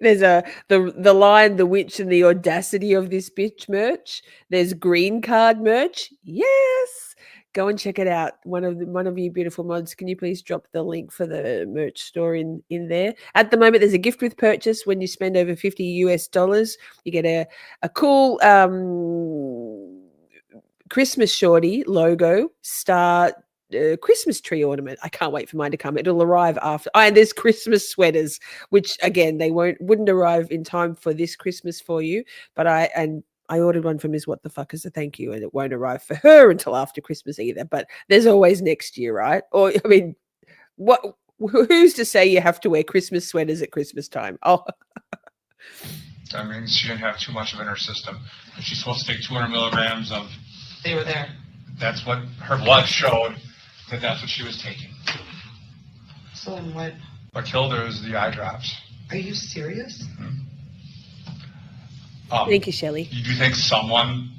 There's the line, the witch and the audacity of this bitch merch. There's green card merch. Yes. Go and check it out. One of you beautiful mods, can you please drop the link for the merch store in there? At the moment, there's a gift with purchase. When you spend over $50, you get a cool Christmas shorty logo star Christmas tree ornament. I can't wait for mine to come. It'll arrive after. And there's Christmas sweaters, which again they wouldn't arrive in time for this Christmas for you. But I ordered one for Ms. What the Fuck as a thank you, and it won't arrive for her until after Christmas either. But there's always next year, right? Or I mean, who's to say you have to wear Christmas sweaters at Christmas time? Oh, That means she didn't have too much of it in her system. She's supposed to take 200 milligrams of. They were there. That's what her blood showed. That's what she was taking. So then what? What killed her is the eye drops. Are you serious? thank you, Shelley. Do you think someone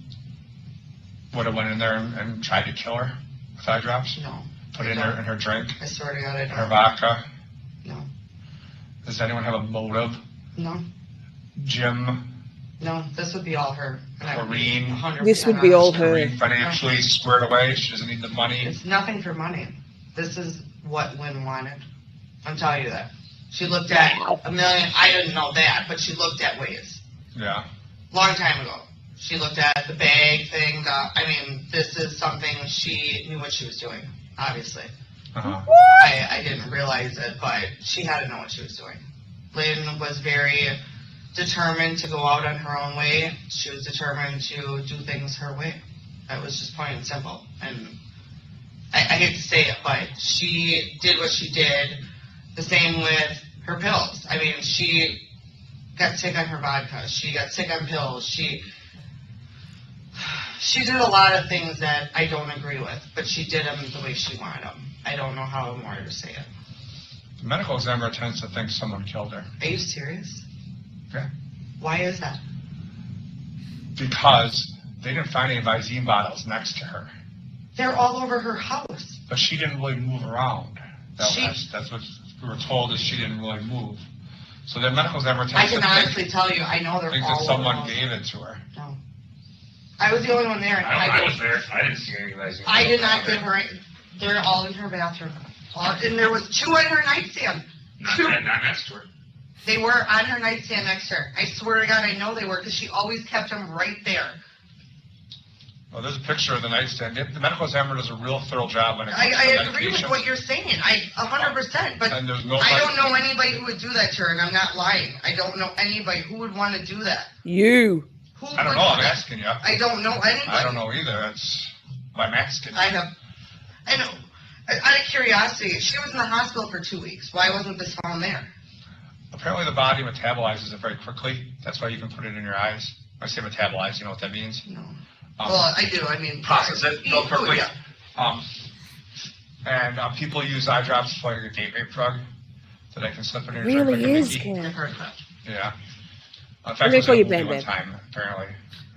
would have went in there and tried to kill her with eye drops? No. Put it in her drink? I swear to God, I don't. Her vodka? No. Does anyone have a motive? No. Jim? No, this would be all her. Corrine? This would be all her. Corrine financially squared away. She doesn't need the money. It's nothing for money. This is what Lynn wanted. I'm telling you that. She looked at a million. I didn't know that, but she looked at ways. Yeah. Long time ago. She looked at the bag thing. This is something she knew what she was doing, obviously. Uh-huh. I didn't realize it, but she had to know what she was doing. Lynn was very determined to go out on her own way. She was determined to do things her way. That was just plain and simple. And I hate to say it, but she did what she did. The same with her pills. I mean, she got sick on her vodka. She got sick on pills. She did a lot of things that I don't agree with, but she did them the way she wanted them. I don't know how more to say it. The medical examiner tends to think someone killed her. Are you serious? Yeah. Why is that? Because they didn't find any Visine bottles next to her. They're all over her house. But she didn't really move around. That's what we were told, is she didn't really move. So the medical examiner tends to I can honestly tell you, I know they're think all that over someone the house. gave it to her. No. I was the only one there. And I was there. I didn't see any Visine. I did not give her. They're all in her bathroom. And there was 2 on her nightstand. Not next to her. They were on her nightstand next to her. I swear to God, I know they were, because she always kept them right there. Well, there's a picture of the nightstand. The medical examiner does a real thorough job when it comes to I agree with medication. what you're saying. 100%. But And there's no I don't know anybody who would do that to her, and I'm not lying. I don't know anybody who would want to do that. You. Who I don't would know. do I'm that? asking you. I don't know anybody. I don't know either. That's why I'm asking you. I know. Out of curiosity, she was in the hospital for 2 weeks. Why wasn't this found there? Apparently the body metabolizes it very quickly. That's why you can put it in your eyes. When I say metabolize, you know what that means? No. Well, I do. I mean, process it real eat food, quickly. yeah. And people use eye drops like a date rape drug, that I can slip it in your Really drink like a is, Mickey. Ken. I've heard that. Yeah. In fact, I'm it gonna was call in a you movie Bam one Bam. time, apparently.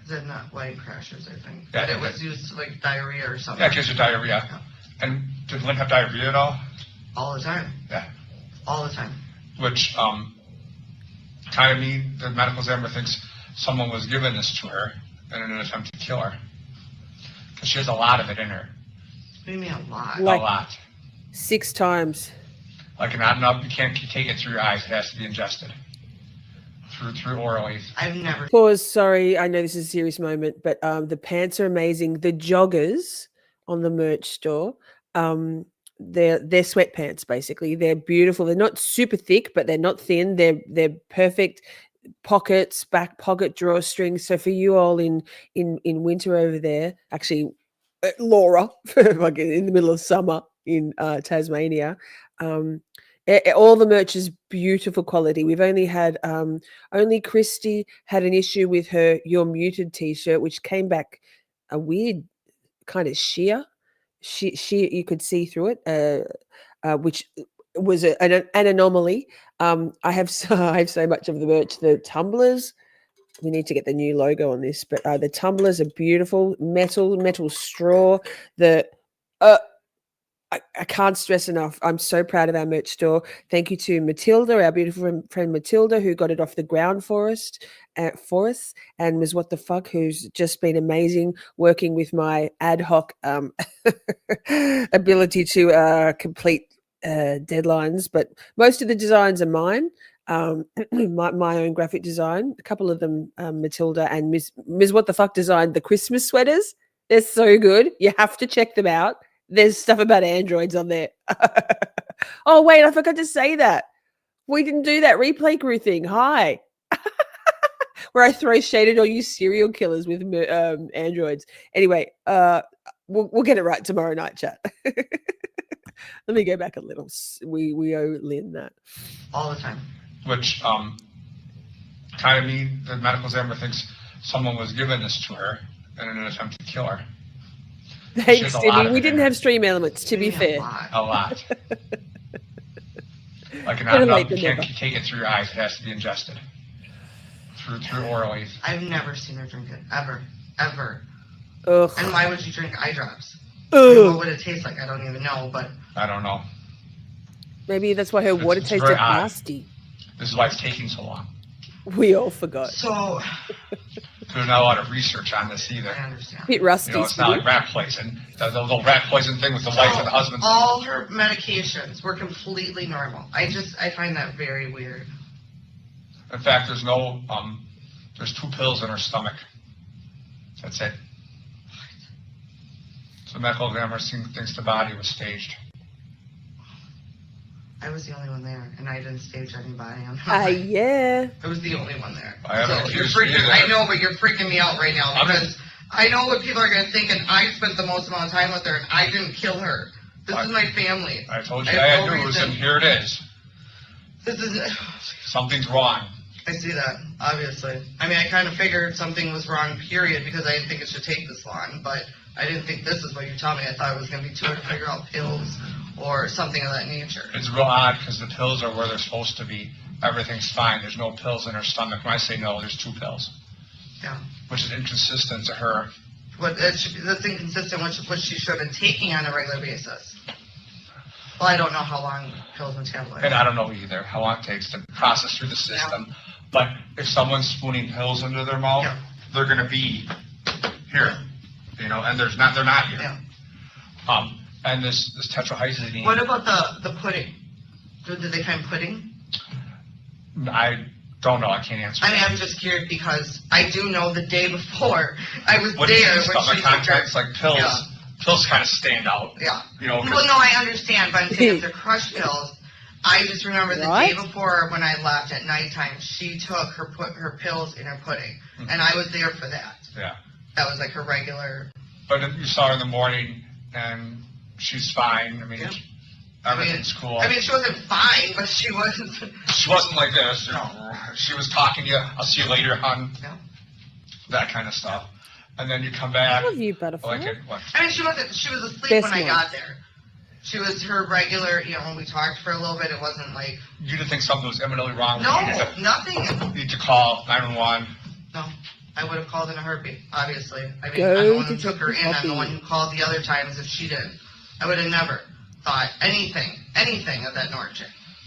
Is it not white crashers, I think? Yeah, But it it was is. used like diarrhea or something. Yeah, it gives you diarrhea. Yeah. And did Lynn have diarrhea at all? All the time. Yeah. All the time. Which kind of mean the medical examiner thinks someone was giving this to her in an attempt to kill her. Because she has a lot of it in her. What do you mean a lot? Like- a lot. 6 times. Like not enough, you can't take it through your eyes. It has to be ingested. Through orally. I've never. Pause. Sorry, I know this is a serious moment, but the pants are amazing. The joggers on the merch store, they're sweatpants basically. They're beautiful. They're not super thick, but they're not thin. They're perfect pockets, back pocket drawstrings. So for you all in winter over there, actually, Laura, like in the middle of summer in Tasmania, all the merch is beautiful quality. We've only had only Christy had an issue with her "You're Muted" t-shirt, which came back a weird kind of sheer. She you could see through it, which was an anomaly. I have so much of the merch. The tumblers, we need to get the new logo on this, but the tumblers are beautiful, metal straw. I can't stress enough. I'm so proud of our merch store. Thank you to Matilda, our beautiful friend Matilda, who got it off the ground for us, and was what the fuck, who's just been amazing working with my ad hoc ability to complete deadlines. But most of the designs are mine. My own graphic design. A couple of them, Matilda and Ms. What the Fuck designed the Christmas sweaters. They're so good. You have to check them out. There's stuff about androids on there. Oh, wait, I forgot to say that. We didn't do that replay crew thing. Hi. Where I throw shade at all you serial killers with androids. Anyway, we'll get it right tomorrow night, chat. Let me go back a little. We owe Lynn that. All the time. Which kind of mean the medical examiner thinks someone was giving this to her in an attempt to kill her. Thanks, Timmy. We didn't have stream elements, to be fair. A lot. Like you can't take it through your eyes. It has to be ingested through orally. I've never seen her drink it, ever. Ugh. And why would you drink eye drops? What would it taste like? I don't even know, but... I don't know. Maybe that's why her water tasted nasty. This is why it's taking so long. We all forgot. So... There's not a lot of research on this either. I understand. Bit rusty. It's not like rat poison. The little rat poison thing with the wife and the husband. All her medications were completely normal. I find that very weird. In fact, there's 2 pills in her stomach. That's it. So the medical examiner thinks the body was staged. I was the only one there, and I didn't stage anybody. Yeah. I was the only one there. I know, but you're freaking me out right now because I know what people are going to think, and I spent the most amount of time with her, and I didn't kill her. This is my family. I told you I had news, and here it is. Something's wrong. I see that, obviously. I mean, I kind of figured something was wrong, period, because I didn't think it should take this long, but I didn't think this is what you told me. I thought it was going to be too hard to figure out pills or something of that nature. It's real odd because the pills are where they're supposed to be. Everything's fine. There's no pills in her stomach. When I say no, there's 2 pills. Yeah. Which is inconsistent to her. That's inconsistent with what she should have been taking on a regular basis. Well, I don't know how long pills and tablets. And I don't know either how long it takes to process through the system. Yeah. But if someone's spooning pills into their mouth, they're going to be here. And they're not here. Yeah. And this tetrahydrogenine. What about the pudding? Did they find pudding? I don't know. I can't answer. I mean, I'm just curious because I do know the day before I was there. When she contacts like pills. Yeah. Pills kind of stand out. Yeah. Well, no, I understand, but I'm saying if they're crushed pills, I just remember the day before when I left at nighttime, she took her pills in her pudding, and I was there for that. Yeah. That was like her regular. But you saw her in the morning, and she's fine. I mean, everything's cool. I mean, she wasn't fine, but she wasn't. She wasn't like this. She was talking to you. I'll see you later, hon. Yeah. That kind of stuff. And then you come back. I love you, butterfly. I mean, she was asleep when I got there. She was her regular, when we talked for a little bit, it wasn't like... You didn't think something was imminently wrong? No, nothing. You need to call 911? No, I would have called in a heartbeat, obviously. I mean, I'm the one who took her in. I'm the one who called the other times if she didn't. I would have never thought anything of that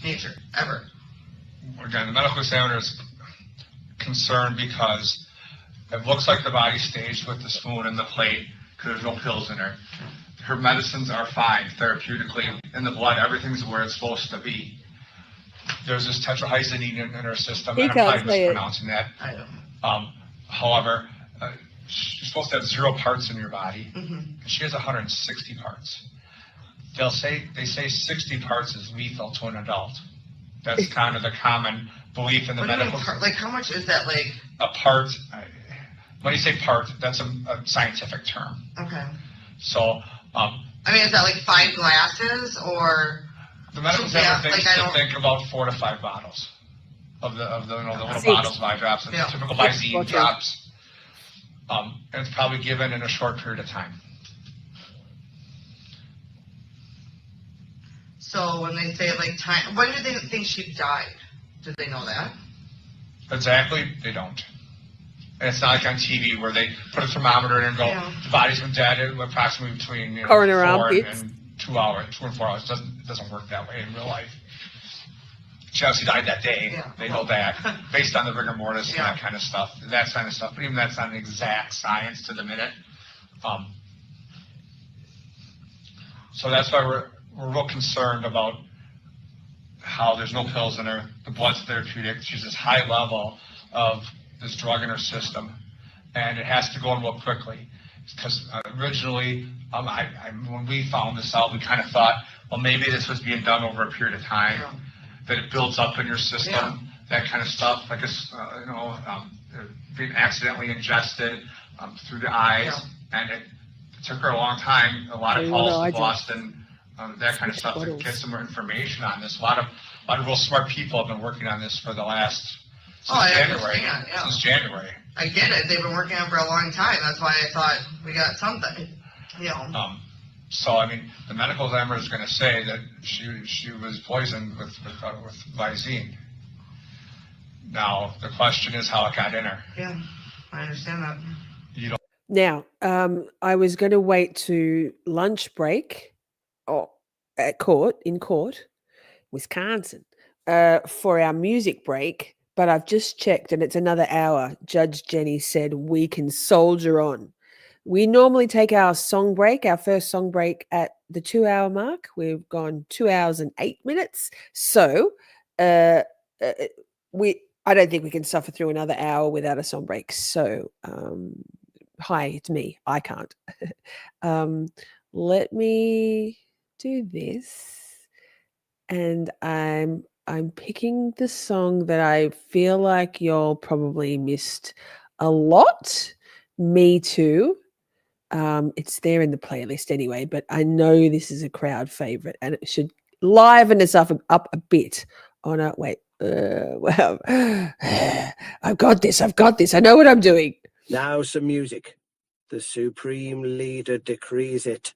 nature, ever. Again, the medical examiner is concerned because it looks like the body's staged with the spoon and the plate because there's no pills in her. Her medicines are fine therapeutically in the blood. Everything's where it's supposed to be. There's this tetrahydrogenine in her system, and I'm probably mispronouncing that. I don't. However, you're supposed to have 0 parts in your body. Mm-hmm. She has 160 parts. they say 60 parts is lethal to an adult. That's kind of the common belief in the medical. Like, how much is that? Like a part. When you say part, that's a scientific term. Okay. So. I mean, is that like 5 glasses or? The medical examiner thinks to think about 4 to 5 bottles of the little bottles of eye drops, and typical Visine drops. And it's probably given in a short period of time. So when they say like time, when do they think she died? Did they know that? Exactly, they don't. And it's not like on TV where they put a thermometer in and go, the body's been dead approximately between 4 and 2 hours, 2 and 4 hours. It doesn't work that way in real life. She obviously died that day. They know that, based on the rigor mortis and that kind of stuff. That kind of stuff. But even that's not an exact science to the minute. So that's why we're real concerned about how there's no pills in her. The blood's therapeutic. She's this high level of this drug in her system, and it has to go in real quickly. Because originally, when we found this out, we kind of thought, well, maybe this was being done over a period of time, that it builds up in your system, that kind of stuff, like it's, being accidentally ingested through the eyes, and it took her a long time, a lot of calls to Boston, that kind of stuff, to get some more information on this. A lot of real smart people have been working on this for the last, since January. I get it. They've been working on it for a long time. That's why I thought we got something. So I mean, the medical examiner is going to say that she was poisoned with Visine. Now the question is how it got in her. Yeah, I understand that. You don't. Now, I was going to wait to lunch break, in court, Wisconsin, for our music break. But I've just checked and it's another hour. Judge Jenny said we can soldier on. We normally take our song break, our first song break, at the 2-hour mark. We've gone 2 hours and 8 minutes. So I don't think we can suffer through another hour without a song break. So hi, it's me. I can't. Let me do this. And I'm picking the song that I feel like y'all probably missed a lot. Me too. It's there in the playlist anyway, but I know this is a crowd favorite and it should liven us up a bit. Oh no, wait. Well, I've got this. I know what I'm doing. Now some music. The supreme leader decrees it.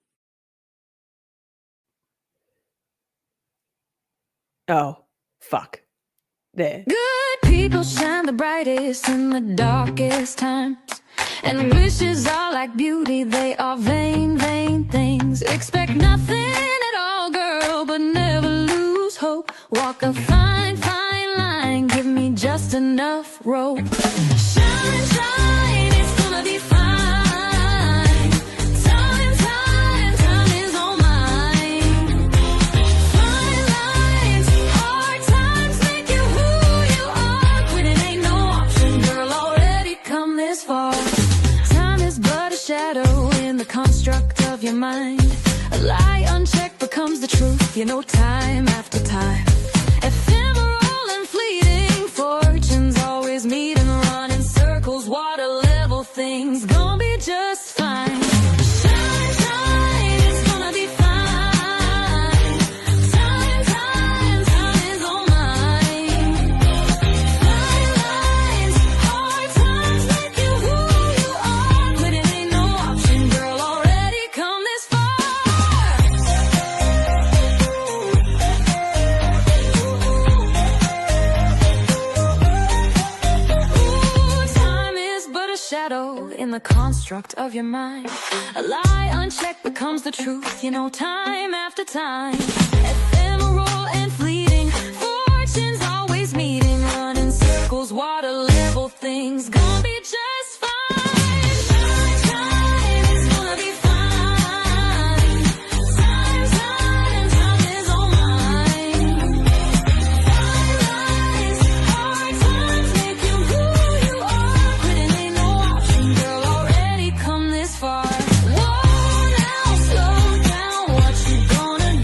Oh, fuck. There. Good people shine the brightest in the darkest times. And wishes are like beauty, they are vain, vain things. Expect nothing at all, girl, but never lose hope. Walk a fine, fine line, give me just enough rope. Shine, shine, it's gonna be fine. Time is all mine. Fine lines, hard times make you who you are. Quitting ain't no option, girl, already come this far. Time is but a shadow in the construct of your mind. A lie unchecked becomes the truth, you know, time after time. Ephemeral and fleeting, fortunes always meet and run in circles. Water level things, gonna be just fine. Shine, shine, it's gonna be fine. Time is all mine. Fine lines, hard times make you who you are. But it ain't no option, girl, already come this far. Ooh, time is but a shadow in the construct of your mind. A lie unchecked becomes the truth, you know, time after time. Ephemeral and fleeting, fortunes always meeting, run in circles, water level things, gonna be just fine. Time is gonna be fine. Time is all mine. Fine lines, hard times make you who you are. Quitting ain't no option, girl, already come this far. Whoa, now slow down, what you gonna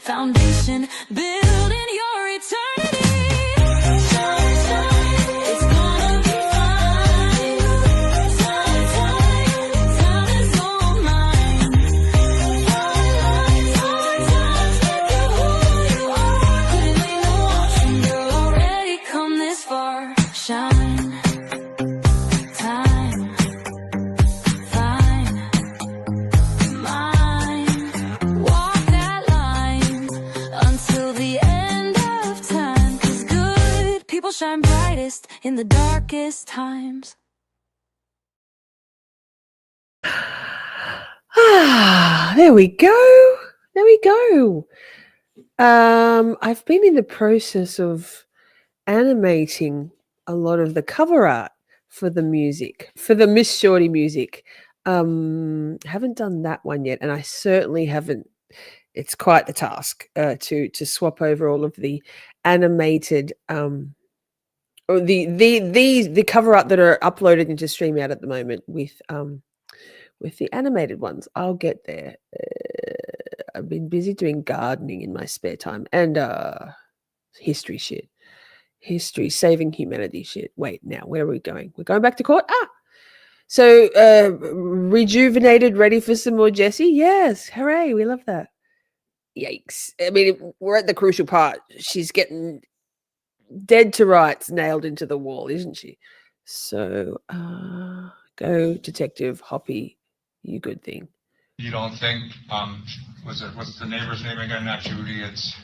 foundation, building your eternity. Shine, shine, it's gonna be fine. Time, time is all mine. Hard times make you who you are. Couldn't leave no option, you're already come this far. Shine, time, fine, mine. Walk that line until the end of time. 'Cause good people shine brightest in the darkest times. There we go. There we go. I've been in the process of animating a lot of the cover art for the music, for the Miss Shorty music. Haven't done that one yet, and I certainly haven't. It's quite the task to swap over all of the animated or the cover art that are uploaded into StreamYard at the moment with the animated ones. I'll get there. I've been busy doing gardening in my spare time and history shit. History, saving humanity shit. Wait, now where are we going? We're going back to court? So rejuvenated, ready for some more Jessy? Yes, hooray, we love that. Yikes. I mean, we're at the crucial part. She's getting dead to rights nailed into the wall, isn't she? So go Detective Hoppy, you good thing. You don't think, what's the neighbor's name again? Not Judy, it's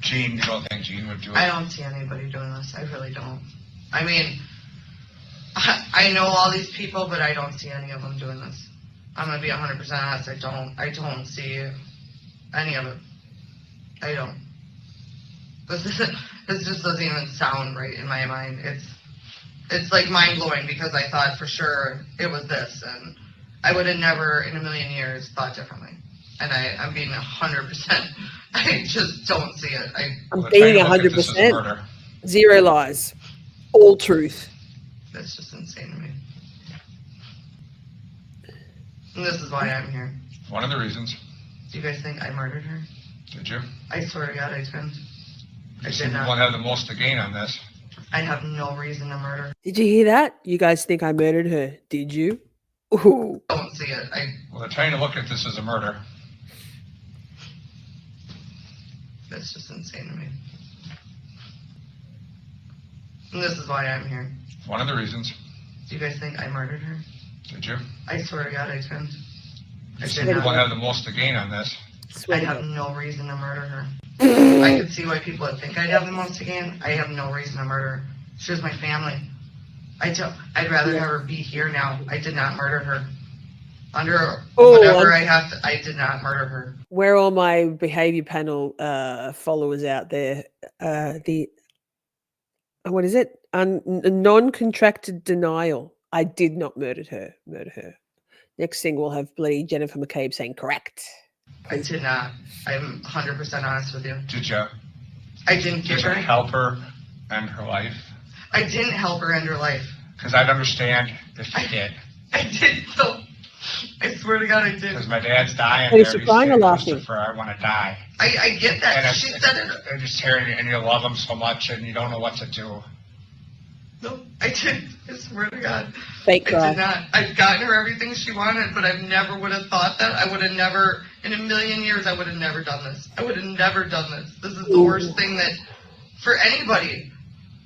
Jean. You don't think Jean would do it? I don't see anybody doing this. I really don't. I mean, I know all these people, but I don't see any of them doing this. I'm gonna be 100% honest. I don't see any of it. I don't. This just doesn't even sound right in my mind. It's like mind blowing because I thought for sure it was this, and I would have never in a million years thought differently. And I'm being 100%. I just don't see it. I'm being 100%. Zero lies. All truth. That's just insane to me. And this is why I'm here. One of the reasons. Do you guys think I murdered her? Did you? I swear to God I didn't. I You did seem to not. want to have the most to gain on this. I have no reason to murder. Did you hear that? You guys think I murdered her? Did you? Ooh. I don't see it. Well, they're trying to look at this as a murder. That's just insane to me. And this is why I'm here. One of the reasons. Do you guys think I murdered her? Did you? I swear to God I didn't. You seem to want to have the most to gain on this. I have no reason to murder her. I could see why people would think I'd have the most to gain. I have no reason to murder her. She was my family. I'd rather have her be here now. I did not murder her. Under whatever I have to, I did not murder her. Where are all my behavior panel followers out there? What is it? Non-contracted denial. I did not murder her. Next thing we'll have bloody Jennifer McCabe saying correct. I did not. I'm 100% honest with you. Did you? I didn't give her. Help her end her life? I didn't help her end her life. Because I'd understand if you did. I did so. I swear to God I did. Because my dad's dying. Hey, there. so He's crying or saying, laughing? Christopher, I want to die. I get that. And She said it. I just hear it, and you love him so much, and you don't know what to do. No, I didn't. I swear to God. Fake I cry. did not. I've gotten her everything she wanted, but I never would have thought that. I would have never, in a million years, I would have never done this. I would have never done this. This is the worst thing that, for anybody.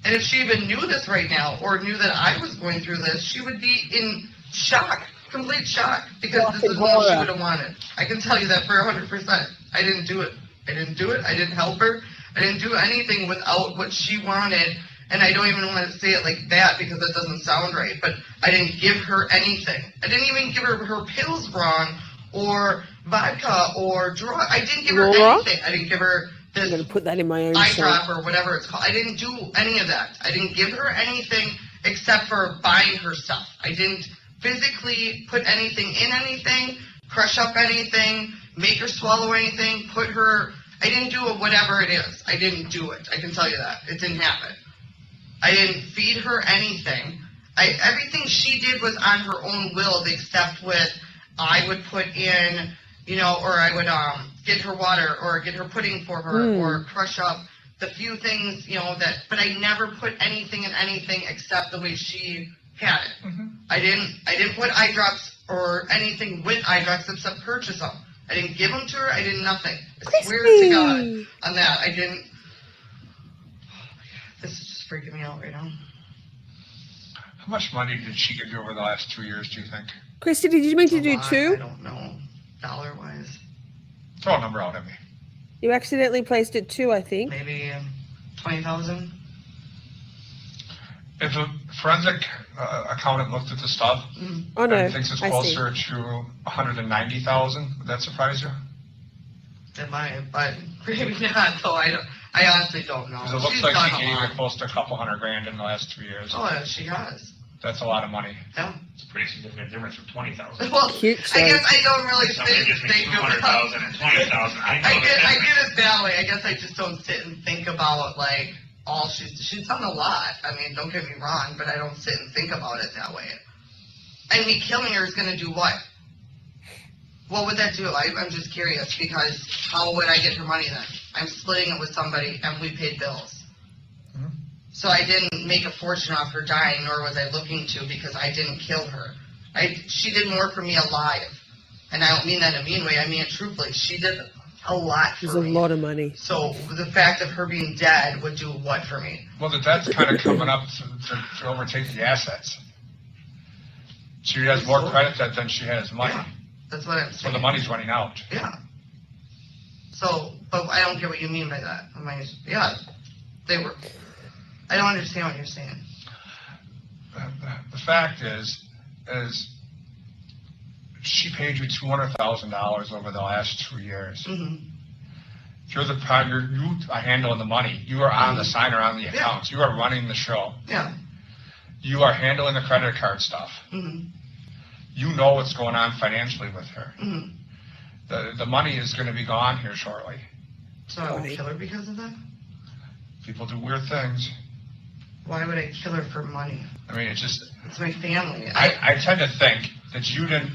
And if she even knew this right now, or knew that I was going through this, she would be in shock, complete shock, because this is what she would have wanted. I can tell you that for 100%. I didn't do it. I didn't do it. I didn't help her. I didn't do anything without what she wanted. And I don't even want to say it like that because it doesn't sound right, but I didn't give her anything. I didn't even give her pills wrong, or vodka, or drug. I didn't give her anything. I didn't give her this I'm going to put that in my own eye show. drop or whatever it's called. I didn't do any of that. I didn't give her anything except for buying her stuff. I didn't physically put anything in anything, crush up anything, make her swallow anything, I didn't do it, whatever it is. I didn't do it. I can tell you that. It didn't happen. I didn't feed her anything. Everything she did was on her own will, except with I would put in, or I would get her water or get her pudding for her or crush up the few things, you know, that, but I never put anything in anything except the way she had it. I didn't put eye drops or anything with eye drops except purchase them. I didn't give them to her. I did nothing. I swear to God on that. I didn't. This is just freaking me out right now. How much money did she give you over the last 2 years, do you think? Christy, did you mean to do I 2? don't know. Dollar-wise. Throw a number out at me. You accidentally placed it 2, I think. Maybe 20,000. If a forensic accountant looked at the stuff Oh, no. and thinks it's I see. closer to 190,000, would that surprise you? It might, but maybe not. So I honestly don't know. Because it looks She's like done she a gave lot. you close to a couple $100,000 in the last 2 years. Oh, yeah, she has. That's a lot of money. Yeah. It's a pretty significant difference from 20,000. Well, Cute I guess I don't really Somebody gives me think about 200,000 and 20,000. I know I the get difference. it that way. I guess I just don't sit and think about like all she's done a lot. I mean, don't get me wrong, but I don't sit and think about it that way. And me killing her is gonna do what? What would that do? I'm just curious because how would I get her money then? I'm splitting it with somebody and we paid bills. So I didn't make a fortune off her dying, nor was I looking to because I didn't kill her. She did more for me alive. And I don't mean that in a mean way, I mean it truthfully. She did a lot for It's a me. lot of money. So the fact of her being dead would do what for me? Well, that's kind of coming up to overtake the assets. She has more credit than she has money. Yeah, that's what I'm So saying. the money's running out. Yeah. So, but I don't get what you mean by that. Yeah, they were. I don't understand what you're saying. The fact is she paid you $200,000 over the last 2 years. You're you are handling the money. You are on the sign or on the accounts. You are running the show. Yeah. You are handling the credit card stuff. You know what's going on financially with her. The money is going to be gone here shortly. So I would kill her because of that? People do weird things. Why would I kill her for money? I mean, it's my family. I tend to think that you didn't.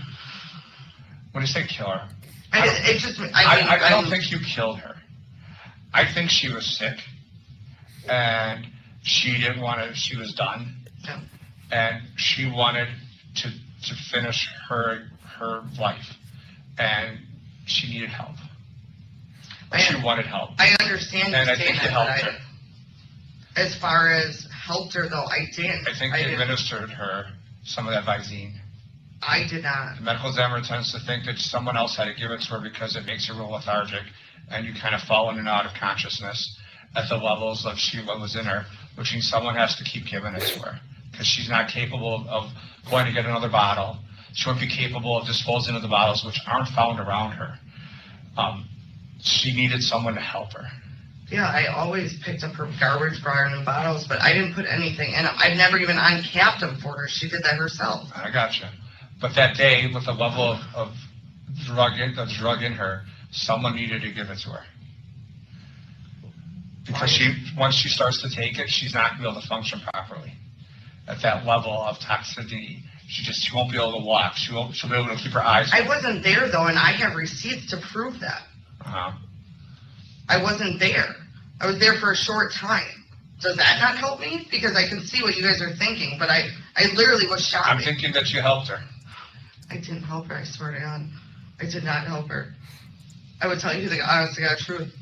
When you say kill her, I don't think you killed her. I think she was sick, and she didn't want to. She was done, and she wanted to finish her life, and she needed help. She wanted help. I understand you and I saying think you that, helped but her. as far as helped her though, I didn't. I think you administered her some of that Visine. I did not. The medical examiner tends to think that someone else had to give it to her because it makes her real lethargic, and you kind of fall in and out of consciousness at the levels of what was in her, which means someone has to keep giving it to her because she's not capable of going to get another bottle. She won't be capable of disposing of the bottles which aren't found around her. She needed someone to help her. Yeah, I always picked up her garbage, brought her new bottles, but I didn't put anything in them. I've never even uncapped them for her. She did that herself. I gotcha. But that day, with the level of drug in her, someone needed to give it to her. Because once she starts to take it, she's not going to be able to function properly. At that level of toxicity, she won't be able to walk. She'll be able to keep her eyes open. I wasn't there though, and I have receipts to prove that. I wasn't there. I was there for a short time. Does that not help me? Because I can see what you guys are thinking, but I literally was shopping. I'm thinking that you helped her. I didn't help her, I swear to God. I did not help her. I would tell you the honest to God truth.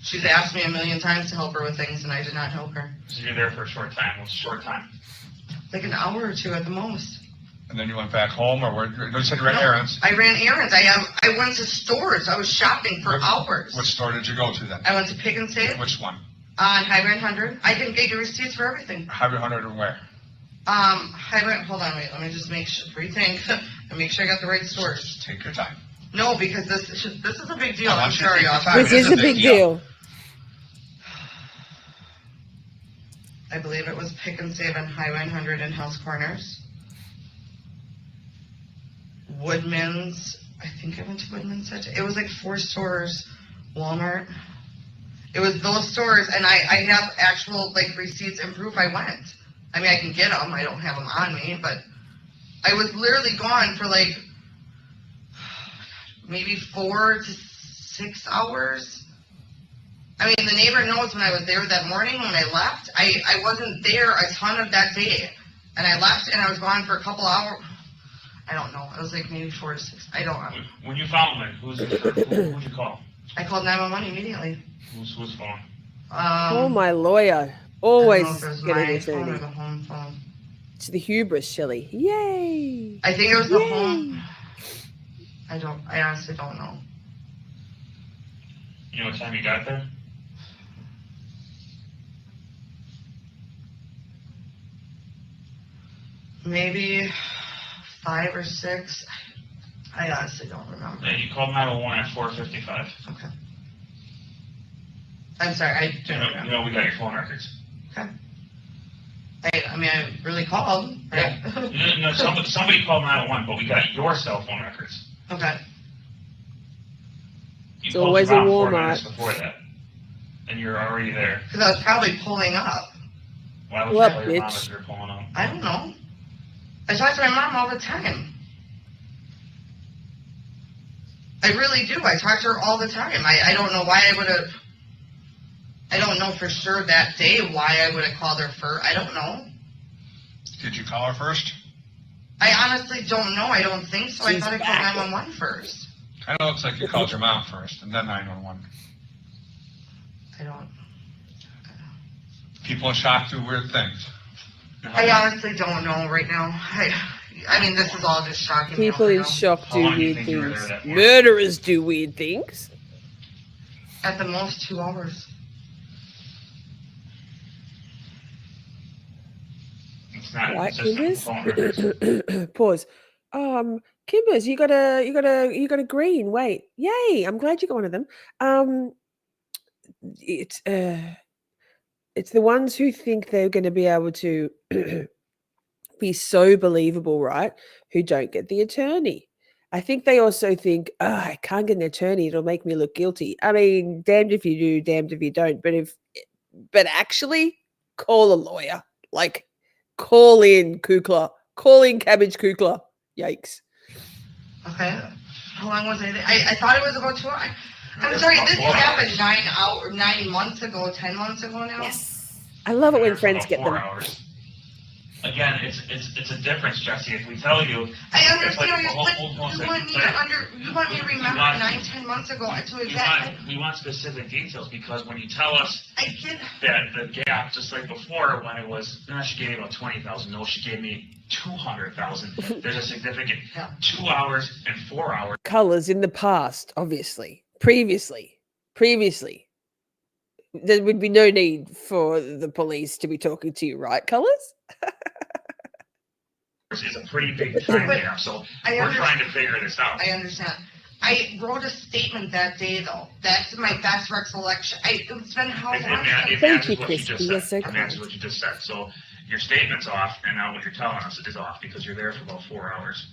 She's asked me a million times to help her with things, and I did not help her. So you're there for a short time. What's a short time? Like an hour or two at the most. And then you went back home, or you said you ran errands? I ran errands. I went to stores. I was shopping for hours. Which store did you go to then? I went to Pick and Save. Which one? On Highway 100. I can get you receipts for everything. Highway 100 and where? Hold on, wait. Let me just rethink and make sure I got the right stores. Just take your time. No, because this is a big deal. I I'm want you to sorry, take your y'all. time. This is a big deal. I believe it was Pick and Save on Highway 100 in House Corners. Woodman's. I think I went to Woodman's. It was like 4 stores. Walmart. It was those stores, and I have actual receipts and proof I went. I mean, I can get them. I don't have them on me, but I was literally gone for maybe 4 to 6 hours. I mean, the neighbor knows when I was there that morning when I left. I wasn't there a ton of that day. And I left and I was gone for a couple hours. I don't know. It was like maybe 4 to 6. I don't know. When you found Lynn, who'd you call? I called 911 immediately. Who's phone? Oh, my lawyer. Always I don't know if it was getting my this phone or early. the home phone. It's the hubris, Shelley. Yay! I think it was the Yay. home. I honestly don't know. You know what time you got there? Maybe 5 or 6. I honestly don't remember. Yeah, you called 911 at 4:55. Okay. I'm sorry, I don't remember. You know we got your phone records. Okay. I mean, I really called. Right? No, somebody called 911, but we got your cell phone records. Okay. You It's called always your a mom 4 Walmart. minutes before that, and you're already there. Because I was probably pulling up. Why would you What, tell your mom bitch? if you're pulling up? I don't know. I talk to my mom all the time. I really do. I talk to her all the time. I don't know why I would have. I don't know for sure that day why I would have called her first. I don't know. Did you call her first? I honestly don't know. I don't think so. I She's thought I back. called 911 first. Kind of looks like you called your mom first and then 911. I don't. People are shocked through weird things. I honestly don't know right now. I mean, this is all just shocking. me People right in now. shock How do long do you weird think you were there things. that morning? Murderers do weird things. At the most 2 hours. It's not Right, consistent phone records. Kimbers? Pause. Kimbers, you got a green. Wait. Yay, I'm glad you got one of them. It's the ones who think they're going to be able to be so believable, right? Who don't get the attorney. I think they also think, I can't get an attorney, it'll make me look guilty. I mean, damned if you do, damned if you don't. But actually, call a lawyer. Like, call in Kukla. Call in Cabbage Kukla. Yikes. Okay. How long was I there? I thought it was about 2 hours. I'm sorry, this happened 9 months ago, 10 months ago now? Yes. I love it when For friends about get 4 them. hours. Again, it's a difference, Jesse. If we tell you, I understand, it's like, but hold on a you second. want me to remember 9-10 months ago to exactly. We want specific details because when you tell us I did. that the gap, just like before, when it was, no, she gave me about 20,000. No, she gave me 200,000. There's a significant 2 hours and 4 hours. Colors in the past, obviously. Previously. There would be no need for the police to be talking to you, right, Colors? Is a pretty big time gap, so we're trying to figure this out. I understand. I wrote a statement that day, though. That's my best recollection. It's been how long? It Thank you, matches what you just Christy. said. Yes, sir. It matches what you just said. So your statement's off, and now what you're telling us is off because you're there for about 4 hours.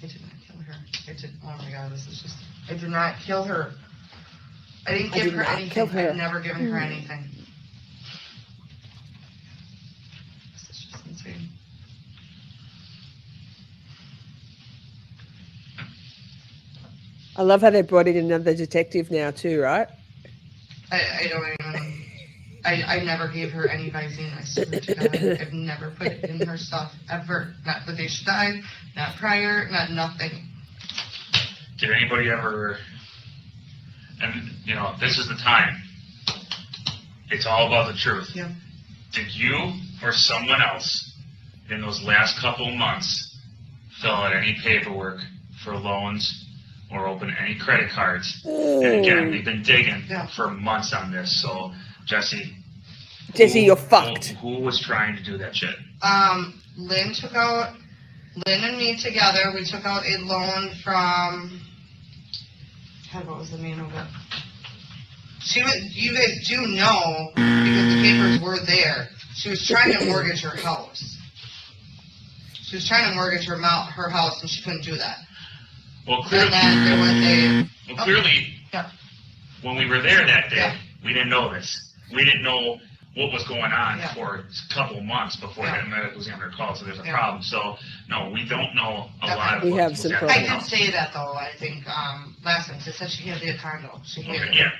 I did not kill her. Oh my god, this is just. I did not kill her. I didn't give her anything. I've never given her anything. This is just insane. I love how they brought in another detective now too, right? I don't even. I never gave her any Visine. I swear to God, I've never put it in her stuff ever. Not the day she died, not prior, not nothing. Did anybody ever? And you know, this is the time. It's all about the truth. Yeah. Did you or someone else in those last couple months fill out any paperwork for loans or open any credit cards? And again, we've been digging for months on this. So, Jesse, You're fucked. Who was trying to do that shit? Lynn and me together, we took out a loan from, God, what was the name of it? You guys do know, because the papers were there, she was trying to mortgage her house. She was trying to mortgage her house, and she couldn't do that. Well, clearly, Clearly, when we were there that day, we didn't know this. We didn't know what was going on for a couple months before that medic was on her call, so there's a problem. So, no, we don't know a lot of We what have was some happening. problems. I did say that though, I think, last time, she said she hated the condo, she hated Okay, it.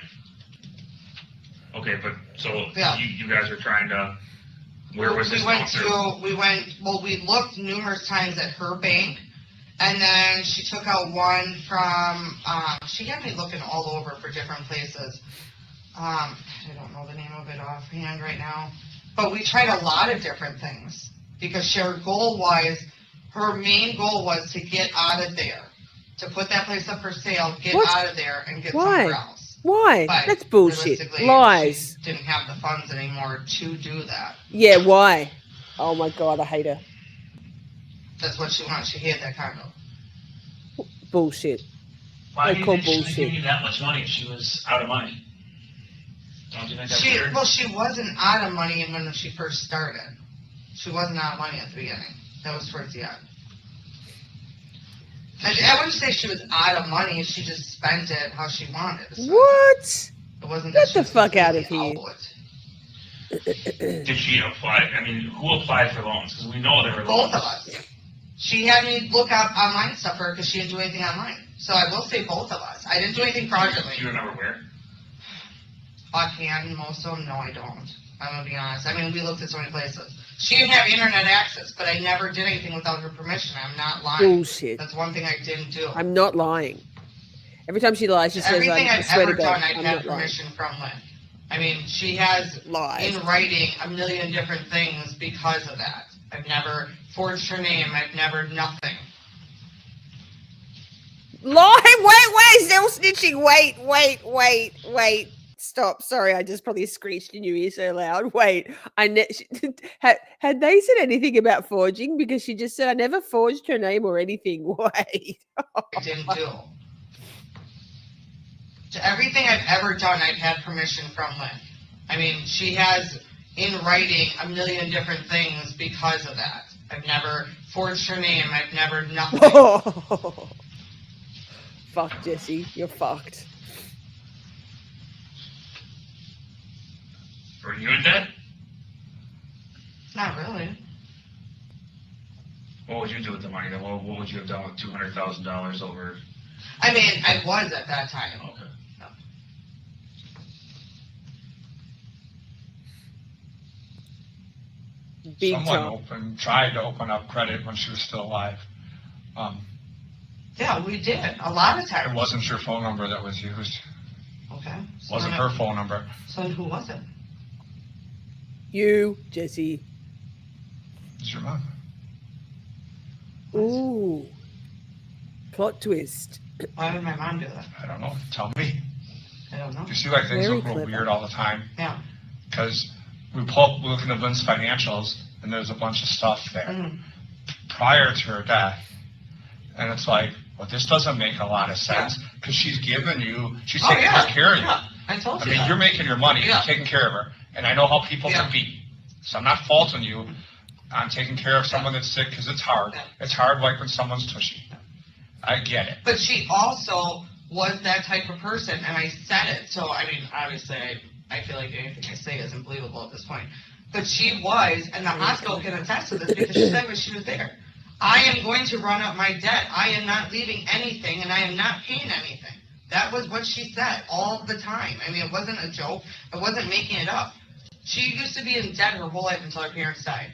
yeah. Okay, but, so, you guys are trying to, where was this going through? We looked numerous times at her bank, and then she took out one from, she had me looking all over for different places. I don't know the name of it offhand right now, but we tried a lot of different things because her main goal was to get out of there, to put that place up for sale, get out of there, and get somewhere else. Why? But That's bullshit. realistically, Lies. She didn't have the funds anymore to do that. Yeah, why? Oh my God, I hate her. That's what she wants. She hated that condo. Bullshit. Why They do call you think she bullshit. gave you that much money if she was out of money? Don't you think that's weird? She wasn't out of money when she first started. She wasn't out of money at the beginning. That was towards the end. I wouldn't say she was out of money. She just spent it how she wanted to spend What? It wasn't Get the fuck out of here. Did she apply, I mean, who applied for loans? Because we know there were loans. Both of us. She had me look up online stuff for her because she didn't do anything online. So I will say both of us. I didn't do anything fraudulently. Do you remember where? Offhand, most of them, no, I don't. I'm gonna be honest. I mean, we looked at so many places. She didn't have internet access, but I never did anything without her permission. I'm not lying. Bullshit. That's one thing I didn't do. I'm not lying. Every time she lies, she says, Everything I I've swear ever to God, done, I've I'm had not lying. permission from Lynn. I mean, she has Lies. in writing a million different things because of that. I've never forged her name. I've never nothing. Lie? Wait, still snitching. Wait. Stop. Sorry, I just probably screeched in your ear so loud. Wait, had they said anything about forging? Because she just said, I never forged her name or anything. Wait. I didn't do. To everything I've ever done, I've had permission from Lynn. I mean, she has in writing a million different things because of that. I've never forged her name. I've never nothing. Fuck, Jesse. You're fucked. Were you in debt? Not really. What would you do with the money then? What would you have done with $200,000 over? I mean, I was at that time. Okay. Big Someone tried to open up credit when she was still alive. Yeah, we did. A lot of times. It wasn't your phone number that was used. Okay. It wasn't her phone number. So who was it? You, Jesse. It's your mom. Ooh. Plot twist. Why would my mom do that? I don't know. Tell me. I don't know. You see like things Very look real clever. weird all the time? Yeah. Because we look into Lynn's financials, and there's a bunch of stuff there Mm. prior to her death. And it's like, well, this doesn't make a lot of sense because she's taking care of you. Yeah. I told I you mean, that. you're making your money, Yeah. you're taking care of her. And I know how people can be. So I'm not faulting you on taking care of someone that's sick because it's hard. It's hard like when someone's tushy. I get it. But she also was that type of person, and I said it. So, I mean, obviously, I feel like anything I say isn't believable at this point. But she was, and the hospital can attest to this because she said when she was there, I am going to run up my debt. I am not leaving anything, and I am not paying anything. That was what she said all the time. I mean, it wasn't a joke. I wasn't making it up. She used to be in debt her whole life until her parents died.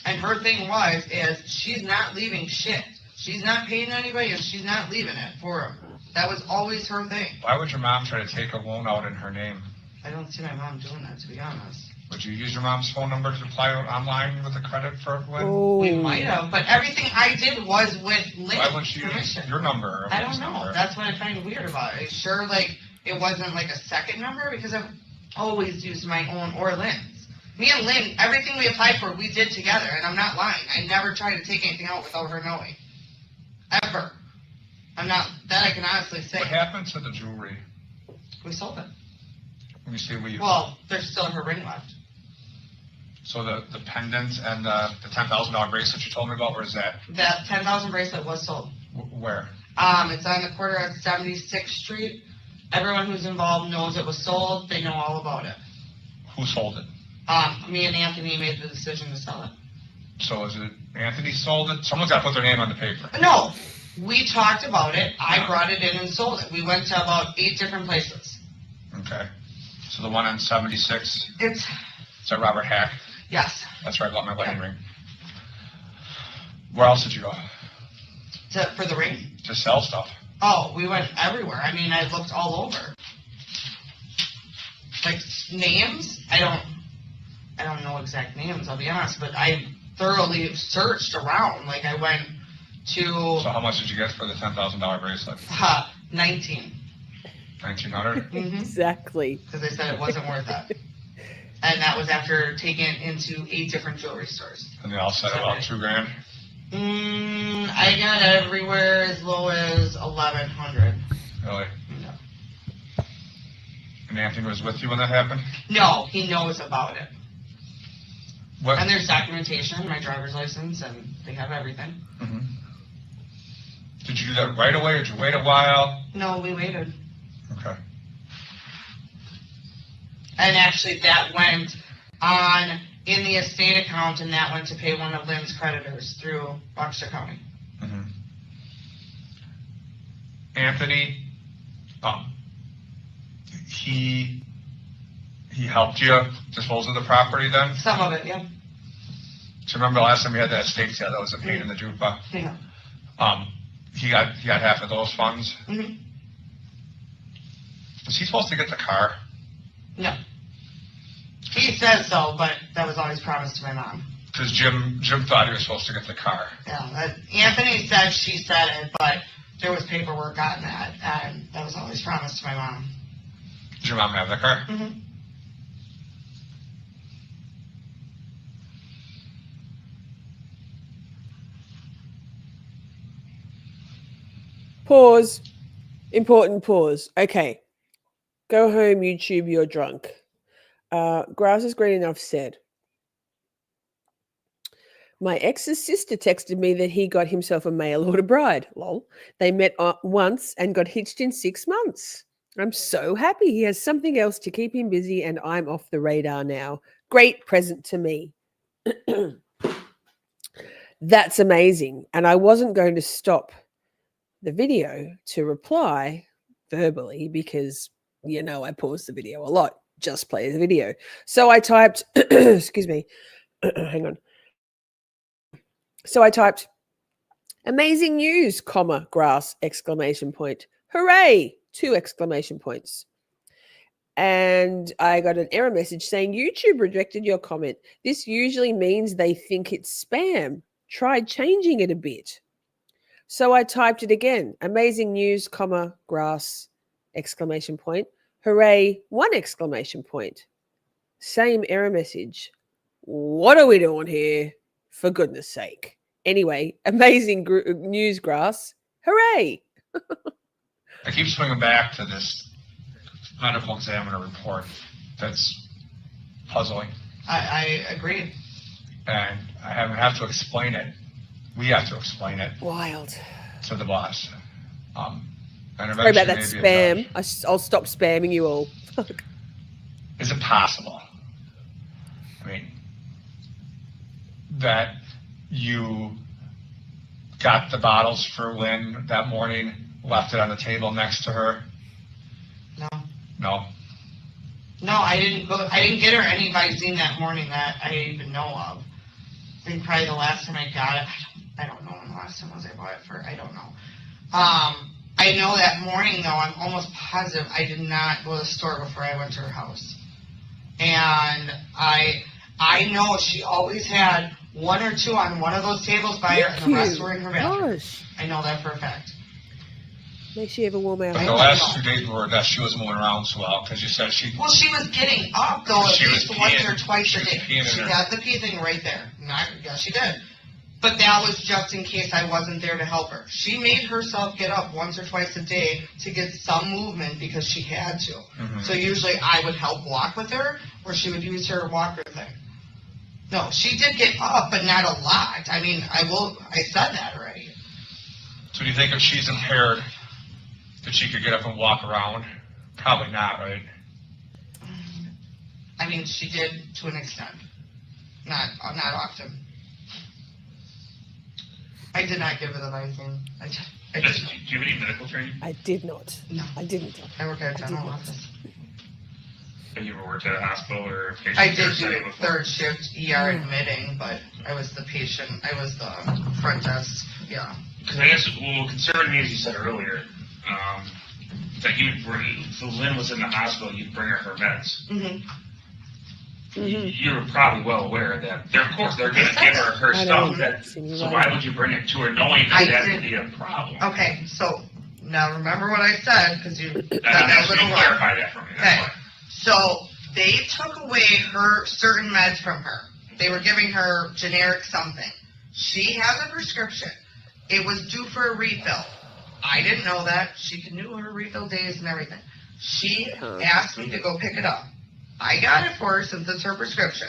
And her thing is she's not leaving shit. She's not paying anybody, and she's not leaving it for them. That was always her thing. Why would your mom try to take a loan out in her name? I don't see my mom doing that, to be honest. Would you use your mom's phone number to apply online with a credit for Lynn? We might have, but everything I did was with Lynn's Why wouldn't you use permission. your number? Or I Lynn's don't know. number? That's what I find weird about it. Sure, like, it wasn't like a second number because I've always used my own or Lynn's. Me and Lynn, everything we applied for, we did together, and I'm not lying. I never tried to take anything out without her knowing. Ever. I'm not, that I can honestly say. What happened to the jewelry? We sold it. When you say we, Well, there's still her ring left. so the pendant and the $10,000 bracelet you told me about, where's that? That 10,000 bracelet was sold. Where? It's on the corner at 76th Street. Everyone who's involved knows it was sold. They know all about it. Who sold it? Me and Anthony made the decision to sell it. So is it Anthony sold it? Someone's got to put their name on the paper. No, we talked about it. I brought it in and sold it. We went to about 8 different places. Okay. So the one on 76? It's... Is that Robert Hack? Yes. That's where I bought my wedding ring. Where else did you go? For the ring? To sell stuff. Oh, we went everywhere. I mean, I looked all over. Like, names? I don't know exact names, I'll be honest, but I thoroughly searched around. Like, I went to... So how much did you get for the $10,000 bracelet? 19. 1900? Mm-hmm. Exactly. Because they said it wasn't worth it. And that was after taking it into 8 different jewelry stores. And they all said about $2,000? I got everywhere as low as 1,100. Really? No. And Anthony was with you when that happened? No, he knows about it. What? And there's documentation, my driver's license, and they have everything. Mm-hmm. Did you do that right away, or did you wait a while? No, we waited. Okay. And actually, that went on in the estate account, and that went to pay one of Lynn's creditors through Waukesha County. Mm-hmm. Anthony, he helped you dispose of the property then? Some of it, yeah. Do you remember the last time we had that estate sale that was a pain in the jupa? Yeah. He got half of those funds. Mm-hmm. Was he supposed to get the car? No. He says so, but that was always promised to my mom. Because Jim thought he was supposed to get the car. Yeah, Anthony said she said it, but there was paperwork on that, and that was always promised to my mom. Did your mom have the car? Mm-hmm. Pause. Important pause. Okay. Go home, YouTube, you're drunk. Grass is green enough said. My ex's sister texted me that he got himself a mail order bride. Lol. They met once and got hitched in 6 months. I'm so happy he has something else to keep him busy and I'm off the radar now. Great present to me. That's amazing. And I wasn't going to stop the video to reply verbally because, you know, I pause the video a lot. Just play the video. So I typed, excuse me, hang on. So I typed, amazing news, comma, grass, exclamation point. Hooray, 2 exclamation points. And I got an error message saying YouTube rejected your comment. This usually means they think it's spam. Try changing it a bit. So I typed it again. Amazing news, comma, grass, exclamation point. Hooray, 1 exclamation point. Same error message. What are we doing here? For goodness sake. Anyway, amazing news, grass. Hooray. I keep swinging back to this medical examiner report that's puzzling. I agree. And I have to explain it. We have to explain it. Wild. To the boss. And sorry about that spam. I'll stop spamming you all. Is it possible? I mean, that you got the bottles for Lynn that morning, left it on the table next to her? No. No? No, I didn't get her any Visine that morning that I even know of. I think probably the last time I got it, I don't know when the last time was I bought it for, I don't know. I know that morning, though, I'm almost positive I did not go to the store before I went to her house. And I know she always had 1 or 2 on one of those tables by her, and the rest were in her bathroom. Gosh. I know that for a fact. Make sure you have a warm out. The last 2 days were that she was moving around so well, because you said she... Well, she was getting up, though, at least once or twice a day. She got got the pee thing right there. Yeah, she did. But that was just in case I wasn't there to help her. She made herself get up once or twice a day to get some movement because she had to. Mm-hmm. So usually I would help walk with her, or she would use her walker thing. No, she did get up, but not a lot. I mean, I said that already. So do you think if she's impaired, that she could get up and walk around? Probably not, right? I mean, she did to an extent. Not often. I did not give her the Visine. I Do you have any medical training? I did not. No. I didn't. I work at a general office. Have you ever worked at a hospital or patient I care did do setting it before? third shift ER admitting, but I was the patient. I was the front desk. Yeah. Because I guess what concerned me, as you said earlier, that you would bring, so Lynn was in the hospital, you'd bring her meds. Mm-hmm. You were probably well aware that, of course, they're going to give her stuff. So why would you bring it to her knowing that that would be a problem? Okay, so now remember what I said, because you got I'm that asking little you to word. clarify that for me. Okay, so they took away her certain meds from her. They were giving her generic something. She has a prescription. It was due for a refill. I didn't know that. She knew her refill days and everything. She asked me to go pick it up. I got it for her since it's her prescription.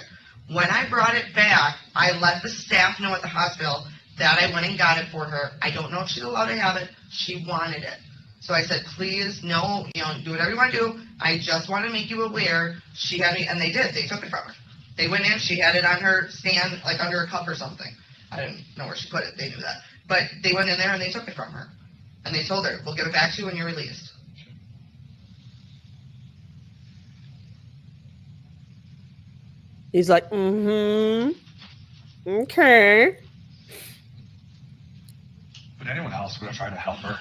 When I brought it back, I let the staff know at the hospital that I went and got it for her. I don't know if she's allowed to have it. She wanted it. So I said, please, no, do whatever you want to do. I just want to make you aware. She had me, and they did. They took it from her. They went in. She had it on her stand, like under a cup or something. I didn't know where she put it. They knew that. But they went in there and they took it from her. And they told her, we'll give it back to you when you're released. He's like, mm-hmm. Okay. Would anyone else would have tried to help her?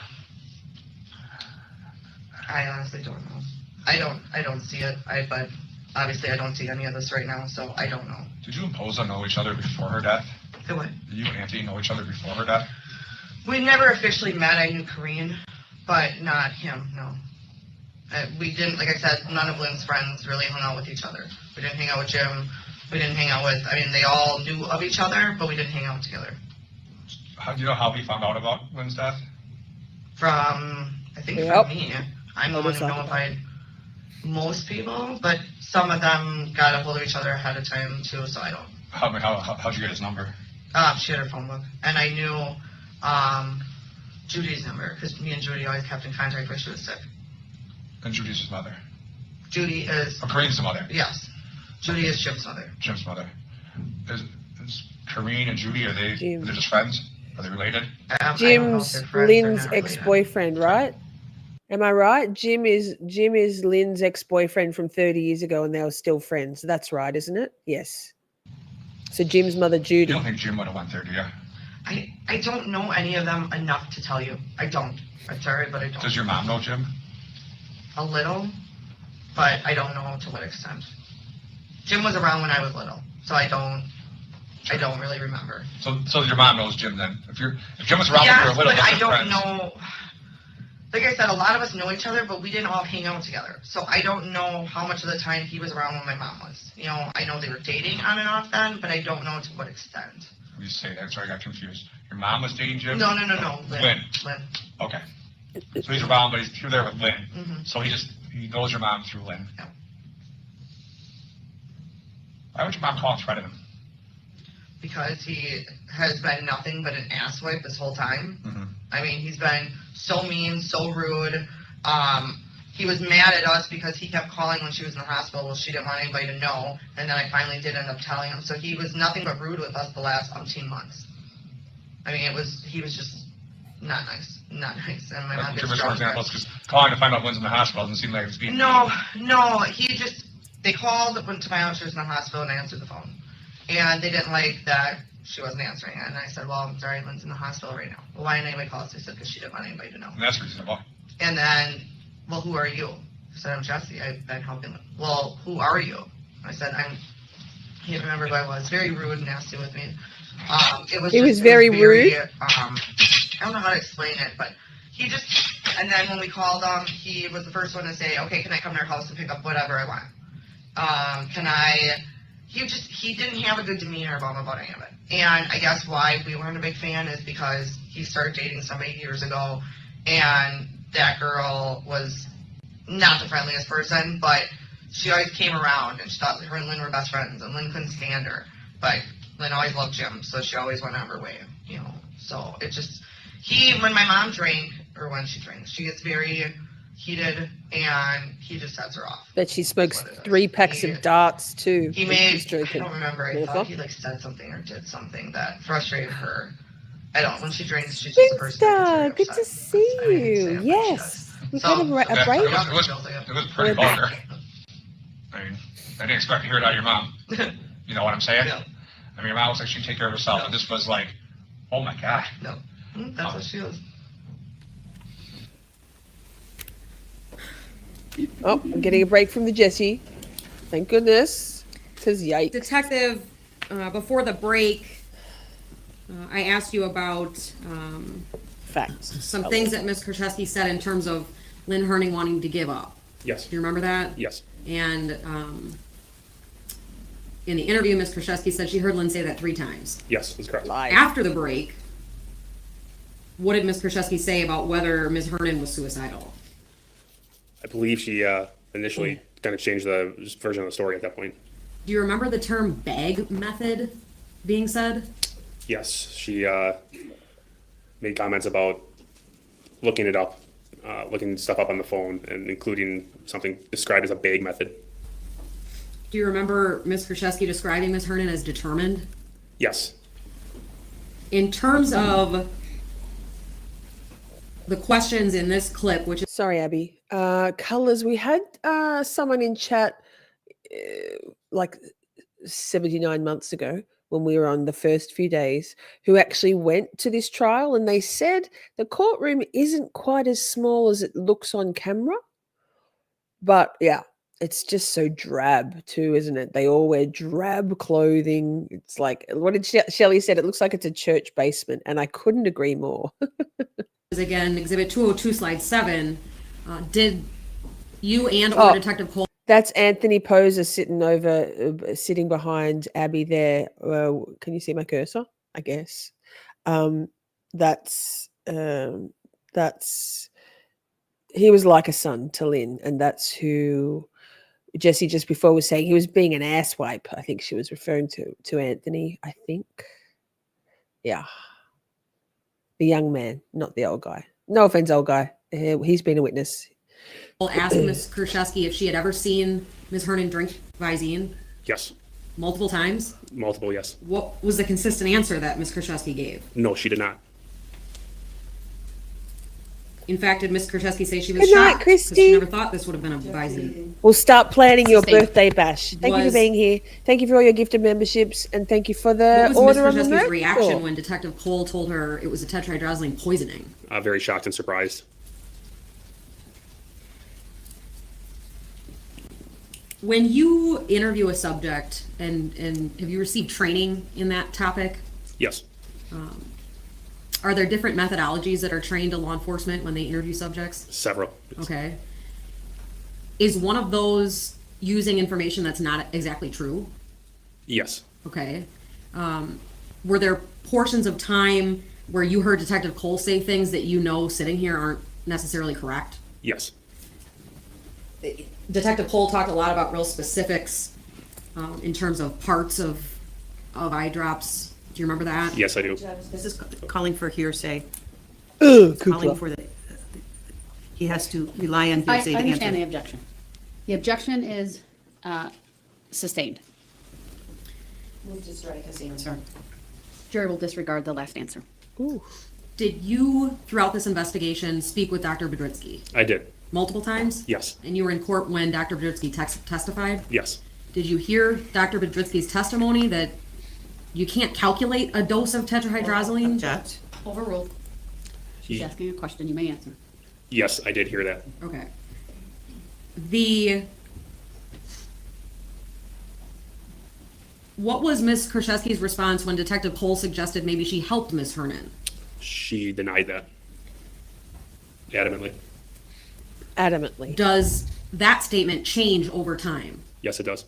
I honestly don't know. I don't see it. But obviously I don't see any of this right now, so I don't know. Did you and Posa know each other before her death? The what? Did you and Auntie know each other before her death? We never officially met. I knew Korean, but not him, no. We didn't, like I said, none of Lynn's friends really hung out with each other. We didn't hang out with Jim. We didn't hang out with, they all knew of each other, but we didn't hang out together. Do you know how we found out about Lynn's death? From me. I'm the one who notified most people, but some of them got a hold of each other ahead of time too, so I don't. How'd you get his number? She had her phone book, and I knew Judy's number, because me and Judy always kept in contact when she was sick. And Judy's his mother? Judy is... Corinne's the mother? Yes. Judy is Jim's mother. Jim's mother. Is Corinne and Judy, are they just friends? Are they related? Jim's Lynn's ex-boyfriend, right? Am I right? Jim is Lynn's ex-boyfriend from 30 years ago, and they were still friends. That's right, isn't it? Yes. So Jim's mother, Judy. You don't think Jim would have went there, do you? I don't know any of them enough to tell you. I don't. I'm sorry, but I don't. Does your mom know Jim? A little, but I don't know to what extent. Jim was around when I was little, so I don't really remember. So your mom knows Jim then? If Jim was around when you were little, but I don't friends. know. Like I said, a lot of us know each other, but we didn't all hang out together. So I don't know how much of the time he was around when my mom was. I know they were dating on and off then, but I don't know to what extent. You say that, sorry, I got confused. Your mom was dating Jim? No. Lynn. Okay. So he's around, but he's there with Lynn. Mm-hmm. So he knows your mom through Lynn. Yeah. Why would your mom call and threaten him? Because he has been nothing but an asswipe this whole time. Mm-hmm. He's been so mean, so rude. He was mad at us because he kept calling when she was in the hospital. Well, she didn't want anybody to know. And then I finally did end up telling him. So he was nothing but rude with us the last 18 months. He was just not nice. Not nice. And my mom Give us more examples, because calling to find out Lynn's in the hospital doesn't seem like it's being... No, they called, went to my house, she was in the hospital, and I answered the phone. And they didn't like that she wasn't answering it. And I said, well, I'm sorry, Lynn's in the hospital right now. Well, why didn't anybody call us? They said, because she didn't want anybody to know. And that's reasonable. And then, well, who are you? I said, I'm Jessy. I've been helping them. Well, who are you? I said, I can't remember who I was. Very rude and nasty with me. It was very rude. I don't know how to explain it, but he just, and then when we called him, he was the first one to say, okay, can I come to your house and pick up whatever I want? He didn't have a good demeanor about any of it. And I guess why we weren't a big fan is because he started dating somebody years ago, and that girl was not the friendliest person, but she always came around, and she thought her and Lynn were best friends, and Lynn couldn't stand her. But Lynn always loved Jim, so she always went on her way, So it just, when my mom drank, or when she drinks, she gets very heated, and he just sets her off. Bet she smokes 3 packs of darts too. He when made, she's I drinking. don't remember, I thought he like said something or did something that frustrated her. I don't, when she drinks, she's just a person. Krista, good to see you. Yes. We've had a break. It was pretty vulgar. I mean, I didn't expect to hear it out of your mom. You know what I'm saying? No. I mean, your mom looks like she'd take care of herself, and this was like, oh my God. No, that's what she was. Oh, I'm getting a break from the Jessy. Thank goodness. Because yikes. Detective, before the break, I asked you about facts. Some things that Ms. Kurczewski said in terms of Lynn Hernan wanting to give up. Yes. Do you remember that? Yes. And in the interview, Ms. Kurczewski said she heard Lynn say that 3 times. Yes, that's correct. After the break, what did Ms. Kurczewski say about whether Ms. Hernan was suicidal? I believe she initially kind of changed the version of the story at that point. Do you remember the term bag method being said? Yes, she made comments about looking it up, looking stuff up on the phone, and including something described as a bag method. Do you remember Ms. Kurczewski describing Ms. Hernan as determined? Yes. In terms of the questions in this clip, which is... Sorry, Abby. Colors, we had someone in chat like 79 months ago when we were on the first few days who actually went to this trial, and they said the courtroom isn't quite as small as it looks on camera. But yeah, it's just so drab too, isn't it? They all wear drab clothing. It's like, what did Shelley said? It looks like it's a church basement, and I couldn't agree more. Again, Exhibit 202, Slide 7. Did you and or Detective Cole... That's Anthony Poser sitting behind Abby there. Can you see my cursor? I guess. That's he was like a son to Lynn, and that's who Jessy just before was saying he was being an asswipe. I think she was referring to Anthony. I think, yeah, the young man, not the old guy. No offense, old guy. He's been a witness. We'll ask Ms. Kurczewski if she had ever seen Ms. Hernan drink Visine. Yes. Multiple times? Multiple, yes. What was the consistent answer that Ms. Kurczewski gave? No, she did not. In fact, did Ms. Kurczewski say she was Good night, shocked? 'Cause Christy. she never thought this would have been a Visine. We'll start planning your Sustained. birthday bash. Thank you for being here. Thank you for all your gifted memberships, and thank you for the What was order on the Ms. Kurczewski's merch reaction store. when Detective Cole told her it was a tetrahydrozoline poisoning? Very shocked and surprised. When you interview a subject, and have you received training in that topic? Yes. Are there different methodologies that are trained to law enforcement when they interview subjects? Several. Okay. Is one of those using information that's not exactly true? Yes. Okay. Were there portions of time where you heard Detective Cole say things that you know sitting here aren't necessarily correct? Yes. Detective Cole talked a lot about real specifics in terms of parts of eyedrops. Do you remember that? Yes, I do. This is calling for hearsay. Calling Calling for the, he has to rely on I hearsay to understand answer. the objection. The objection is sustained. We'll just write his answer. Jury will disregard the last answer. Ooh. Did you, throughout this investigation, speak with Dr. Budritsky? I did. Multiple times? Yes. And you were in court when Dr. Budritsky testified? Yes. Did you hear Dr. Budritsky's testimony that you can't calculate a dose of tetrahydrozoline? Object. Overruled. She's asking a question. You may answer. Yes, I did hear that. Okay. What was Ms. Kurczewski's response when Detective Cole suggested maybe she helped Ms. Hernan? She denied that. Adamantly. Adamantly. Does that statement change over time? Yes, it does.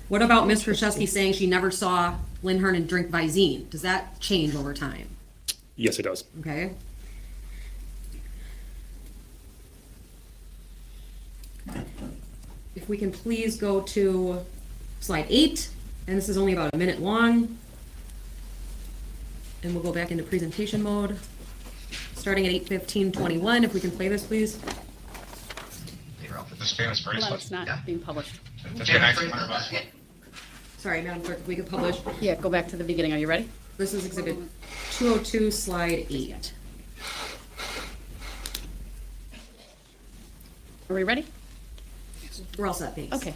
What about Ms. Kurczewski saying she never saw Lynn Hernan drink Visine? Does that change over time? Yes, it does. Okay. If we can please go to slide 8, and this is only about a minute long. And we'll go back into presentation mode. Starting at 8:15:21, if we can play this, please. This famous Hold on, bracelet. it's not being published. This guy next to my Sorry, Madam Clerk, if we could publish. Yeah, go back to the beginning. Are you ready? This is exhibit 202, slide 8. Are we ready? We're all set, thanks. Okay.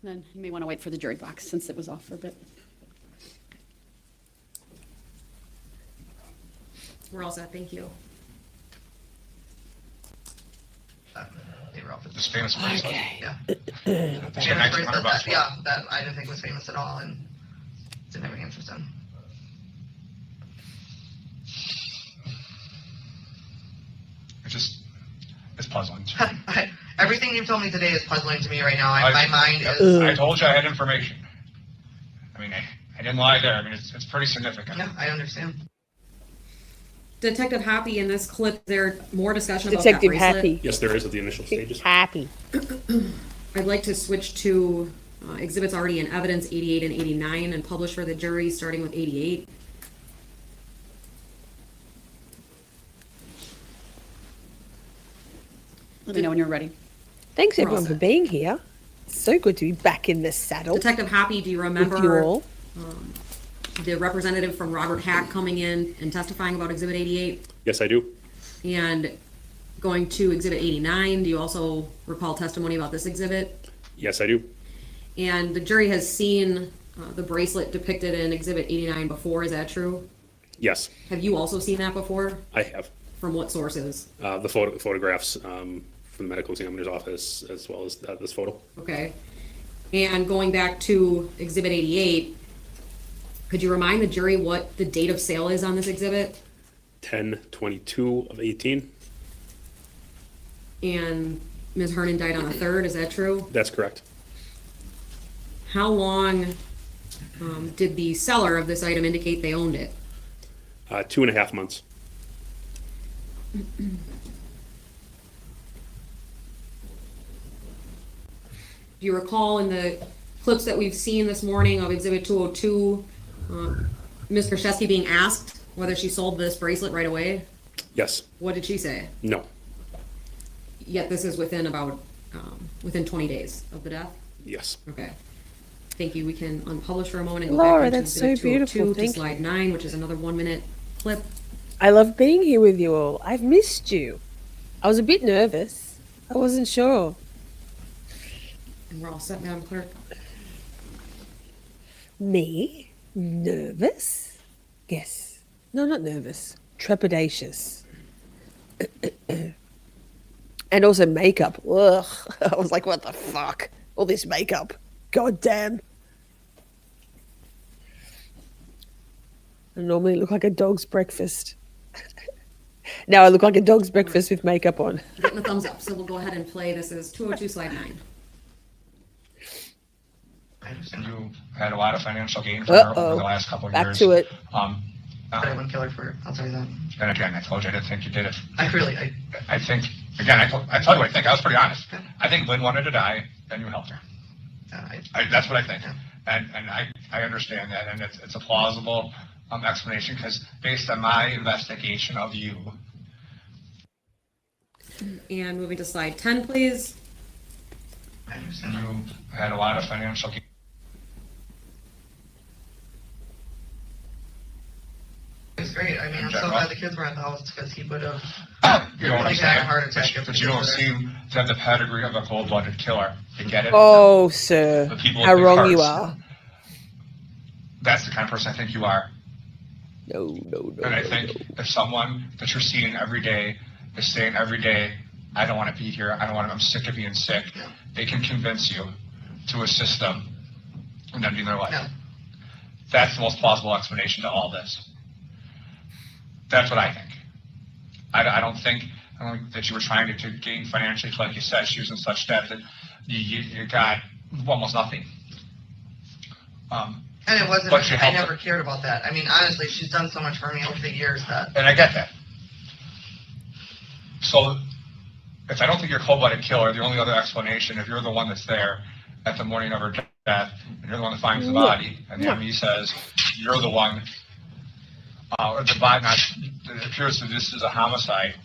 Then you may want to wait for the jury box since it was off for a bit. We're all set, thank you. They were all for This famous bracelet. Yeah. This guy next to $100. Yeah, that I didn't think was famous at all, and didn't have any interest in. It's puzzling. Everything you've told me today is puzzling to me right now. My mind is. I told you I had information. I mean, I didn't lie there. I mean, it's pretty significant. Yeah, I understand. Detective Happy, in this clip, there more discussion Detective about that bracelet. Happy. Yes, there is at the initial stages. Happy. I'd like to switch to exhibits already in evidence, 88 and 89, and publish for the jury, starting with 88. Let me know when you're ready. Thanks We're all everyone for set. being here. So good to be back in the saddle. Detective Happy, do you with remember you all. the representative from Robert Hack coming in and testifying about exhibit 88? Yes, I do. And going to exhibit 89, do you also recall testimony about this exhibit? Yes, I do. And the jury has seen the bracelet depicted in exhibit 89 before, is that true? Yes, Have you also seen that before? I have. From what sources? The photographs from the medical examiner's office, as well as this photo. Okay. And going back to exhibit 88, could you remind the jury what the date of sale is on this exhibit? 10/22 of 18. And Ms. Hernan died on the 3rd, is that true? That's correct. How long did the seller of this item indicate they owned it? 2.5 months. Do you recall in the clips that we've seen this morning of exhibit 202, Ms. Kurczkewski being asked whether she sold this bracelet right away? Yes. What did she say? No. Yet this is within about, within 20 days of the death? Yes. Okay. Thank you. We can unpublish for a moment and go Laura, back into that's so exhibit 202 beautiful. to Thank slide 9, which is another 1-minute clip. I love being here with you all. I've missed you. I was a bit nervous. I wasn't sure. And we're all set, Madam Clerk. Me? Nervous? Yes. No, not nervous. Trepidatious. And also makeup. Ugh. I was like, what the fuck? All this makeup. God damn. I normally look like a dog's breakfast. Now I look like a dog's breakfast with makeup on. Getting a thumbs up, so we'll go ahead and play. This is 202 slide 9. And you had a lot of financial gain from her over the last couple of Back years. to it. But I wouldn't kill her for it. I'll tell you that. And again, I told you I didn't think you did it. I think, again, I told you what I think. I was pretty honest. I think Lynn wanted to die, and you helped her. That's what I think. And I understand that, and it's a plausible explanation, because based on my investigation of you. And moving to slide 10, please. And you had a lot of financial gain. It's great. I mean, I'm so glad the kids were at the house because he would have You know what I'm really saying? had a heart attack. But you don't seem to have the pedigree of a cold-blooded killer. You get it? Oh, sir. The people How with big wrong you hearts. are. That's the kind of person I think you are. No. And I think if someone that you're seeing every day is saying every day, I don't want to be here, I'm sick of being sick, they can convince you to assist them in ending their life. No. That's the most plausible explanation to all this. That's what I think. I don't think that you were trying to gain financially, like you said, she was in such debt that you got almost nothing. And it wasn't, But you I helped never cared about that. I mean, honestly, she's done so much for me over the years that. And I get that. So, if I don't think you're a cold-blooded killer, the only other explanation, if you're the one that's there at the morning of her death, and you're the one that finds the body, and the ME says you're the one, or the body, it appears that this is a homicide,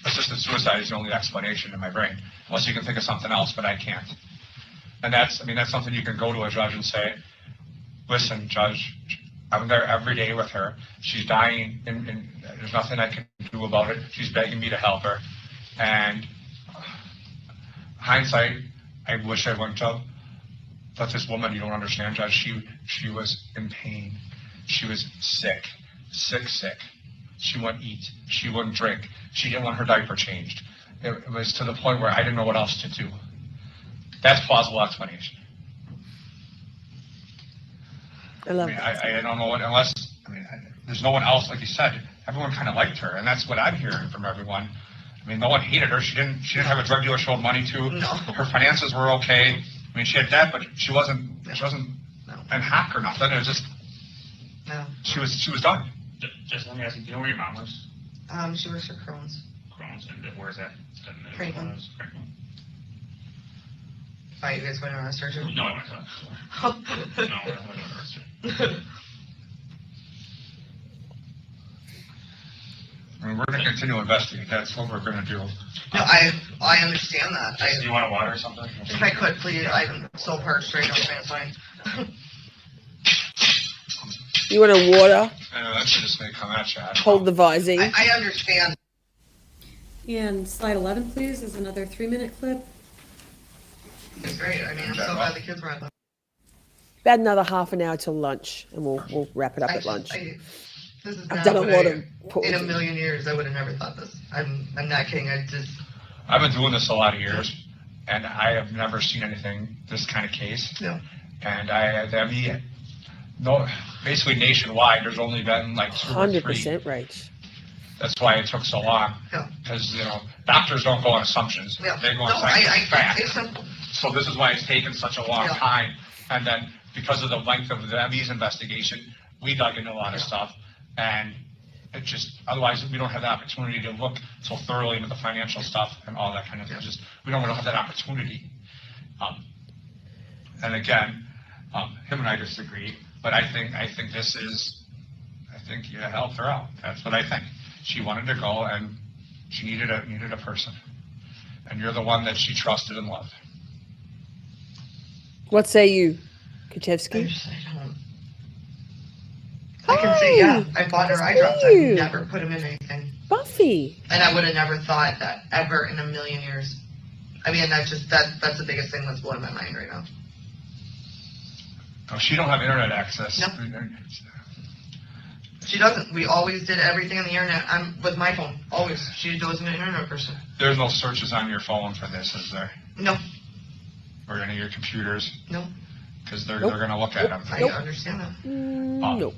assisted suicide is the only explanation in my brain, unless you can think of something else, but I can't. And that's something you can go to a judge and say, listen, judge, I'm there every day with her. She's dying, and there's nothing I can do about it. She's begging me to help her. And hindsight, I wish I wouldn't have. But this woman, you don't understand, Judge, she was in pain. She was sick. She wouldn't eat. She wouldn't drink. She didn't want her diaper changed. It was to the point where I didn't know what else to do. That's plausible explanation. I love I don't know what, unless, there's no one else, like you said, everyone kind of liked her, and that's what I'm hearing from everyone. No one hated her. She didn't have a drug dealer she owed money to. No. Her finances were okay. She had debt, but she wasn't in hack or nothing. It was just, she was done. Just let me ask you, do you know where your mom was? She works for Crohn's. Crohn's, and where's that? Franklin. Oh, you guys want to arrest her too? No, I want to. No, I want to arrest her. We're going to continue to investigate. That's what we're going to do. No, I understand that. Do you want a water or something? If I could, please. I'm so parched right now, man. It's fine. You want a water? I know that just may come at you. Hold the visine. I understand. And slide 11, please, is another 3-minute clip. It's great. I'm so glad the kids were at them. About another half an hour till lunch, and we'll wrap it up at lunch. This is I've done a lot of in a million years. I would have never thought this. I'm not kidding. I've been doing this a lot of years, and I have never seen anything this kind of case. No. And basically nationwide, there's only been like 2 or 3. 100% right. That's why it took so long. Because doctors don't go on assumptions. They go on scientific facts. So this is why it's taken such a long time. And then because of the length of the ME's investigation, we dug into a lot of stuff. And it just, otherwise we don't have the opportunity to look so thoroughly into the financial stuff and all that kind of thing. We don't have that opportunity. And again, him and I disagree, but I think you helped her out. That's what I think. She wanted to go, and she needed a person. And you're the one that she trusted and loved. What say you, Kurczkewski? I can say, I bought her eye drops. I never put them in anything. Buffy. And I would have never thought that ever in a million years. That's the biggest thing that's blowing my mind right now. Oh, she don't have internet access. No. She doesn't. We always did everything on the internet. I'm with my phone. Always. She wasn't an internet person. There's no searches on your phone for this, is there? No. Or any of your computers? No. Because they're going to look at them. I understand that. No.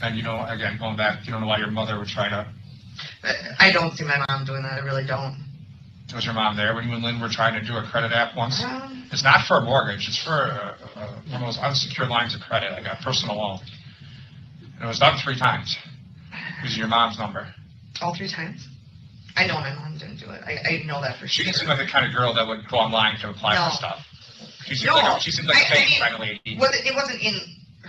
And again, going back, you don't know why your mother would try to. I don't see my mom doing that. I really don't. Was your mom there when you and Lynn were trying to do a credit app once? It's not for a mortgage. It's for one of those unsecured lines of credit, like a personal loan. And it was done 3 times using your mom's number. All 3 times? I know my mom didn't do it. I know that for She sure. didn't seem like the kind of girl that would go online to apply for stuff. She seemed like a fake kind of lady. It wasn't in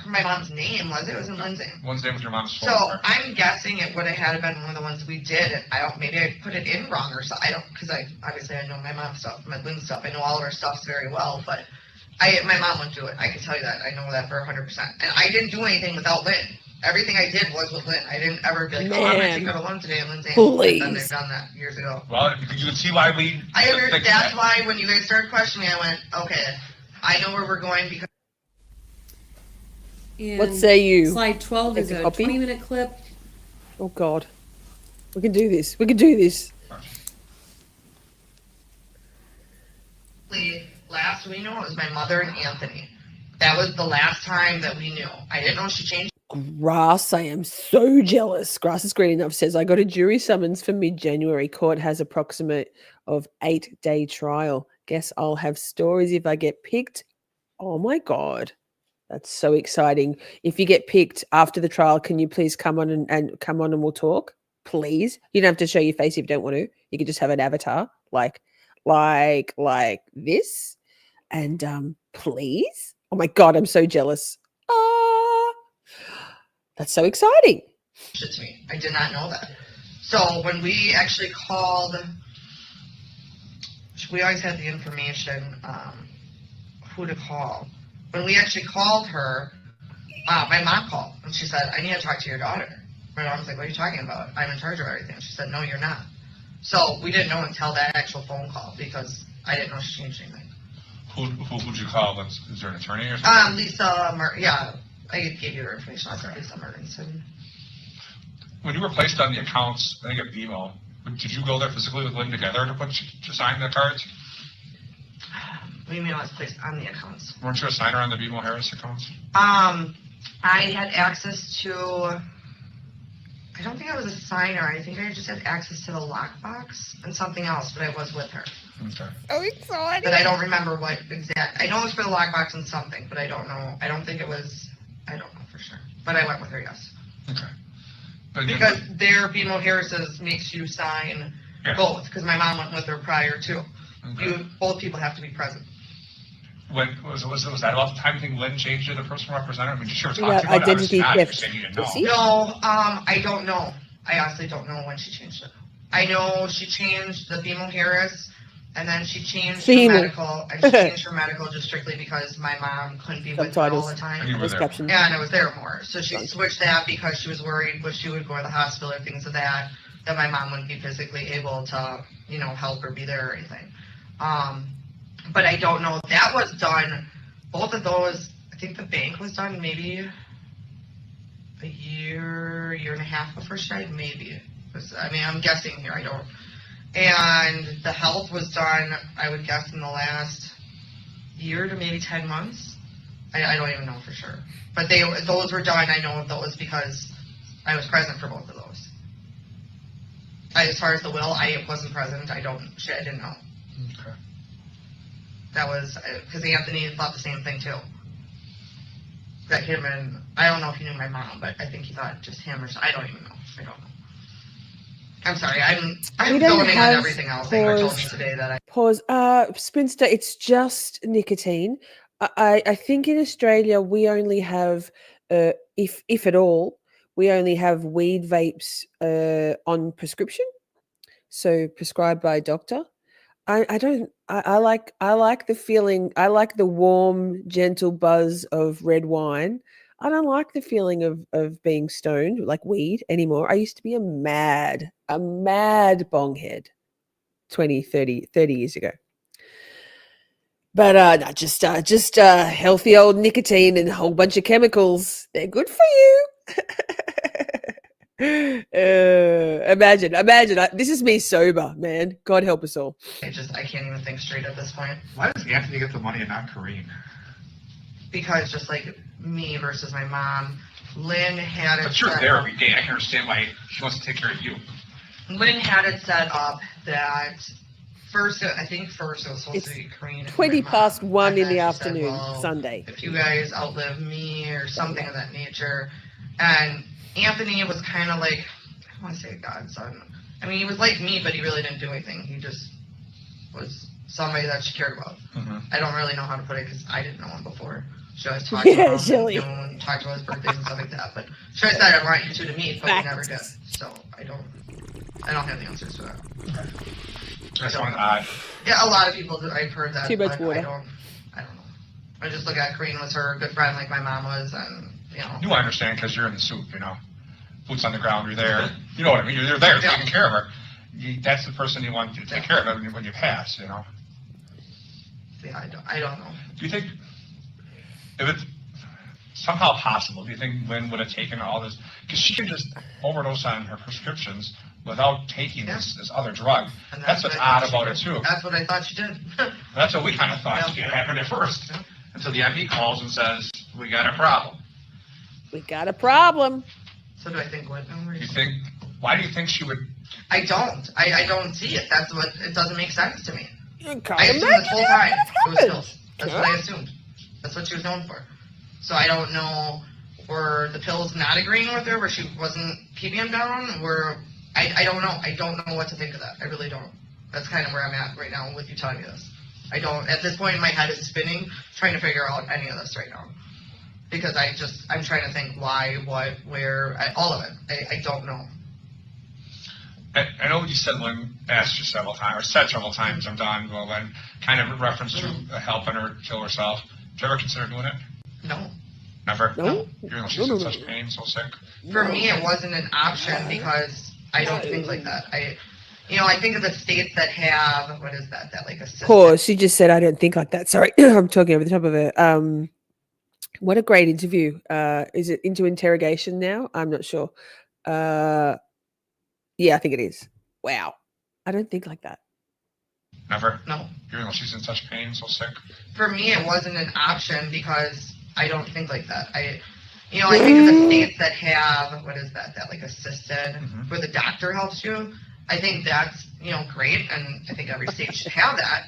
my mom's name, was it? It was in Lynn's name. Lynn's name was your mom's phone So number. I'm guessing it would have had been one of the ones we did. Maybe I put it in wrong or something. Because I know my mom's stuff, my Lynn's stuff. I know all of our stuffs very well, but my mom wouldn't do it. I can tell you that. I know that for 100%. And I didn't do anything without Lynn. Everything I did was with Lynn. I didn't ever be like, I'm going to take out a loan today in Lynn's name. Please. And they've done that years ago. Well, you can see why we. That's why when you guys started questioning me, I went, okay, I know where we're going because. And What say you? Slide 12 is Take a a copy? 20-minute clip. Oh, God. We can do this. We can do this. Last we knew it was my mother and Anthony. That was the last time that we knew. I didn't know she changed. Grass, I am so jealous. Grass is green enough says, I got a jury summons for mid-January. Court has approximate of 8-day trial. Guess I'll have stories if I get picked. Oh, my God. That's so exciting. If you get picked after the trial, can you please come on and we'll talk? Please. You don't have to show your face if you don't want to. You can just have an avatar like this. And please. Oh my God, I'm so jealous. That's so exciting. To me. I did not know that. So when we actually called, we always had the information, who to call. When we actually called her, my mom called and she said, I need to talk to your daughter. My mom was like, what are you talking about? I'm in charge of everything. She said, no, you're not. So we didn't know until that actual phone call because I didn't know she changed anything. Who'd you call? Is there an attorney or something? Lisa, yeah, I gave you her information. Okay. Lisa Mergenson. When you were placed on the accounts, I think at BMO, did you go there physically with Lynn together to sign the cards? What do you mean I was placed on the accounts? Weren't you a signer on the BMO Harris accounts? I had access to, I don't think I was a signer. I think I just had access to the lockbox and something else, but I was with her. Okay. Oh, exciting. But I don't remember what exact, I know it was for the lockbox and something, but I don't know. I don't think it was, I don't know for sure. But I went with her, yes. Okay. Because their BMO Harris's makes you sign both, because my mom went with her prior too. Okay. Both people have to be present. When was that about the time you think Lynn changed to the personal representative? I mean, she was talking about identity theft. No, I don't know. I honestly don't know when she changed it. I know she changed the BMO Harris, and then she changed her medical, and she changed her medical just strictly because my mom couldn't be with her all the time. And I was there more. So she switched that because she was worried when she would go to the hospital or things of that my mom wouldn't be physically able to, help or be there or anything. But I don't know. That was done, both of those, I think the bank was done maybe a year and a half before she died, maybe. I'm guessing here, I don't. And the health was done, I would guess, in the last year to maybe 10 months. I don't even know for sure. But those were done, I know of those because I was present for both of those. As far as the will, I wasn't present. I didn't know. Okay. That was, because Anthony thought the same thing too. That him and, I don't know if he knew my mom, but I think he thought just him or so. I don't even know. I don't know. I'm sorry, I'm filming on everything else. They were told me today that Spinster, it's just nicotine. I think in Australia we only have, if at all, we only have weed vapes on prescription, so prescribed by a doctor. I like the feeling. I like the warm, gentle buzz of red wine. I don't like the feeling of being stoned like weed anymore. I used to be a mad bonghead 20, 30 years ago. But no, just healthy old nicotine and a whole bunch of chemicals. They're good for you. Imagine. This is me sober, man. God help us all. I can't even think straight at this point. Why does Anthony get the money and not Kareem? Because just like me versus my mom, Lynn had it. But you're there every day. I can understand why she wants to take care of you. Lynn had it set up that first it was supposed to be Kareem. 1:20 in the afternoon, Sunday. If you guys outlive me or something of that nature. And Anthony was kind of like, I want to say godson. I mean, he was like me, but he really didn't do anything. He just was somebody that she cared about. Mm-hmm. I don't really know how to put it because I didn't know him before. She always talked to him and talked about his birthdays and stuff like that. But she always said, I want you two to meet, but we never did. So I don't have the answers for that. Okay. That's one odd. Yeah, a lot of people, I've heard that. Too much water. I don't know. I just look at Kareen was her good friend like my mom was, and You understand because you're in the soup, boots on the ground, you're there. You know what I mean? You're there taking care of her. That's the person you want to take care of when you pass, Yeah, I don't know. Do you think, if it's somehow possible, do you think Lynn would have taken all this? Because she can just overdose on her prescriptions without taking this other drug. And that's what's odd about it, too. That's what I thought she did. That's what we kind of thought happened at first. Yeah. Until the MP calls and says, we got a problem. So do I think what? Why do you think she would? I don't. I don't see it. It doesn't make sense to me. I assumed this whole time it was pills. That's what I assumed. That's what she was known for. So I don't know, were the pills not agreeing with her, where she wasn't keeping them down, I don't know. I don't know what to think of that. I really don't. That's kind of where I'm at right now with you telling me this. I don't, at this point, my head is spinning, trying to figure out any of this right now. Because I'm trying to think why, what, where, all of it. I don't know. I know what you said, Lynn asked you several times, or said several times, I'm done, well, Lynn, kind of in reference to helping her kill herself. Did you ever consider doing it? No. Never? No. Even though she's in such pain, so sick? For me, it wasn't an option because I don't think like that. I think of the states that have, what is that like assistant. Pause. She just said, I don't think like that. Sorry, I'm talking over the top of her. What a great interview. Is it into interrogation now? I'm not sure. Yeah, I think it is. Wow. I don't think like that. Never? No. Even though she's in such pain, so sick? For me, it wasn't an option because I don't think like that. I think of the states that have, what is that like assisted, where the doctor helps you. I think that's, great, and I think every state should have that,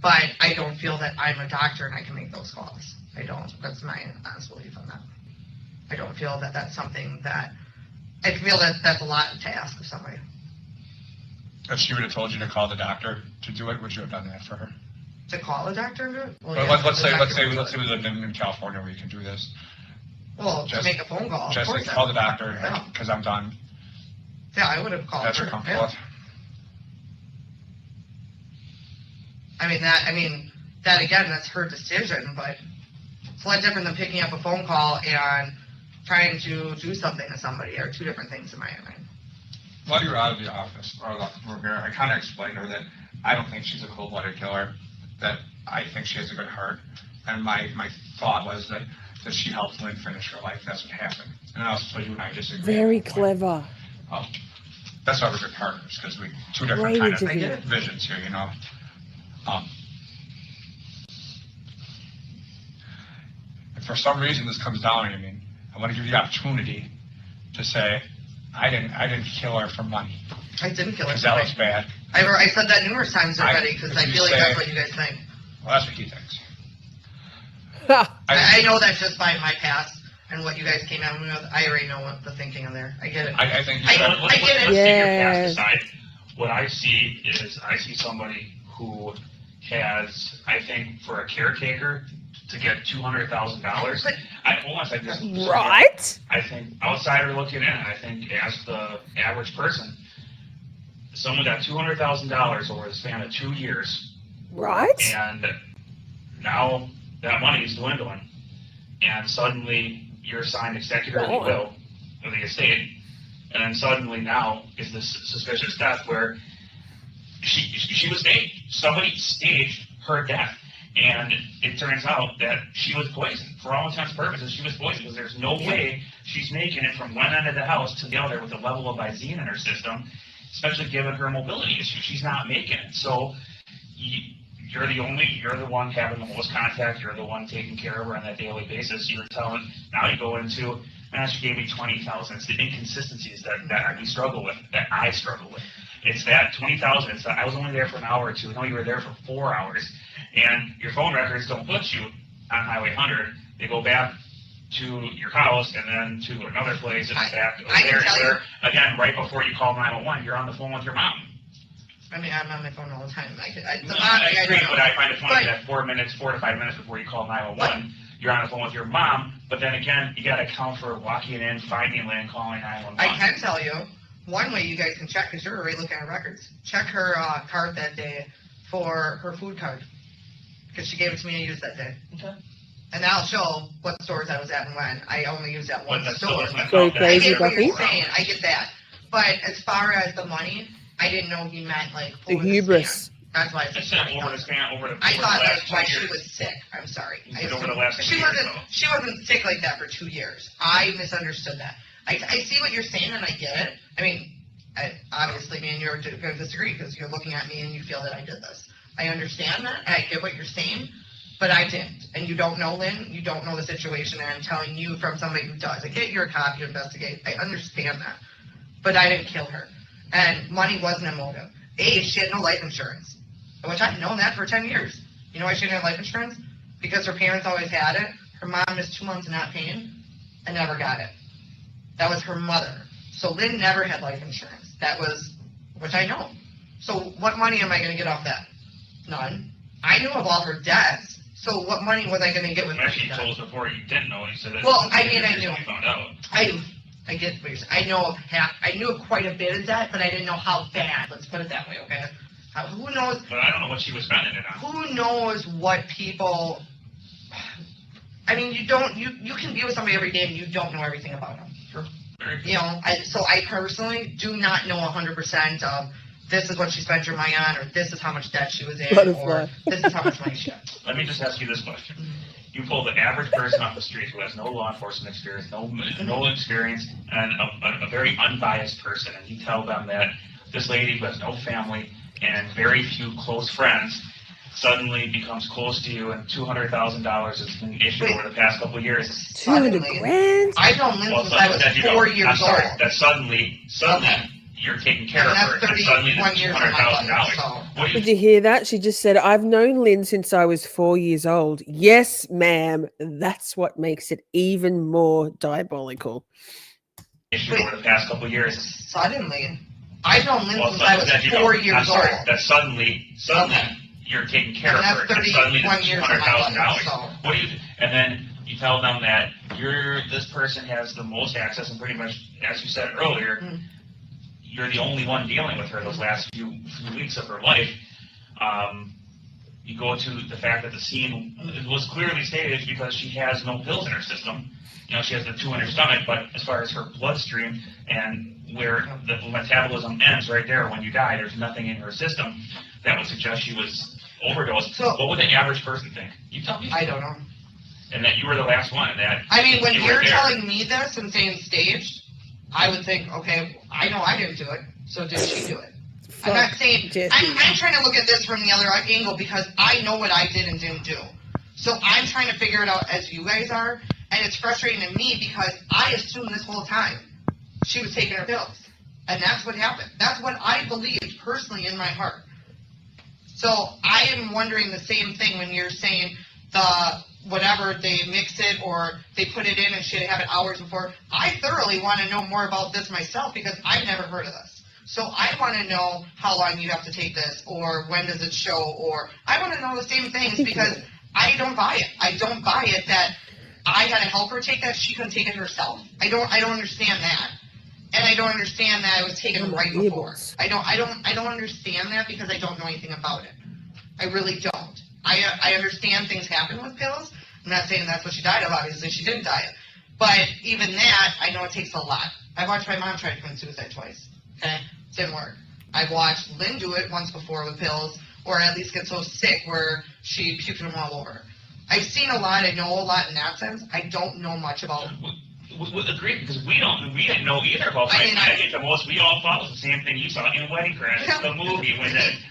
but I don't feel that I'm a doctor and I can make those calls. I don't. That's my honest belief on that. I don't feel that that's something that, I feel that that's a lot to ask of somebody. If she would have told you to call the doctor to do it, would you have done that for her? To call a doctor and do it? Well, let's say we lived in California where you can do this. Well, to make a phone call. Just call the doctor because I'm done. Yeah, I would have called That's her. your comfort with. That again, that's her decision, but it's a lot different than picking up a phone call and trying to do something to somebody, are two different things in my mind. While you're out of the office, or from here, I kind of explained to her that I don't think she's a cold-blooded killer, that I think she has a good heart, and my thought was that she helped Lynn finish her life. That's what happened. And also, you and I disagree. Very clever. That's why we're good partners, because we two different kind of visions here, If for some reason this comes down, I want to give you the opportunity to say, I didn't kill her for money. I didn't kill her. Because that looks bad. I said that numerous times already because I feel like that's what you guys think. Well, that's what he thinks. I know that just by my past and what you guys came out with. I already know what the thinking in there. I get it. I think I get it. Let's take your past aside. What I see is somebody who has, I think, for a caretaker to get $200,000. Hold on a second. Right. I think outsider looking in, I think as the average person, someone got $200,000 over the span of 2 years. Right. And now that money is dwindling, and suddenly you're assigned executor of the will of the estate, and then suddenly now is this suspicious death where she was staged. Somebody staged her death, and it turns out that she was poisoned. For all intents and purposes, she was poisoned because there's no way she's making it from one end of the house to the other with the level of Visine in her system, especially given her mobility issue. She's not making it. So you're the one having the most contact. You're the one taking care of her on that daily basis. You're telling, now you go into, man, she gave me $20,000. It's the inconsistencies that we struggle with, that I struggle with. It's that $20,000. It's that I was only there for an hour or two. No, you were there for 4 hours. And your phone records don't put you on Highway 100. They go back to your house and then to another place and back there. Again, right before you call 911, you're on the phone with your mom. I'm on my phone all the time. I agree, but I find it funny that 4 to 5 minutes before you call 911, you're on the phone with your mom. But then again, you got to account for walking in, finding Lynn, calling 911. I can tell you one way you guys can check, because you're already looking at records. Check her card that day for her food card, because she gave it to me to use that day. Okay. And that'll show what stores I was at and when. I only used that one store. So crazy, I get what Buffy. you're saying. I get that. But as far as the money, I didn't know he meant like The hubris. That's why I said I thought that's why she was sick. I'm sorry. She wasn't sick like that for 2 years. I misunderstood that. I see what you're saying and I get it. I mean, obviously, me and you are going to disagree because you're looking at me and you feel that I did this. I understand that. I get what you're saying, but I didn't. And you don't know, Lynn. You don't know the situation, and I'm telling you from somebody who does. I get you're a cop. You investigate. I understand that. But I didn't kill her. And money wasn't a motive. She had no life insurance, which I've known that for 10 years. You know why she didn't have life insurance? Because her parents always had it. Her mom missed 2 months of not paying and never got it. That was her mother. So Lynn never had life insurance. That was, which I know. So what money am I going to get off that? None. I knew of all her debts. So what money was I going to get with her? Actually, you told us before you didn't know. You said that. Well, I mean, I knew. You found out. I get what you're saying. I know I knew quite a bit of that, but I didn't know how bad. Let's put it that way, okay? Who knows? But I don't know what she was spending it on. Who knows what people? I mean, you can be with somebody every day and you don't know everything about them. Sure. You know, I personally do not know 100% of this is what she spent her money on, or this is how much debt she was in, or this is how much money she got. Let me just ask you this question. You pull the average person off the street who has no law enforcement experience, no experience, and a very unbiased person, and you tell them that this lady who has no family and very few close friends suddenly becomes close to you, and $200,000 has been issued over the past couple of years. 200 grand? I've known Lynn since I was 4 years old. That suddenly you're taking care of her, and suddenly there's $200,000. Did you hear that? She just said, I've known Lynn since I was 4 years old. Yes, ma'am. That's what makes it even more diabolical. Issued over the past couple of years. Suddenly? I've known Lynn since I was 4 years old. That suddenly you're taking care of her, and suddenly there's $200,000. What do you? And then you tell them that this person has the most access, and pretty much, as you said earlier, you're the only one dealing with her those last few weeks of her life. You go to the fact that the scene was clearly stated because she has no pills in her system. You know, she has the 2 in her stomach, but as far as her bloodstream and where the metabolism ends right there when you die, there's nothing in her system that would suggest she was overdosed. So, what would the average person think? You tell me. I don't know. And that you were the last one, and that. I mean, when you're telling me this and saying staged, I would think, okay, I know I didn't do it, so did she do it? I'm not saying, I'm trying to look at this from the other angle because I know what I did and didn't do. So I'm trying to figure it out as you guys are, and it's frustrating to me because I assumed this whole time she was taking her pills. And that's what happened. That's what I believed personally in my heart. So I am wondering the same thing when you're saying whatever, they mix it or they put it in and should have it hours before. I thoroughly want to know more about this myself because I've never heard of this. So I want to know how long you have to take this, or when does it show, or I want to know the same things because I don't buy it. I don't buy it that I had to help her take that. She couldn't take it herself. I don't understand that. And I don't understand that it was taken right before. I don't understand that because I don't know anything about it. I really don't. I understand things happen with pills. I'm not saying that's what she died of. Obviously, she didn't die of. But even that, I know it takes a lot. I watched my mom try to commit suicide twice. Okay? Didn't work. I've watched Lynn do it once before with pills, or at least get so sick where she puked them all over. I've seen a lot. I know a lot in that sense. I don't know much about We agree, because we didn't know either about that. I think the most we all thought was the same thing you saw in Wedding Crashers, the movie,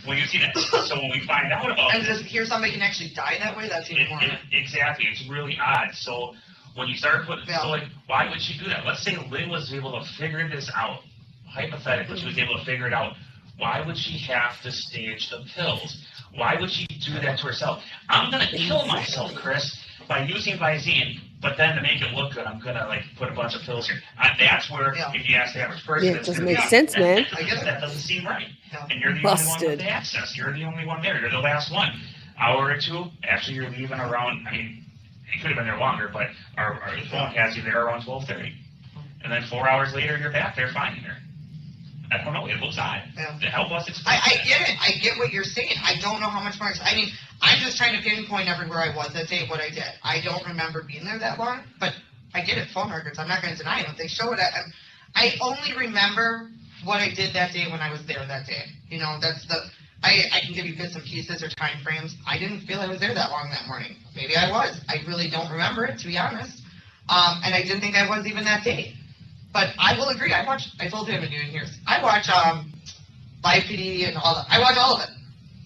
when you see that. So when we find out about and just hear somebody can actually die that way, that's even more. Exactly, it's really odd. So when you start putting, so like, why would she do that? Let's say Lynn was able to figure this out. Hypothetically, she was able to figure it out. Why would she have to stage the pills? Why would she do that to herself? I'm gonna kill myself, Chris, by using Visine. But then to make it look good, I'm gonna like put a bunch of pills here. That's where, if you ask the average person, it doesn't make sense, man. I guess that doesn't seem right. And you're the only one with the access. You're the only one there. You're the last one. Hour or two. Actually, you're leaving around. I mean, it could have been there longer, but our phone has you there around 12:30, and then 4 hours later, you're back there finding her. I don't know. It looks odd. To help us explain. I get it. I get what you're saying. I don't know how much more. I mean, I'm just trying to pinpoint everywhere I was that day, what I did. I don't remember being there that long, but I get it. Phone records. I'm not going to deny them. They show it. I only remember what I did that day when I was there that day. You know, that's the. I can give you bits and pieces or time frames. I didn't feel I was there that long that morning. Maybe I was. I really don't remember it, to be honest. And I didn't think I was even that day. But I will agree. I told him in years. I watch Live PD and all that. I watch all of it.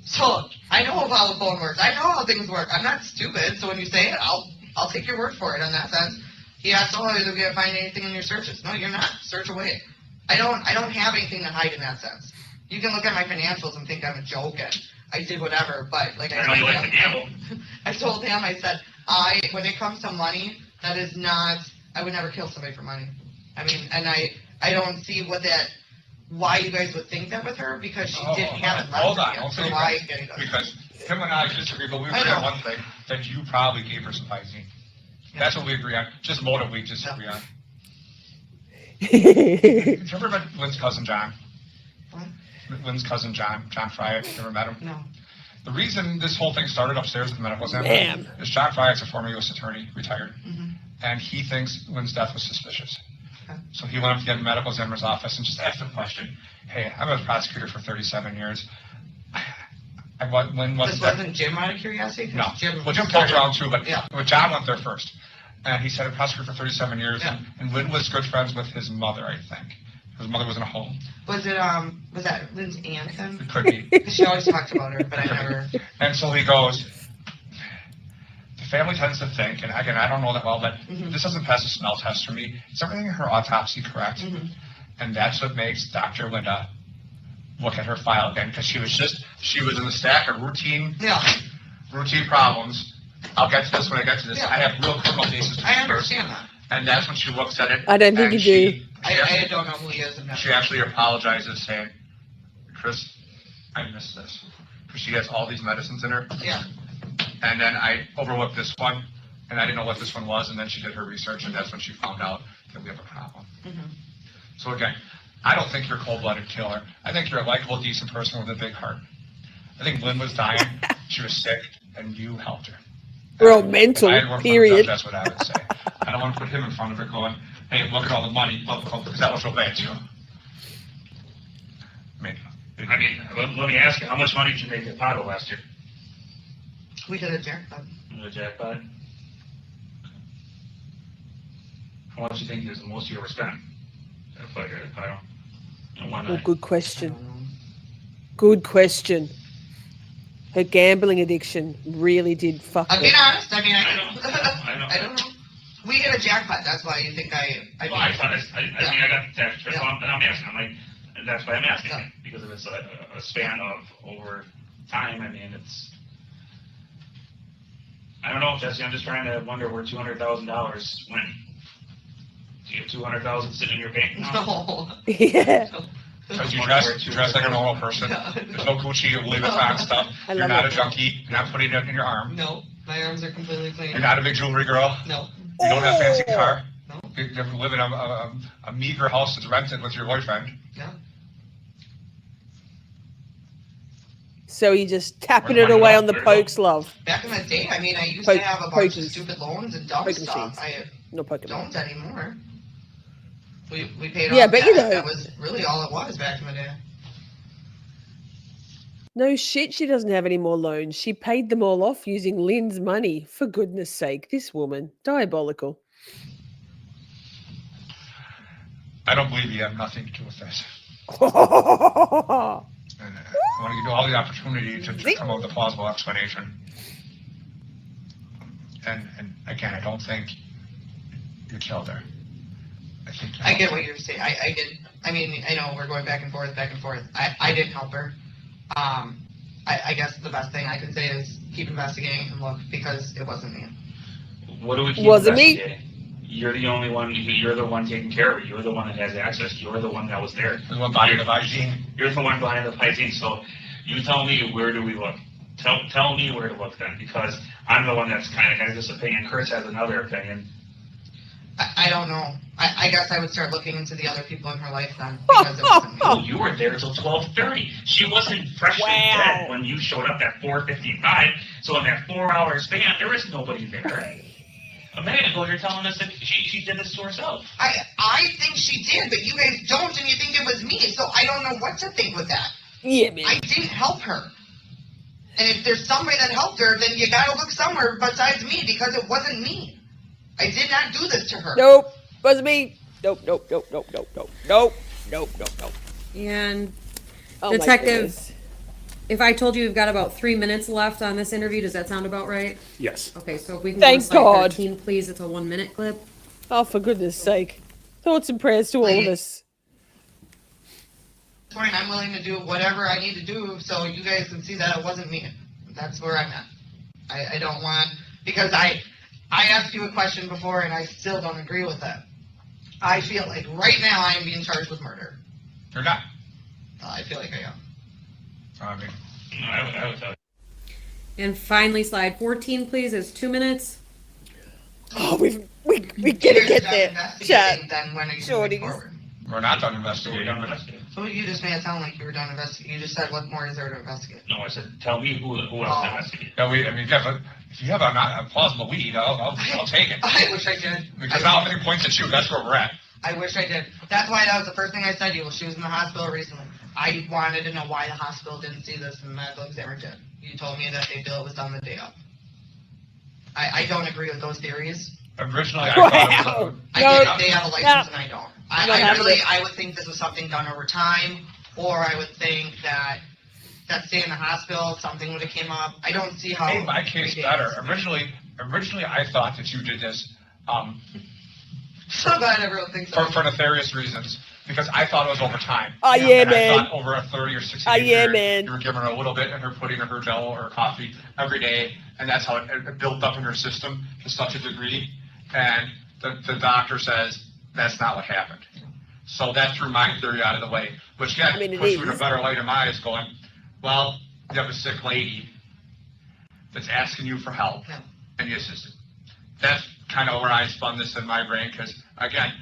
So I know how the phone works. I know how things work. I'm not stupid. So when you say it, I'll take your word for it in that sense. He asked, "Oh, you're gonna find anything in your searches?" No, you're not. Search away. I don't have anything to hide in that sense. You can look at my financials and think I'm a joke and I did whatever. But like I told him, I said, when it comes to money, that is not. I would never kill somebody for money. I mean, and I don't see why you guys would think that with her, because she didn't have it. Hold on, I'll tell you why. Because him and I disagree, but we agree on one thing, that you probably gave her some Visine. That's what we agree on. Just motive we disagree on. Have you ever met Lynn's cousin John? What? Lynn's cousin John Fryatt. You ever met him? No. The reason this whole thing started upstairs at the medical examiner Man. is John Fryatt's a former U.S. attorney, retired, Mhm. and he thinks Lynn's death was suspicious. Okay. So he went up to the medical examiner's office and just asked the question, hey, I was a prosecutor for 37 years. Lynn This wasn't wasn't Jim out of curiosity? 'Cause No. Jim Well, Jim poked started- around too, but Yeah. John went there first. And he said a prosecutor for 37 years, Yeah. and Lynn was good friends with his mother, I think. His mother was in a home. Was that Lynn's aunt then? It could be. 'Cause she always talked about her, but I never. And so he goes, the family tends to think, and again, I don't know that well, but Mhm. this doesn't pass a smell test for me. Is everything in her autopsy correct? Mhm. And that's what makes Dr. Linda look at her file again, because she was in the stack of routine problems. I'll get to this when I get to this. Yeah. I have real criminal cases to I do understand first. that. And that's when she looks at it. I don't think and you do. I don't know who he is. She actually apologizes, saying, Chris, I missed this. Because she has all these medicines in her. Yeah. And then I overlooked this one, and I didn't know what this one was, and then she did her research, and that's when she found out that we have a problem. Mhm. So again, I don't think you're a cold-blooded killer. I think you're a likable, decent person with a big heart. I think Lynn was dying, she was sick, and you helped her. We're all mental, If I had worked for the period. judge, that's what I would say. I don't want to put him in front of it going, hey, look at all the money, because that was real bad too. Let me ask you, how much money did you make at Potto last year? We did a jackpot. The jackpot? How much do you think is the most you ever spent at a fight at Potto? In one Oh, night? good question. Good question. Her gambling addiction really did fuck I'm being her. honest. I mean, I don't know. We hit a jackpot. That's why you think I Well, I thought, I mean, I got the tax return, Yeah. and I'm asking, I'm like, that's why I'm asking, because if it's a span of over time, I mean, it's, I don't know, Jesse, I'm just trying to wonder where $200,000 went. Do you have 200,000 sitting in your bank account? No. Yeah. Because you dress like a normal person. There's no Gucci or Louis Vuitton stuff. I You're love not it. a junkie. You're not putting it in your arm. No, my arms are completely clean. You're not a big jewelry girl. No. You don't have a fancy Oh. car. No. You live in a meager house that's rented with your boyfriend. Yeah. So you just tapping it away on the pokes, love. Back in the day, I mean, I used Poke- to have a bunch of pokies. stupid loans and dumb Poke stuff. machines. I No Pokemon. don't anymore. We paid Yeah, off but that. you know- That was really all it was back in the day. No shit, she doesn't have any more loans. She paid them all off using Lynn's money. For goodness sake, this woman. Diabolical. I don't believe you have nothing to do with this. And I want to give you all the opportunity to come up with a plausible explanation. And again, I don't think you killed her. I get what you're saying. I mean, I know we're going back and forth. I didn't help her. I guess the best thing I can say is keep investigating and look, because it wasn't me. What do we keep Wasn't me. investigating? You're the only one, you're the one taking care of it. You're the one that has access. You're the one that was there. You're the one buying the Visine. You're the one buying the Visine. So you tell me, where do we look? Tell me where to look then, because I'm the one that's kind of has this opinion. Kurtz has another opinion. I don't know. I guess I would start looking into the other people in her life then, because it wasn't me. Oh, you were there till 12:30. She wasn't freshly dead when you showed up at 4:55. So in that 4-hour span, there was nobody there. A minute ago, you're telling us that she did this to herself. I think she did, but you guys don't, and you think it was me, so I don't know what to think with that. Yeah, man. I didn't help her. And if there's somebody that helped her, then you gotta look somewhere besides me, because it wasn't me. I did not do this to her. Nope. Wasn't me. Nope. And Oh my Detective, goodness. if I told you we've got about 3 minutes left on this interview, does that sound about right? Yes. Okay, so if we can Thank go to slide God. 13, please. It's a 1-minute clip. Oh, for goodness sake. Thoughts and prayers to all of us. Point, I'm willing to do whatever I need to do so you guys can see that it wasn't me. That's where I'm at. I don't want, because I asked you a question before and I still don't agree with it. I feel like right now I am being charged with murder. You're not. I feel like I am. I mean, I would tell you. And finally, slide 14, please. It's 2 minutes. Oh, we're gonna get there. Chat. Then when are you going Shorties. forward? We're not done investigating. So you just made it sound like you were done investigating. You just said, what more is there to investigate? No, I said, tell me who else to investigate. Yeah, if you have a plausible lead, I'll take it. I wish I did. Because now everything points at you. That's where we're at. I wish I did. That's why that was the first thing I said to you. Well, she was in the hospital recently. I wanted to know why the hospital didn't see this and the medical examiner did. You told me that they feel it was done the day of. I don't agree with those theories. Originally, I thought I get they have a license and I don't. I would think this was something done over time, or I would think that stay in the hospital, something would have came up. I don't see how. Made my case better. Originally, I thought that you did this so glad everyone thinks for nefarious reasons, because I thought it was over time. Oh yeah, and man. I thought over a 30 or 60 Oh day yeah, period, man. you were giving her a little bit in her pudding or her jello or coffee every day, and that's how it built up in her system to such a degree. And the doctor says that's not what happened. So that threw my theory out of the way, which again puts me in a better light in my eyes, going, well, you have a sick lady that's asking you for help, and you assist it. That's kind of where I spun this in my brain, because again,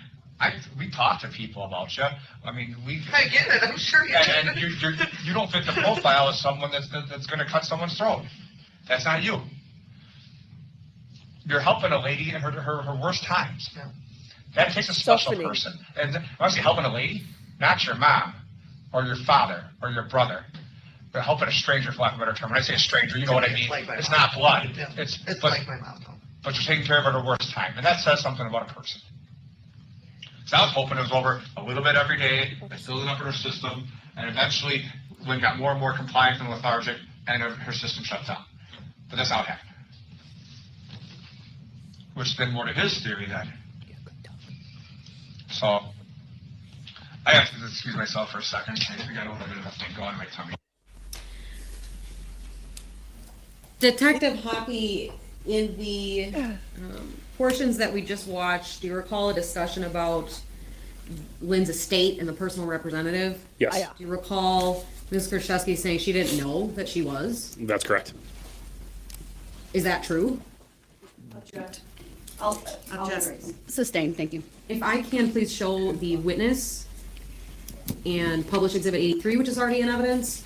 we talk to people about you. I mean, I get it. I'm sure you and you don't fit the profile of someone that's going to cut someone's throat. That's not you. You're helping a lady in her worst times. Yeah. That takes a special person. And when I say helping a lady, not your mom or your father or your brother. They're helping a stranger, for lack of a better term. When I say a stranger, you know what I mean. Like it's not blood. Yeah. It's but, like my mom. But you're taking care of her at her worst time. And that says something about a person. So I was hoping it was over a little bit every day, building up in her system, and eventually Lynn got more and more compliant and lethargic, and her system shut down. But that's how it happened. Which then more to his theory then. So I have to excuse myself for a second. I got a little bit of a thing going in my tummy. Detective Hoppy, in the portions that we just watched, do you recall a discussion about Lynn's estate and the personal representative? Yes. Do you recall Ms. Kurczkewski saying she didn't know that she was? That's correct. Is that true? I'll sustain, thank you. If I can, please show the witness and publish Exhibit 83, which is already in evidence.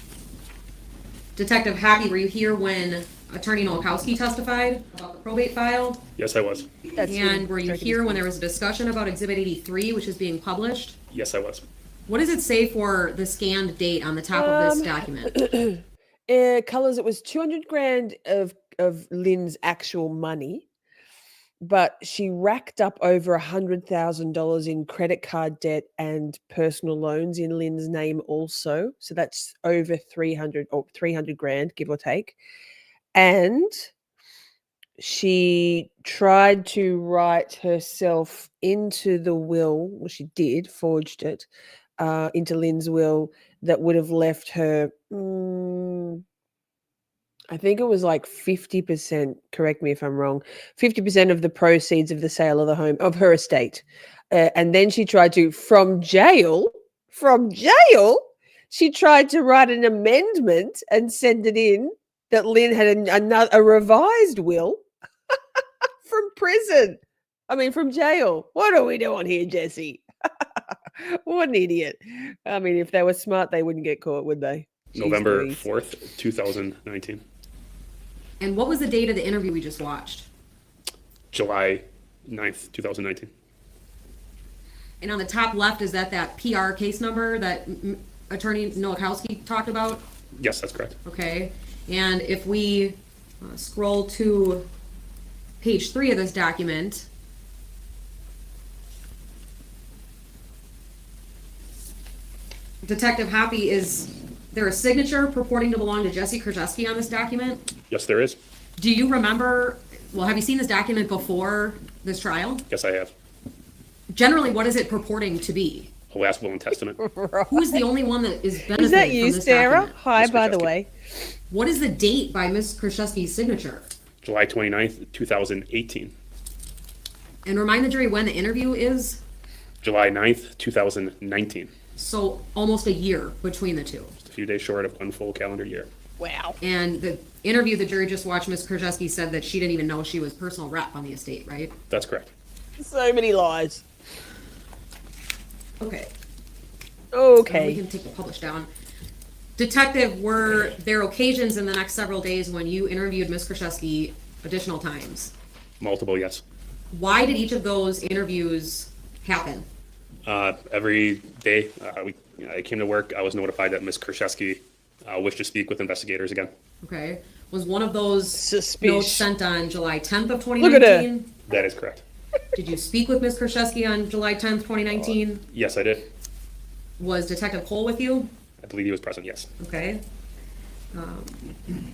Detective Happy, were you here when Attorney Nowakowski testified about the probate file? Yes, I was. And were you here when there was a discussion about Exhibit 83, which is being published? Yes, I was. What does it say for the scanned date on the top of this document? Colors, it was 200 grand of Lynn's actual money, but she racked up over $100,000 in credit card debt and personal loans in Lynn's name also. So that's over 300 grand, give or take. And she tried to write herself into the will, well, she did, forged it, into Lynn's will that would have left her, I think it was like 50%, correct me if I'm wrong, 50% of the proceeds of the sale of the home, of her estate. And then she tried to, from jail, she tried to write an amendment and send it in that Lynn had a revised will from prison. I mean, from jail. What are we doing here, Jesse? What an idiot. I mean, if they were smart, they wouldn't get caught, would they? November 4th, 2019. And what was the date of the interview we just watched? July 9th, 2019. And on the top left, is that PR case number that Attorney Nowakowski talked about? Yes, that's correct. Okay. And if we scroll to page 3 of this document, Detective Happy, is there a signature purporting to belong to Jessy Kurczewski on this document? Yes, there is. Do you remember, have you seen this document before this trial? Yes, I have. Generally, what is it purporting to be? A last will and testament. Who's the only one that is benefiting Is that you, from this Sarah? document? Hi, Ms. by the Kurczewski. way. What is the date by Ms. Kurczewski's signature? July 29th, 2018. And remind the jury when the interview is? July 9th, 2019. So almost a year between the two. few days short of 1 full calendar year. Wow. And the interview the jury just watched, Ms. Kurczewski said that she didn't even know she was personal rep on the estate, right? That's correct. So many lies. Okay. Okay. We can take the publish down. Detective, were there occasions in the next several days when you interviewed Ms. Kurczewski additional times? Multiple, yes. Why did each of those interviews happen? Every day I came to work, I was notified that Ms. Kurczewski wished to speak with investigators again. Okay. Was one of those Suspicious. notes sent on July 10th of 2019? Look at her. That is correct. Did you speak with Ms. Kurczewski on July 10th, 2019? Yes, I did. Was Detective Cole with you? I believe he was present, yes. Okay.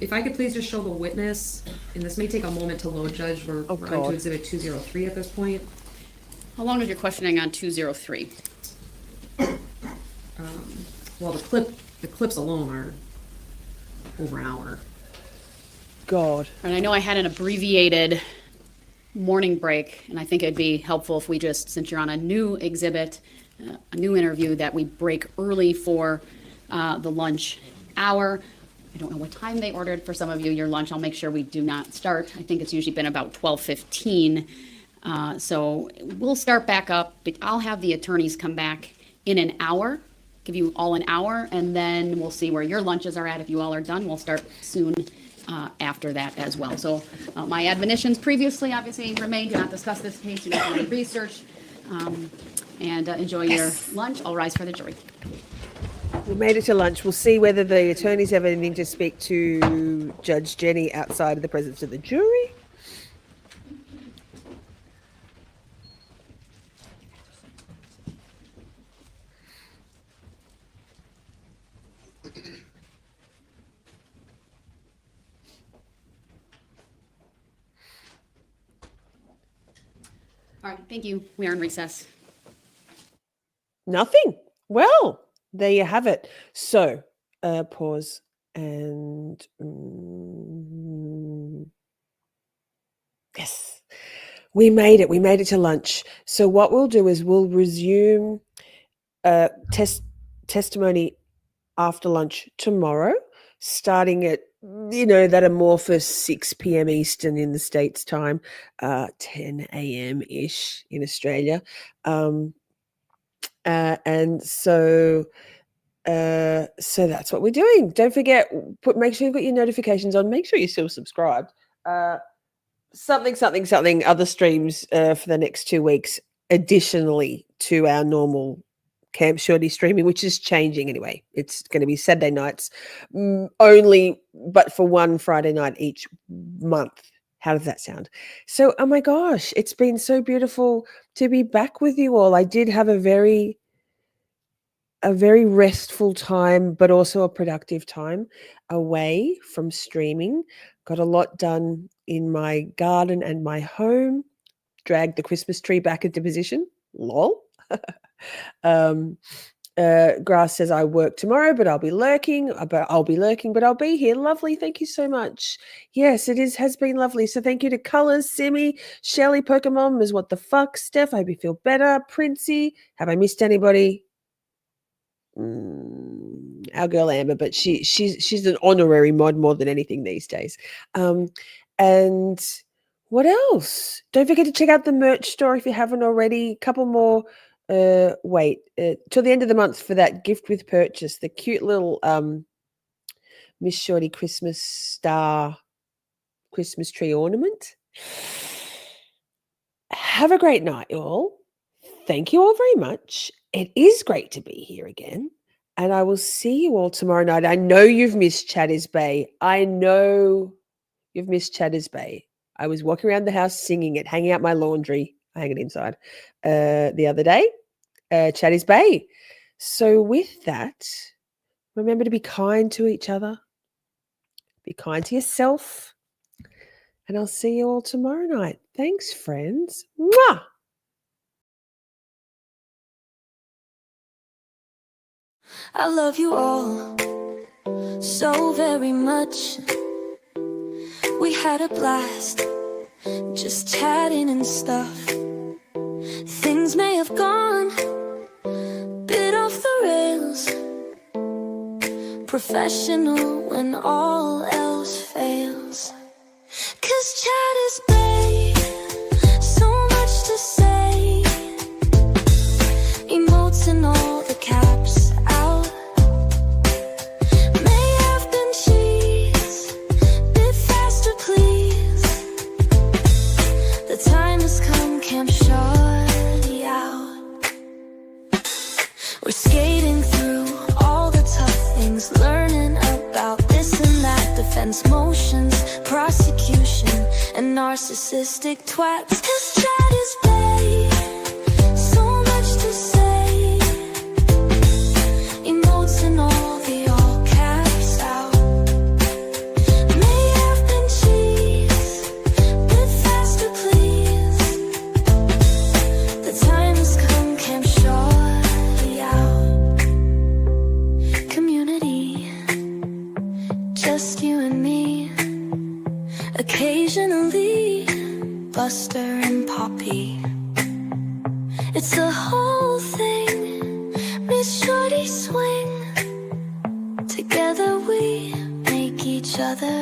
If I could please just show the witness, and this may take a moment to load, Judge. We're on to God. Exhibit 203 at this point. How long is your questioning on 203? Well, the clips alone are over an hour. God. And I know I had an abbreviated morning break, and I think it'd be helpful if we just, since you're on a new exhibit, a new interview, that we break early for the lunch hour. I don't know what time they ordered for some of you your lunch. I'll make sure we do not start. I think it's usually been about 12:15. So we'll start back up, but I'll have the attorneys come back in an hour, give you all an hour, and then we'll see where your lunches are at. If you all are done, we'll start soon after that as well. So my admonitions previously obviously remain: do not discuss this case, do not do any research, and enjoy your lunch. I'll rise for the jury. We made it to lunch. We'll see whether the attorneys have anything to speak to Judge Jenny outside of the presence of the jury. All right, thank you. We are in recess. Nothing. Well, there you have it. So, pause and yes, we made it. We made it to lunch. So what we'll do is we'll resume testimony after lunch tomorrow, starting at that amorphous 6 p.m. Eastern in the States time, 10 a.m. ish in Australia. And so that's what we're doing. Don't forget, make sure you've got your notifications on. Make sure you're still subscribed. Something other streams for the next 2 weeks, additionally to our normal Camp Shorty streaming, which is changing anyway. It's going to be Saturday nights only, but for one Friday night each month. How does that sound? So, oh my gosh, it's been so beautiful to be back with you all. I did have a very restful time, but also a productive time away from streaming. Got a lot done in my garden and my home. Dragged the Christmas tree back into position. Lol. Grass says I work tomorrow, but I'll be lurking. But I'll be here. Lovely. Thank you so much. Yes, has been lovely. So thank you to Colors, Simi, Shelly, Pokemon is what the fuck, Steph. I hope you feel better. Princey, have I missed anybody? Our girl Amber, but she's an honorary mod more than anything these days. And what else? Don't forget to check out the merch store if you haven't already. A couple more. Wait till the end of the month for that gift with purchase, the cute little Miss Shorty Christmas star Christmas tree ornament. Have a great night, y'all. Thank you all very much. It is great to be here again, and I will see you all tomorrow night. I know you've missed Chatter's Bay. I know you've missed Chatter's Bay. I was walking around the house singing it, hanging out my laundry. I hang it inside the other day, Chatter's Bay. So with that, remember to be kind to each other. Be kind to yourself. And I'll see you all tomorrow night. Thanks, friends. Mwah! I love you all so very much. We had a blast just chatting and stuff. Things may have gone a bit off the rails, professional when all else fails. 'Cause chat is babe, so much to say. Emotes in all the caps out. May have been cheese, bit faster please. The time has come, Camp Shorty out. We're skating through all the tough things, learning about this and that, defense motions, prosecution, and narcissistic twats. 'Cause chat is babe, so much to say. Emotes in all the all caps out. May have been cheese, bit faster please. The time has come, Camp Shorty out. Community, just you and me. Occasionally, Buster and Poppy. It's the whole thing, Miss Shorty swing. Together we make each other